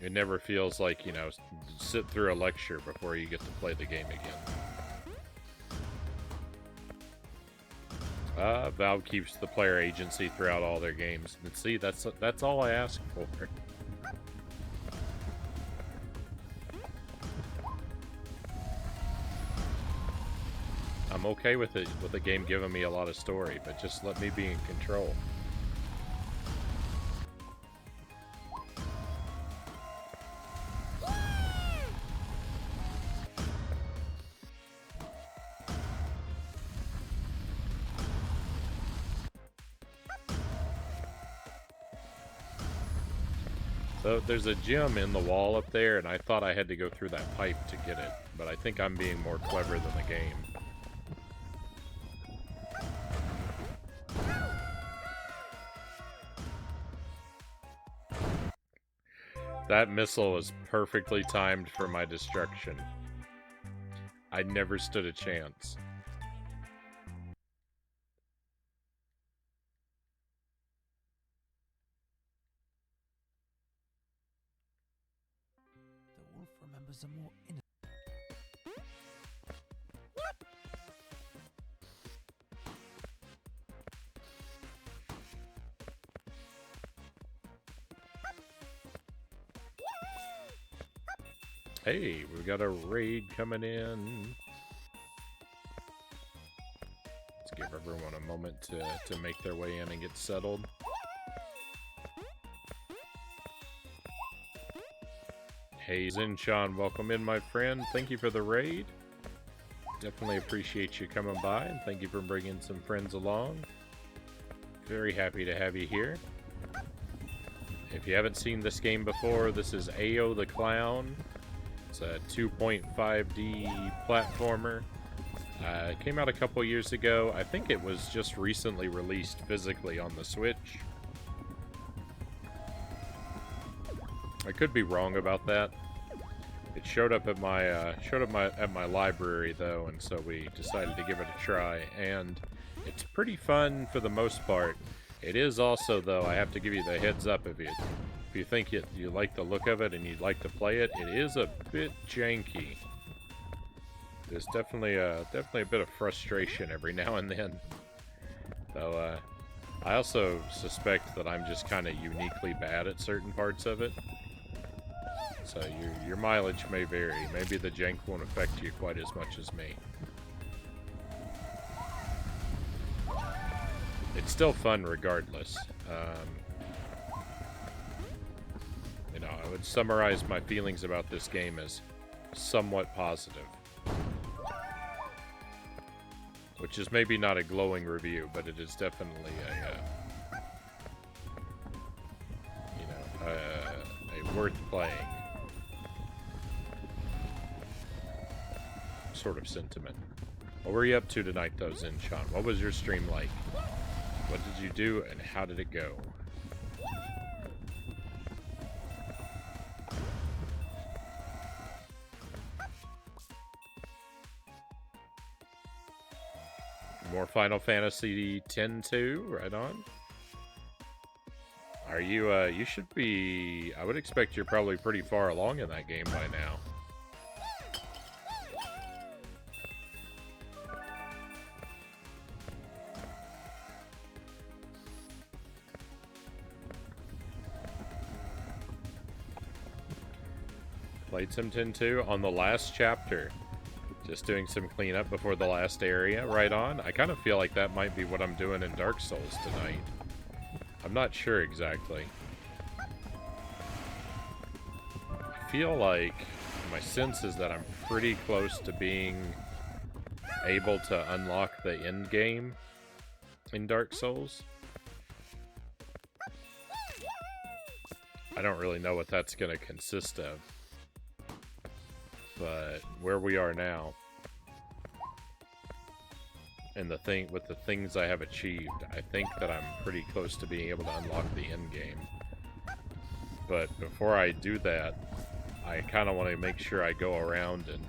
it never feels like, you know, sit through a lecture before you get to play the game again. Valve keeps the player agency throughout all their games. And see, that's all I ask for. I'm okay with the game giving me a lot of story, but just let me be in control. So there's a gem in the wall up there, and I thought I had to go through that pipe to get it, but I think I'm being more clever than the game. That missile was perfectly timed for my destruction. I never stood a chance. The wolf remembers a more innocent. Hey, we've got a raid coming in. Let's give everyone a moment to make their way in and get settled. Hey, Zinchan, welcome in, my friend. Thank you for the raid. Definitely appreciate you coming by, and thank you for bringing some friends along. Very happy to have you here. If you haven't seen this game before, this is Ayo the Clown. It's a 2.5D platformer. It came out a couple years ago. I think it was just recently released physically on the Switch. I could be wrong about that. It showed up at my library though, and so we decided to give it a try. And it's pretty fun for the most part. It is also, though, I have to give you the heads up, if you think you like the look of it and you'd like to play it, it is a bit janky. There's definitely a bit of frustration every now and then. So I also suspect that I'm just kind of uniquely bad at certain parts of it. So your mileage may vary. Maybe the jank won't affect you quite as much as me. It's still fun regardless. You know, I would summarize my feelings about this game as somewhat positive. Which is maybe not a glowing review, but it is definitely a worth playing sort of sentiment. What were you up to tonight, though, Zinchan? What was your stream like? What did you do, and how did it go? More Final Fantasy X-2, right on. Are you, you should be, I would expect you're probably pretty far along in that game by now. Played some X-2 on the last chapter. Just doing some cleanup before the last area, right on. I kind of feel like that might be what I'm doing in Dark Souls tonight. I'm not sure exactly. I feel like my sense is that I'm pretty close to being able to unlock the end game in Dark Souls. I don't really know what that's going to consist of. But where we are now, and with the things I have achieved, I think that I'm pretty close to being able to unlock the end game. But before I do that, I kind of want to make sure I go around and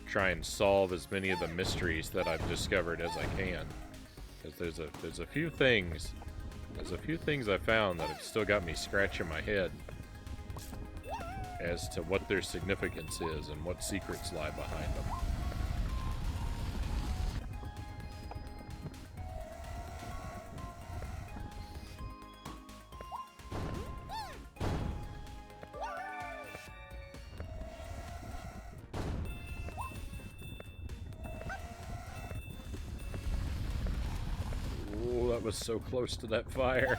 try and solve as many of the mysteries that I've discovered as I can. Because there's a few things I found that have still got me scratching my head as to what their significance is and what secrets lie behind them. Ooh, that was so close to that fire.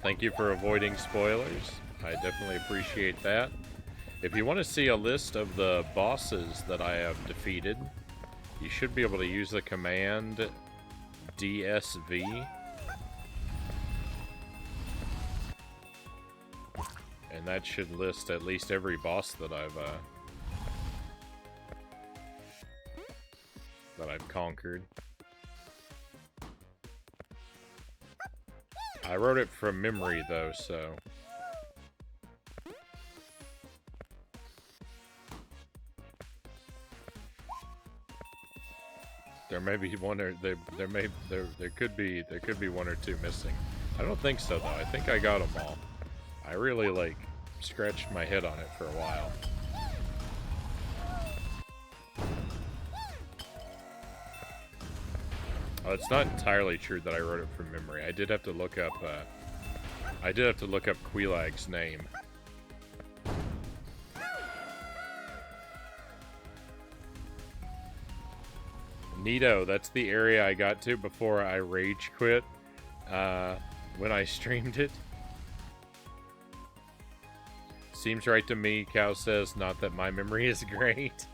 Thank you for avoiding spoilers. I definitely appreciate that. If you want to see a list of the bosses that I have defeated, you should be able to use the command DSV. And that should list at least every boss that I've conquered. I wrote it from memory though, so there may be one or there could be one or two missing. I don't think so though. I think I got them all. I really like scratched my head on it for a while. Oh, it's not entirely true that I wrote it from memory. I did have to look up Quilag's name. Neato, that's the area I got to before I rage quit when I streamed it. Seems right to me, Cow says, not that my memory is great.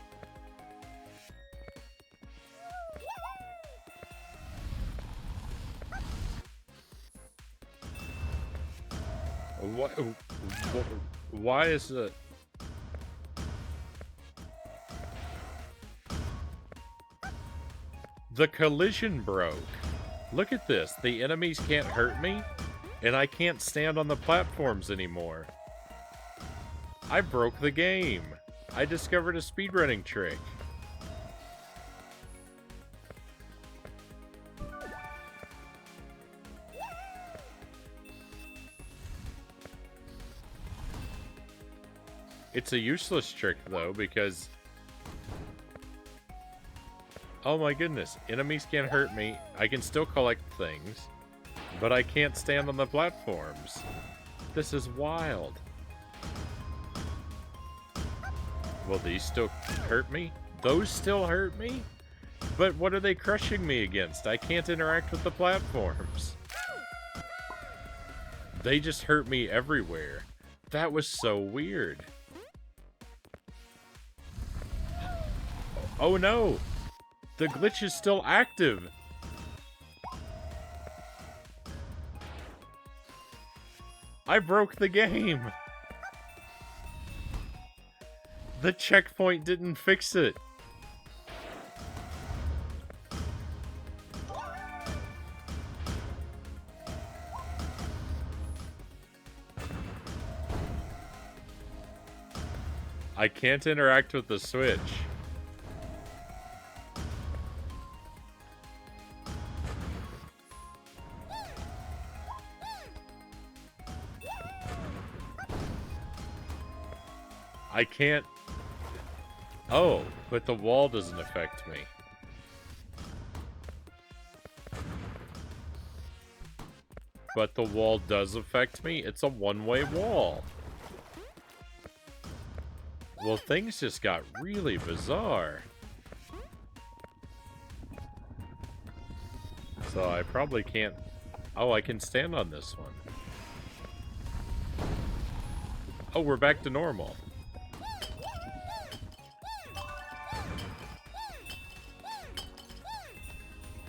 Why is it? The collision broke. Look at this. The enemies can't hurt me, and I can't stand on the platforms anymore. I broke the game. I discovered a speedrunning trick. It's a useless trick, though, because... Oh my goodness, enemies can't hurt me. I can still collect things, but I can't stand on the platforms. This is wild. Will these still hurt me? Those still hurt me? But what are they crushing me against? I can't interact with the platforms. They just hurt me everywhere. That was so weird. Oh no! The glitch is still active! I broke the game! The checkpoint didn't fix it! I can't interact with the Switch. I can't... Oh, but the wall doesn't affect me. But the wall does affect me? It's a one-way wall. Well, things just got really bizarre. So I probably can't... Oh, I can stand on this one. Oh, we're back to normal.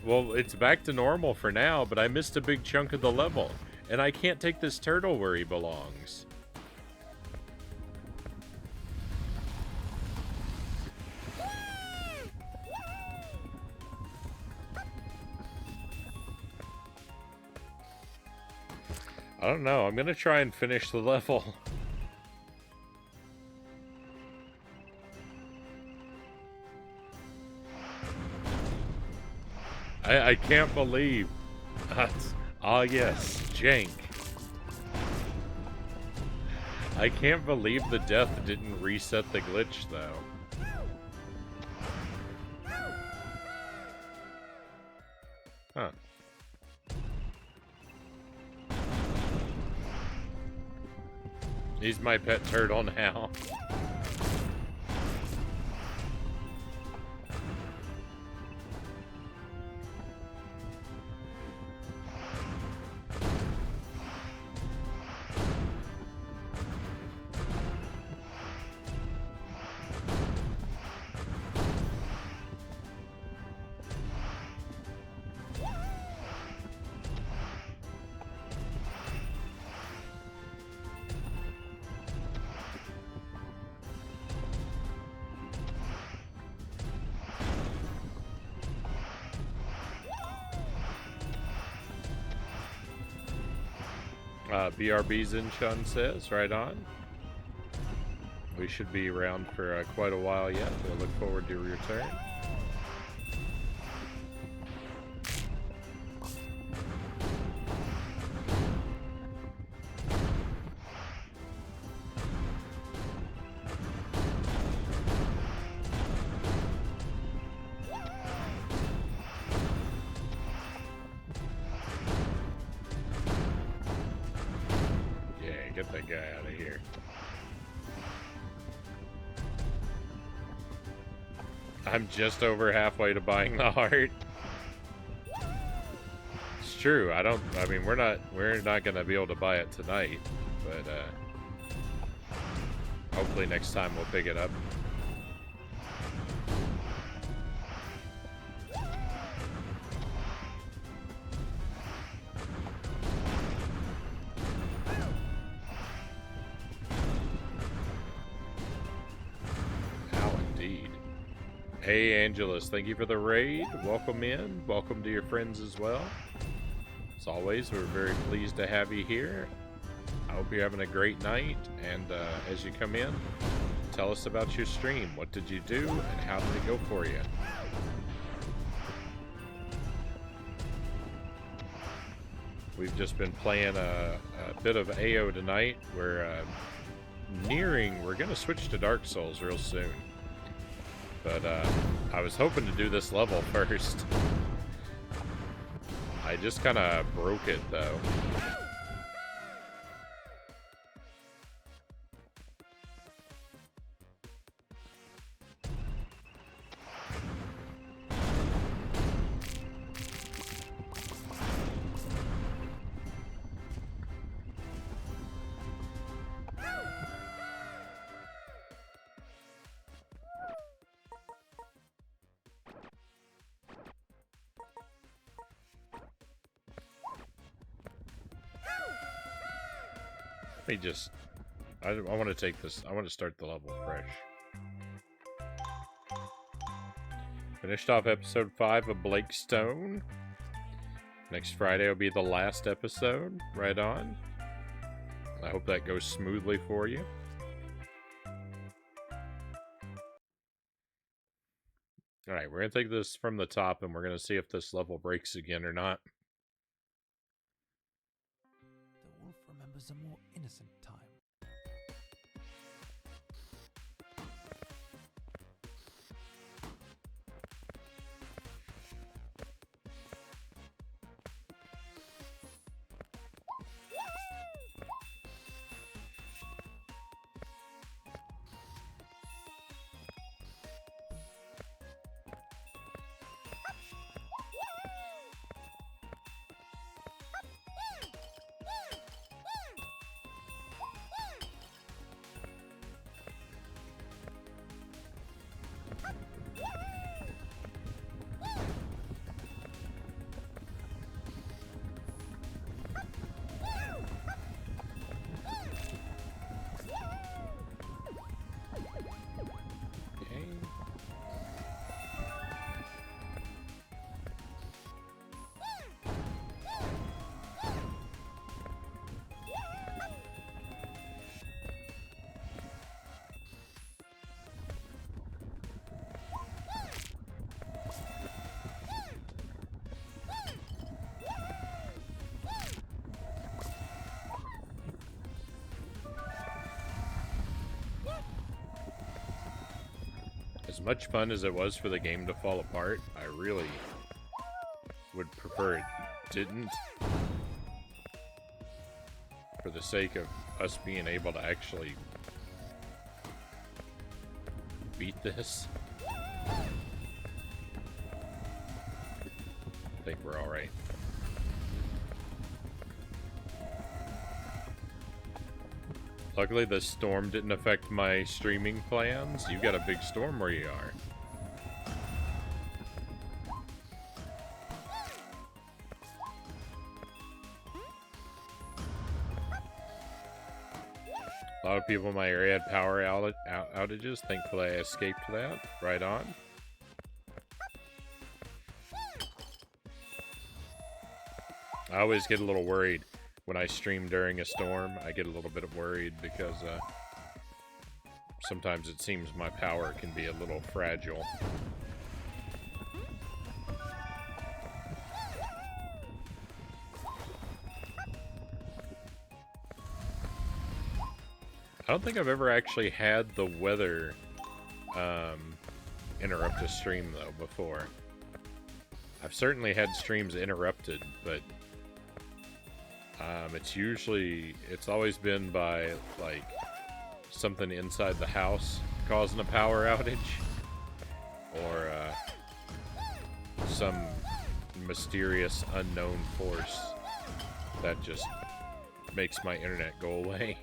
Well, it's back to normal for now, but I missed a big chunk of the level. And I can't take this turtle where he belongs. I don't know. I'm gonna try and finish the level. I can't believe... Ah, yes, jank. I can't believe the death didn't reset the glitch, though. Huh. He's my pet turtle now. BRB's in, Sean says. Right on. We should be around for quite a while yet. We'll look forward to your return. Get that guy out of here. I'm just over halfway to buying the heart. It's true. I mean, we're not gonna be able to buy it tonight, but hopefully next time we'll pick it up. Hey, Angelus, thank you for the raid. Welcome in. Welcome to your friends as well. As always, we're very pleased to have you here. I hope you're having a great night. And as you come in, tell us about your stream. What did you do and how did it go for you? We've just been playing a bit of Ayo tonight. We're going to switch to Dark Souls real soon. But I was hoping to do this level first. I just kind of broke it, though. Let me just... I want to take this... I want to start the level fresh. Finished off episode 5 of Blake Stone. Next Friday will be the last episode. Right on. I hope that goes smoothly for you. Alright, we're going to take this from the top and we're going to see if this level breaks again or not. The wolf remembers a more innocent time. As much fun as it was for the game to fall apart, I really would prefer it didn't. For the sake of us being able to actually beat this. I think we're alright. Luckily, the storm didn't affect my streaming plans. You've got a big storm where you are. A lot of people in my area had power outages. Thankfully, I escaped that. Right on. I always get a little worried when I stream during a storm, I get a little bit worried because sometimes it seems my power can be a little fragile. I don't think I've ever actually had the weather interrupt a stream, though, before. I've certainly had streams interrupted, but it's always been by, like, something inside the house causing a power outage, or some mysterious unknown force that just makes my internet go away.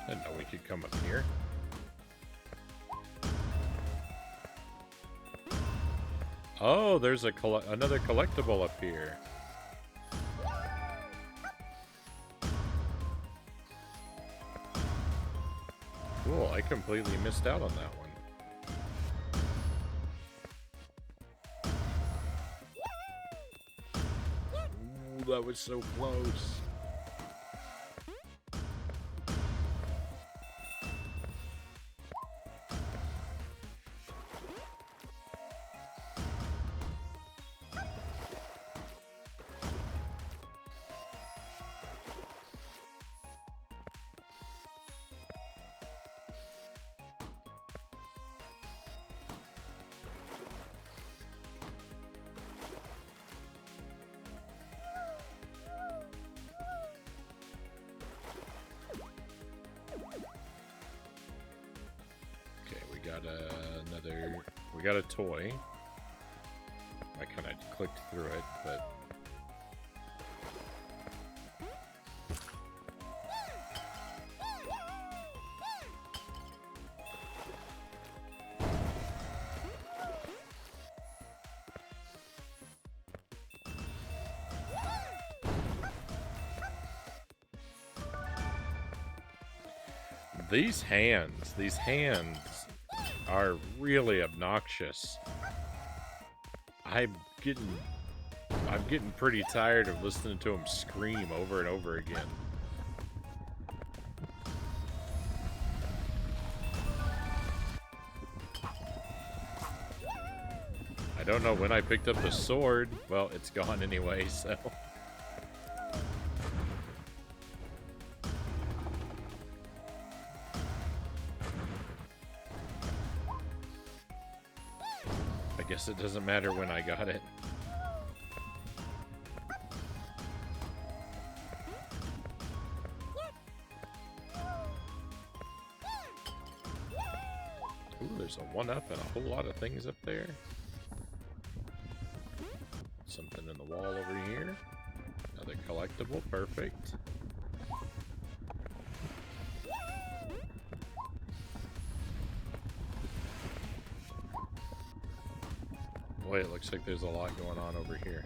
I didn't know we could come up here. Oh, there's another collectible up here. Cool, I completely missed out on that one. Ooh, that was so close. We got a toy. I kind of clicked through it, but... These hands are really obnoxious. I'm getting pretty tired of listening to them scream over and over again. I don't know when I picked up the sword. Well, it's gone anyway, so... I guess it doesn't matter when I got it. Ooh, there's a 1-up and a whole lot of things up there. Something in the wall over here. Another collectible, perfect. Boy, it looks like there's a lot going on over here.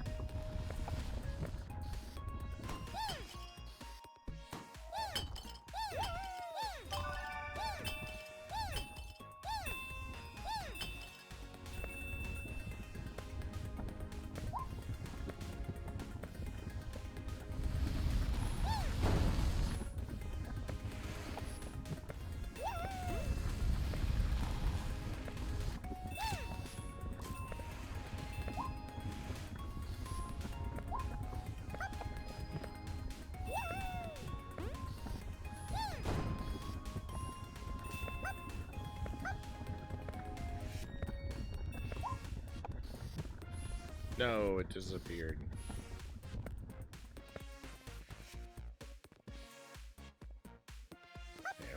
No, it disappeared.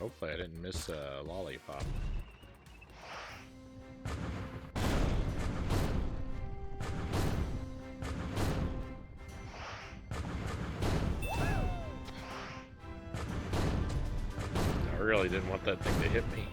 Hopefully I didn't miss a lollipop. I really didn't want that thing to hit me.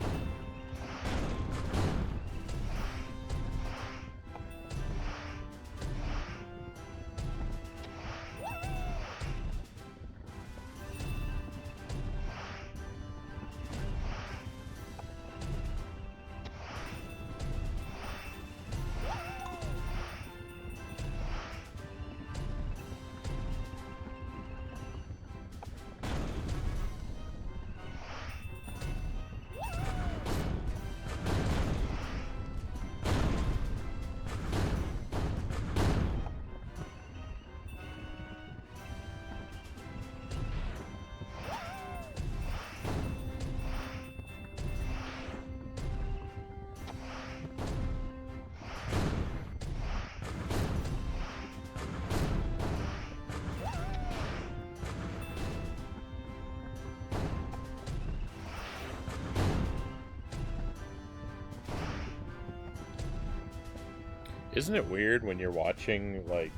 Isn't it weird when you're watching, like,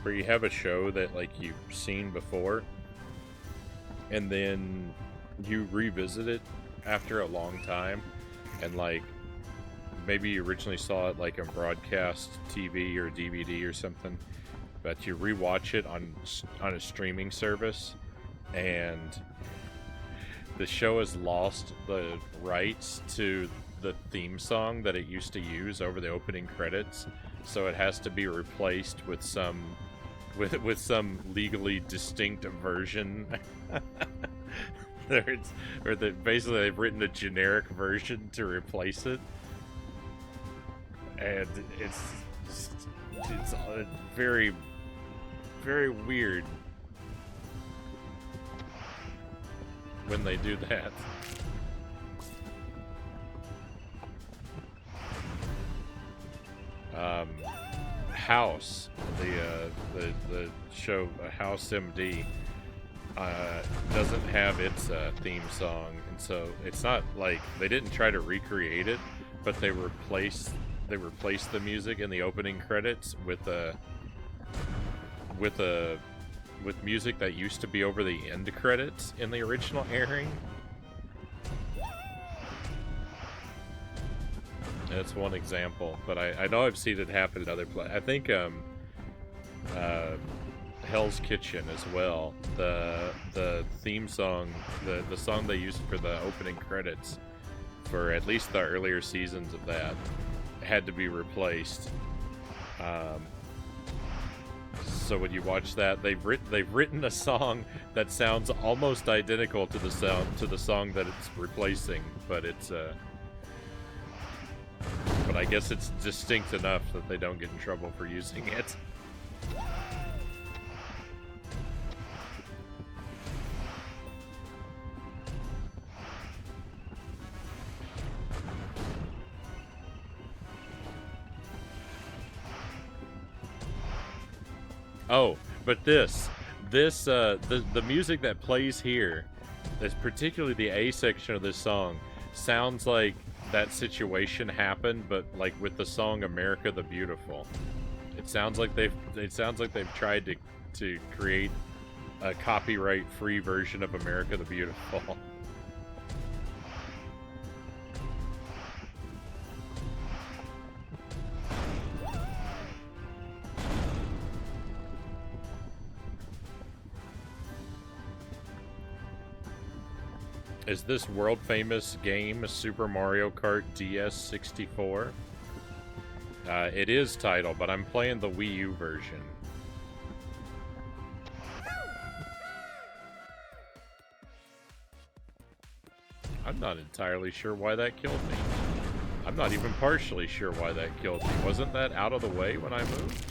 where you have a show that, like, you've seen before, and then you revisit it after a long time, and, like, maybe you originally saw it, like, on broadcast TV or DVD or something, but you rewatch it on a streaming service, and the show has lost the rights to the theme song that it used to use over the opening credits, so it has to be replaced with some legally distinct version. Basically they've written a generic version to replace it, and it's very, very weird when they do that. House, the show House MD, doesn't have its theme song, and so it's not like they didn't try to recreate it, but they replaced the music in the opening credits with music that used to be over the end credits in the original airing. That's one example, but I know I've seen it happen in other places. I think Hell's Kitchen as well. The theme song, the song they used for the opening credits for at least the earlier seasons of that had to be replaced. So when you watch that, they've written a song that sounds almost identical to the song that it's replacing, but it's but I guess it's distinct enough that they don't get in trouble for using it. Oh, but the music that plays here, that's particularly the A section of this song, sounds like that situation happened, but like with the song "America the Beautiful." It sounds like they've tried to create a copyright-free version of "America the Beautiful." Is this world-famous game Super Mario Kart DS 64? It is titled, but I'm playing the Wii U version. I'm not entirely sure why that killed me. I'm not even partially sure why that killed me. Wasn't that out of the way when I moved?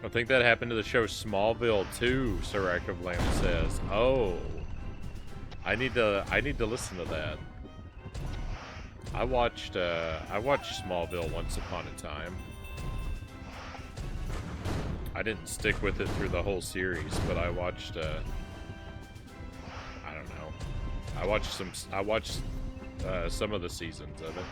I think that happened to the show Smallville too, Sirach of Lamb says. Oh. I need to listen to that. I watched Smallville once upon a time. I didn't stick with it through the whole series, but I watched I don't know. I watched some of the seasons of it.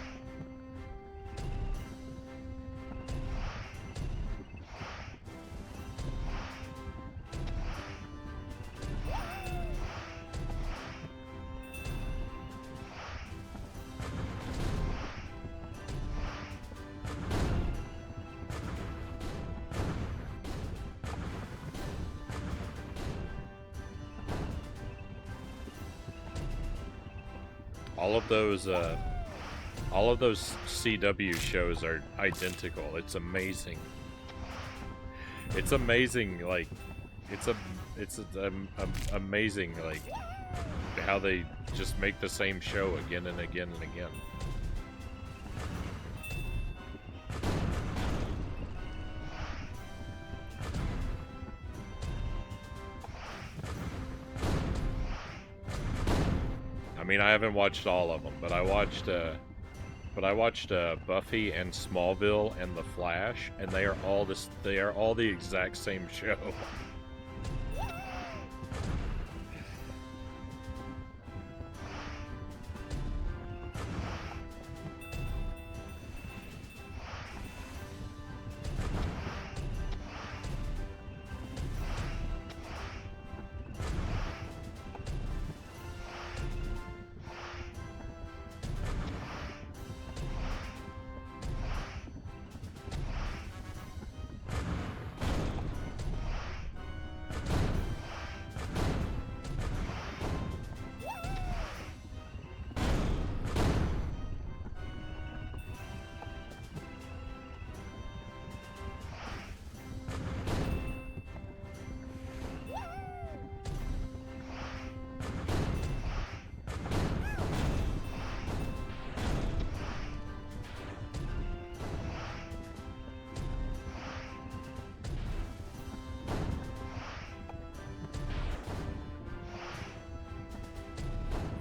All of those CW shows are identical. It's amazing. It's amazing, like, it's amazing, like, how they just make the same show again and again and again. I mean, I haven't watched all of them, but I watched Buffy and Smallville and The Flash, and they are all the exact same show.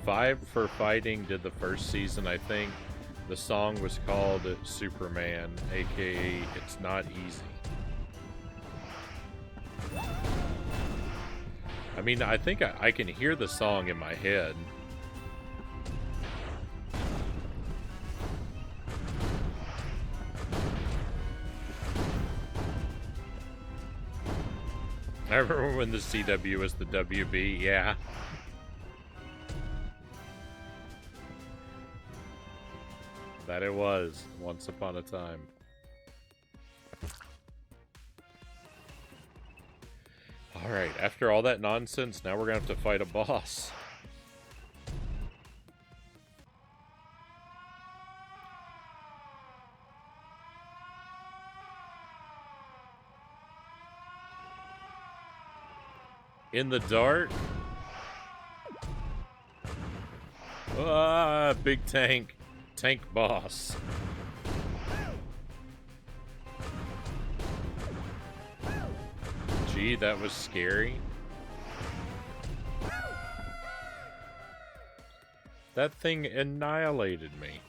Five for Fighting did the first season, I think. The song was called Superman, aka It's Not Easy. I mean, I think I can hear the song in my head. I remember when the CW was the WB, yeah. That it was, once upon a time. Alright, after all that nonsense, now we're gonna have to fight a boss. In the dark? Ah, big tank. Tank boss. Gee, that was scary. That thing annihilated me.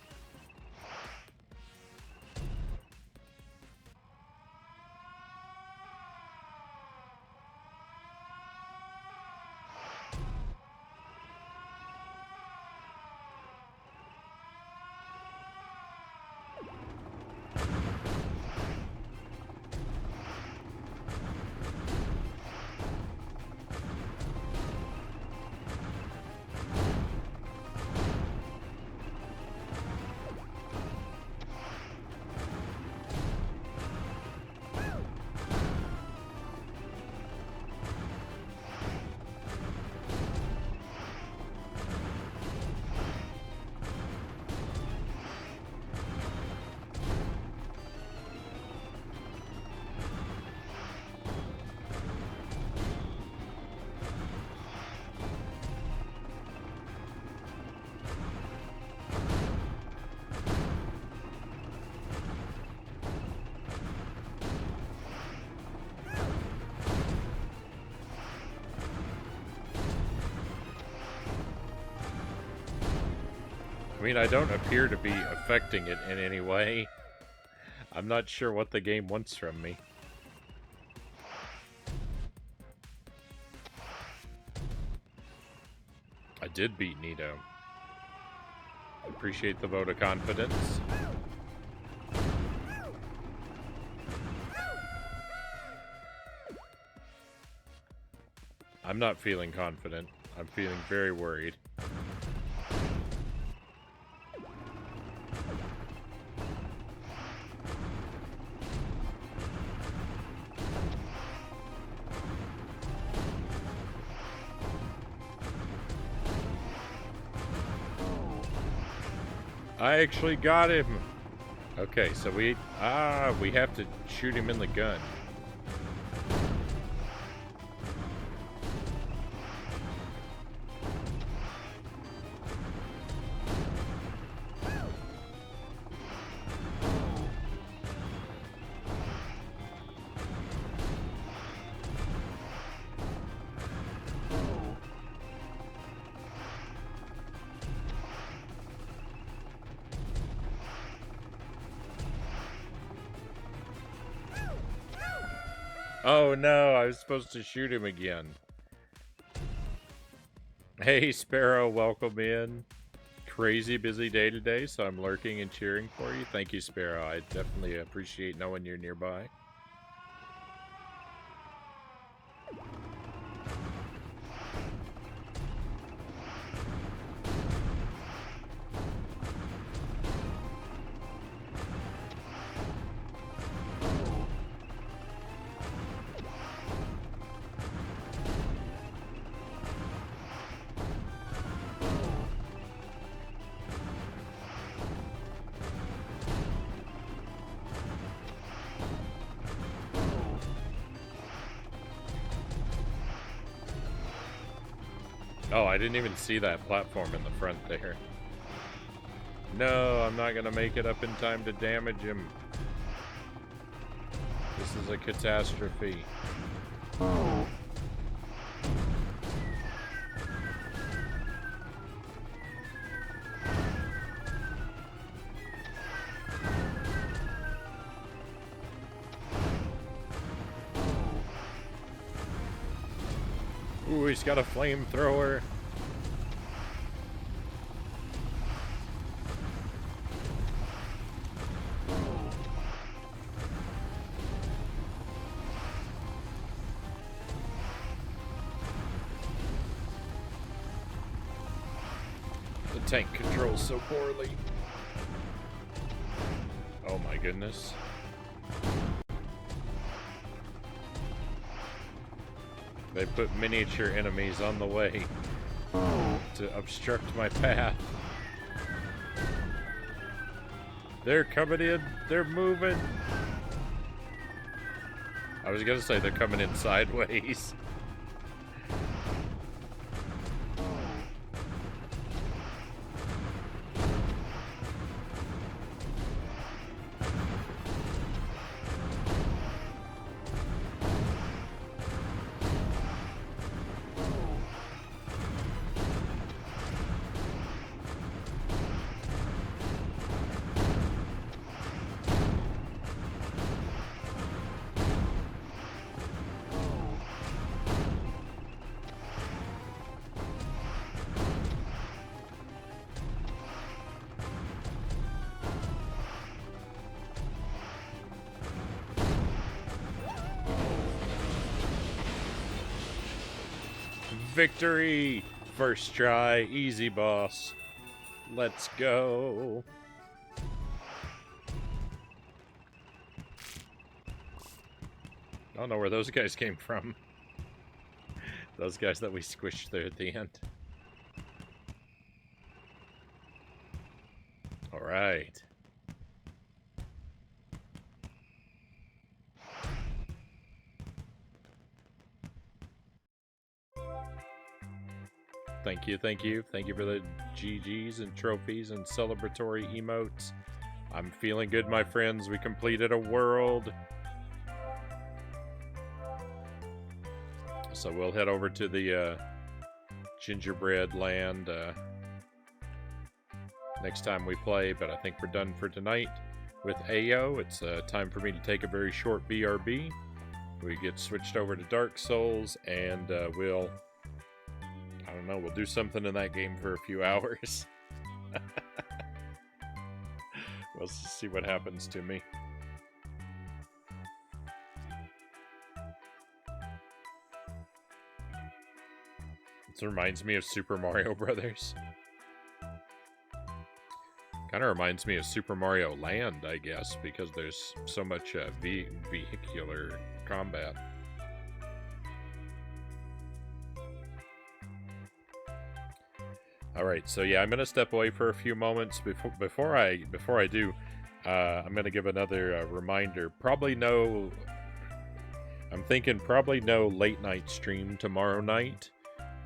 I mean, I don't appear to be affecting it in any way. I'm not sure what the game wants from me. I did beat Nito. Appreciate the vote of confidence. I'm not feeling confident. I'm feeling very worried. I actually got him. Okay, so we have to shoot him in the gun. Oh no, I was supposed to shoot him again. Hey Sparrow, welcome in. Crazy busy day today, so I'm lurking and cheering for you. Thank you, Sparrow. I definitely appreciate knowing you're nearby. Oh, I didn't even see that platform in the front there. No, I'm not gonna make it up in time to damage him. This is a catastrophe. Ooh, he's got a flamethrower. The tank controls so poorly. Oh my goodness. They put miniature enemies on the way to obstruct my path. They're coming in. They're moving. I was gonna say they're coming in sideways. Victory! First try, easy boss. Let's go. I don't know where those guys came from. Those guys that we squished there at the end. Alright. Thank you, thank you. Thank you for the GGs and trophies and celebratory emotes. I'm feeling good, my friends. We completed a world. So we'll head over to the gingerbread land next time we play, but I think we're done for tonight with Ayo. It's time for me to take a very short BRB. We get switched over to Dark Souls, and we'll do something in that game for a few hours. We'll see what happens to me. This reminds me of Super Mario Brothers. Kind of reminds me of Super Mario Land, I guess, because there's so much vehicular combat. All right, so yeah, I'm gonna step away for a few moments before I do. I'm gonna give another reminder. I'm thinking probably no late night stream tomorrow night.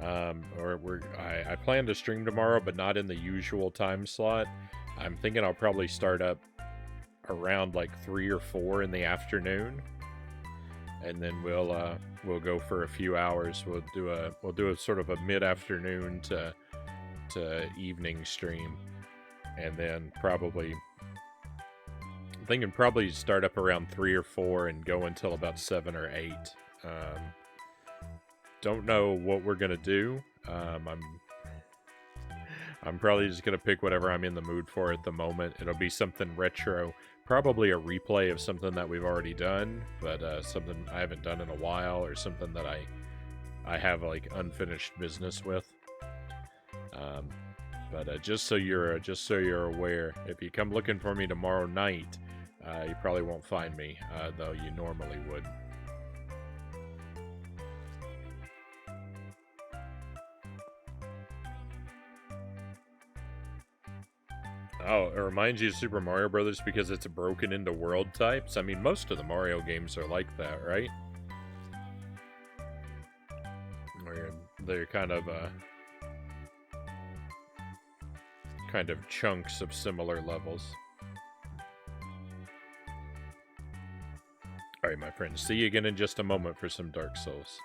I plan to stream tomorrow, but not in the usual time slot. I'm thinking I'll probably start up around like 3 or 4 in the afternoon, and then we'll go for a few hours. We'll do a sort of a mid-afternoon to evening stream, and then probably start up around 3 or 4 and go until about 7 or 8. Don't know what we're gonna do. I'm probably just gonna pick whatever I'm in the mood for at the moment. It'll be something retro, probably a replay of something that we've already done, but something I haven't done in a while, or something that I have like unfinished business with. But just so you're aware, if you come looking for me tomorrow night, you probably won't find me, though you normally would. Oh, it reminds you of Super Mario Brothers because it's broken into world types? I mean, most of the Mario games are like that, right? Where they're kind of chunks of similar levels. Alright, my friends, see you again in just a moment for some Dark Souls.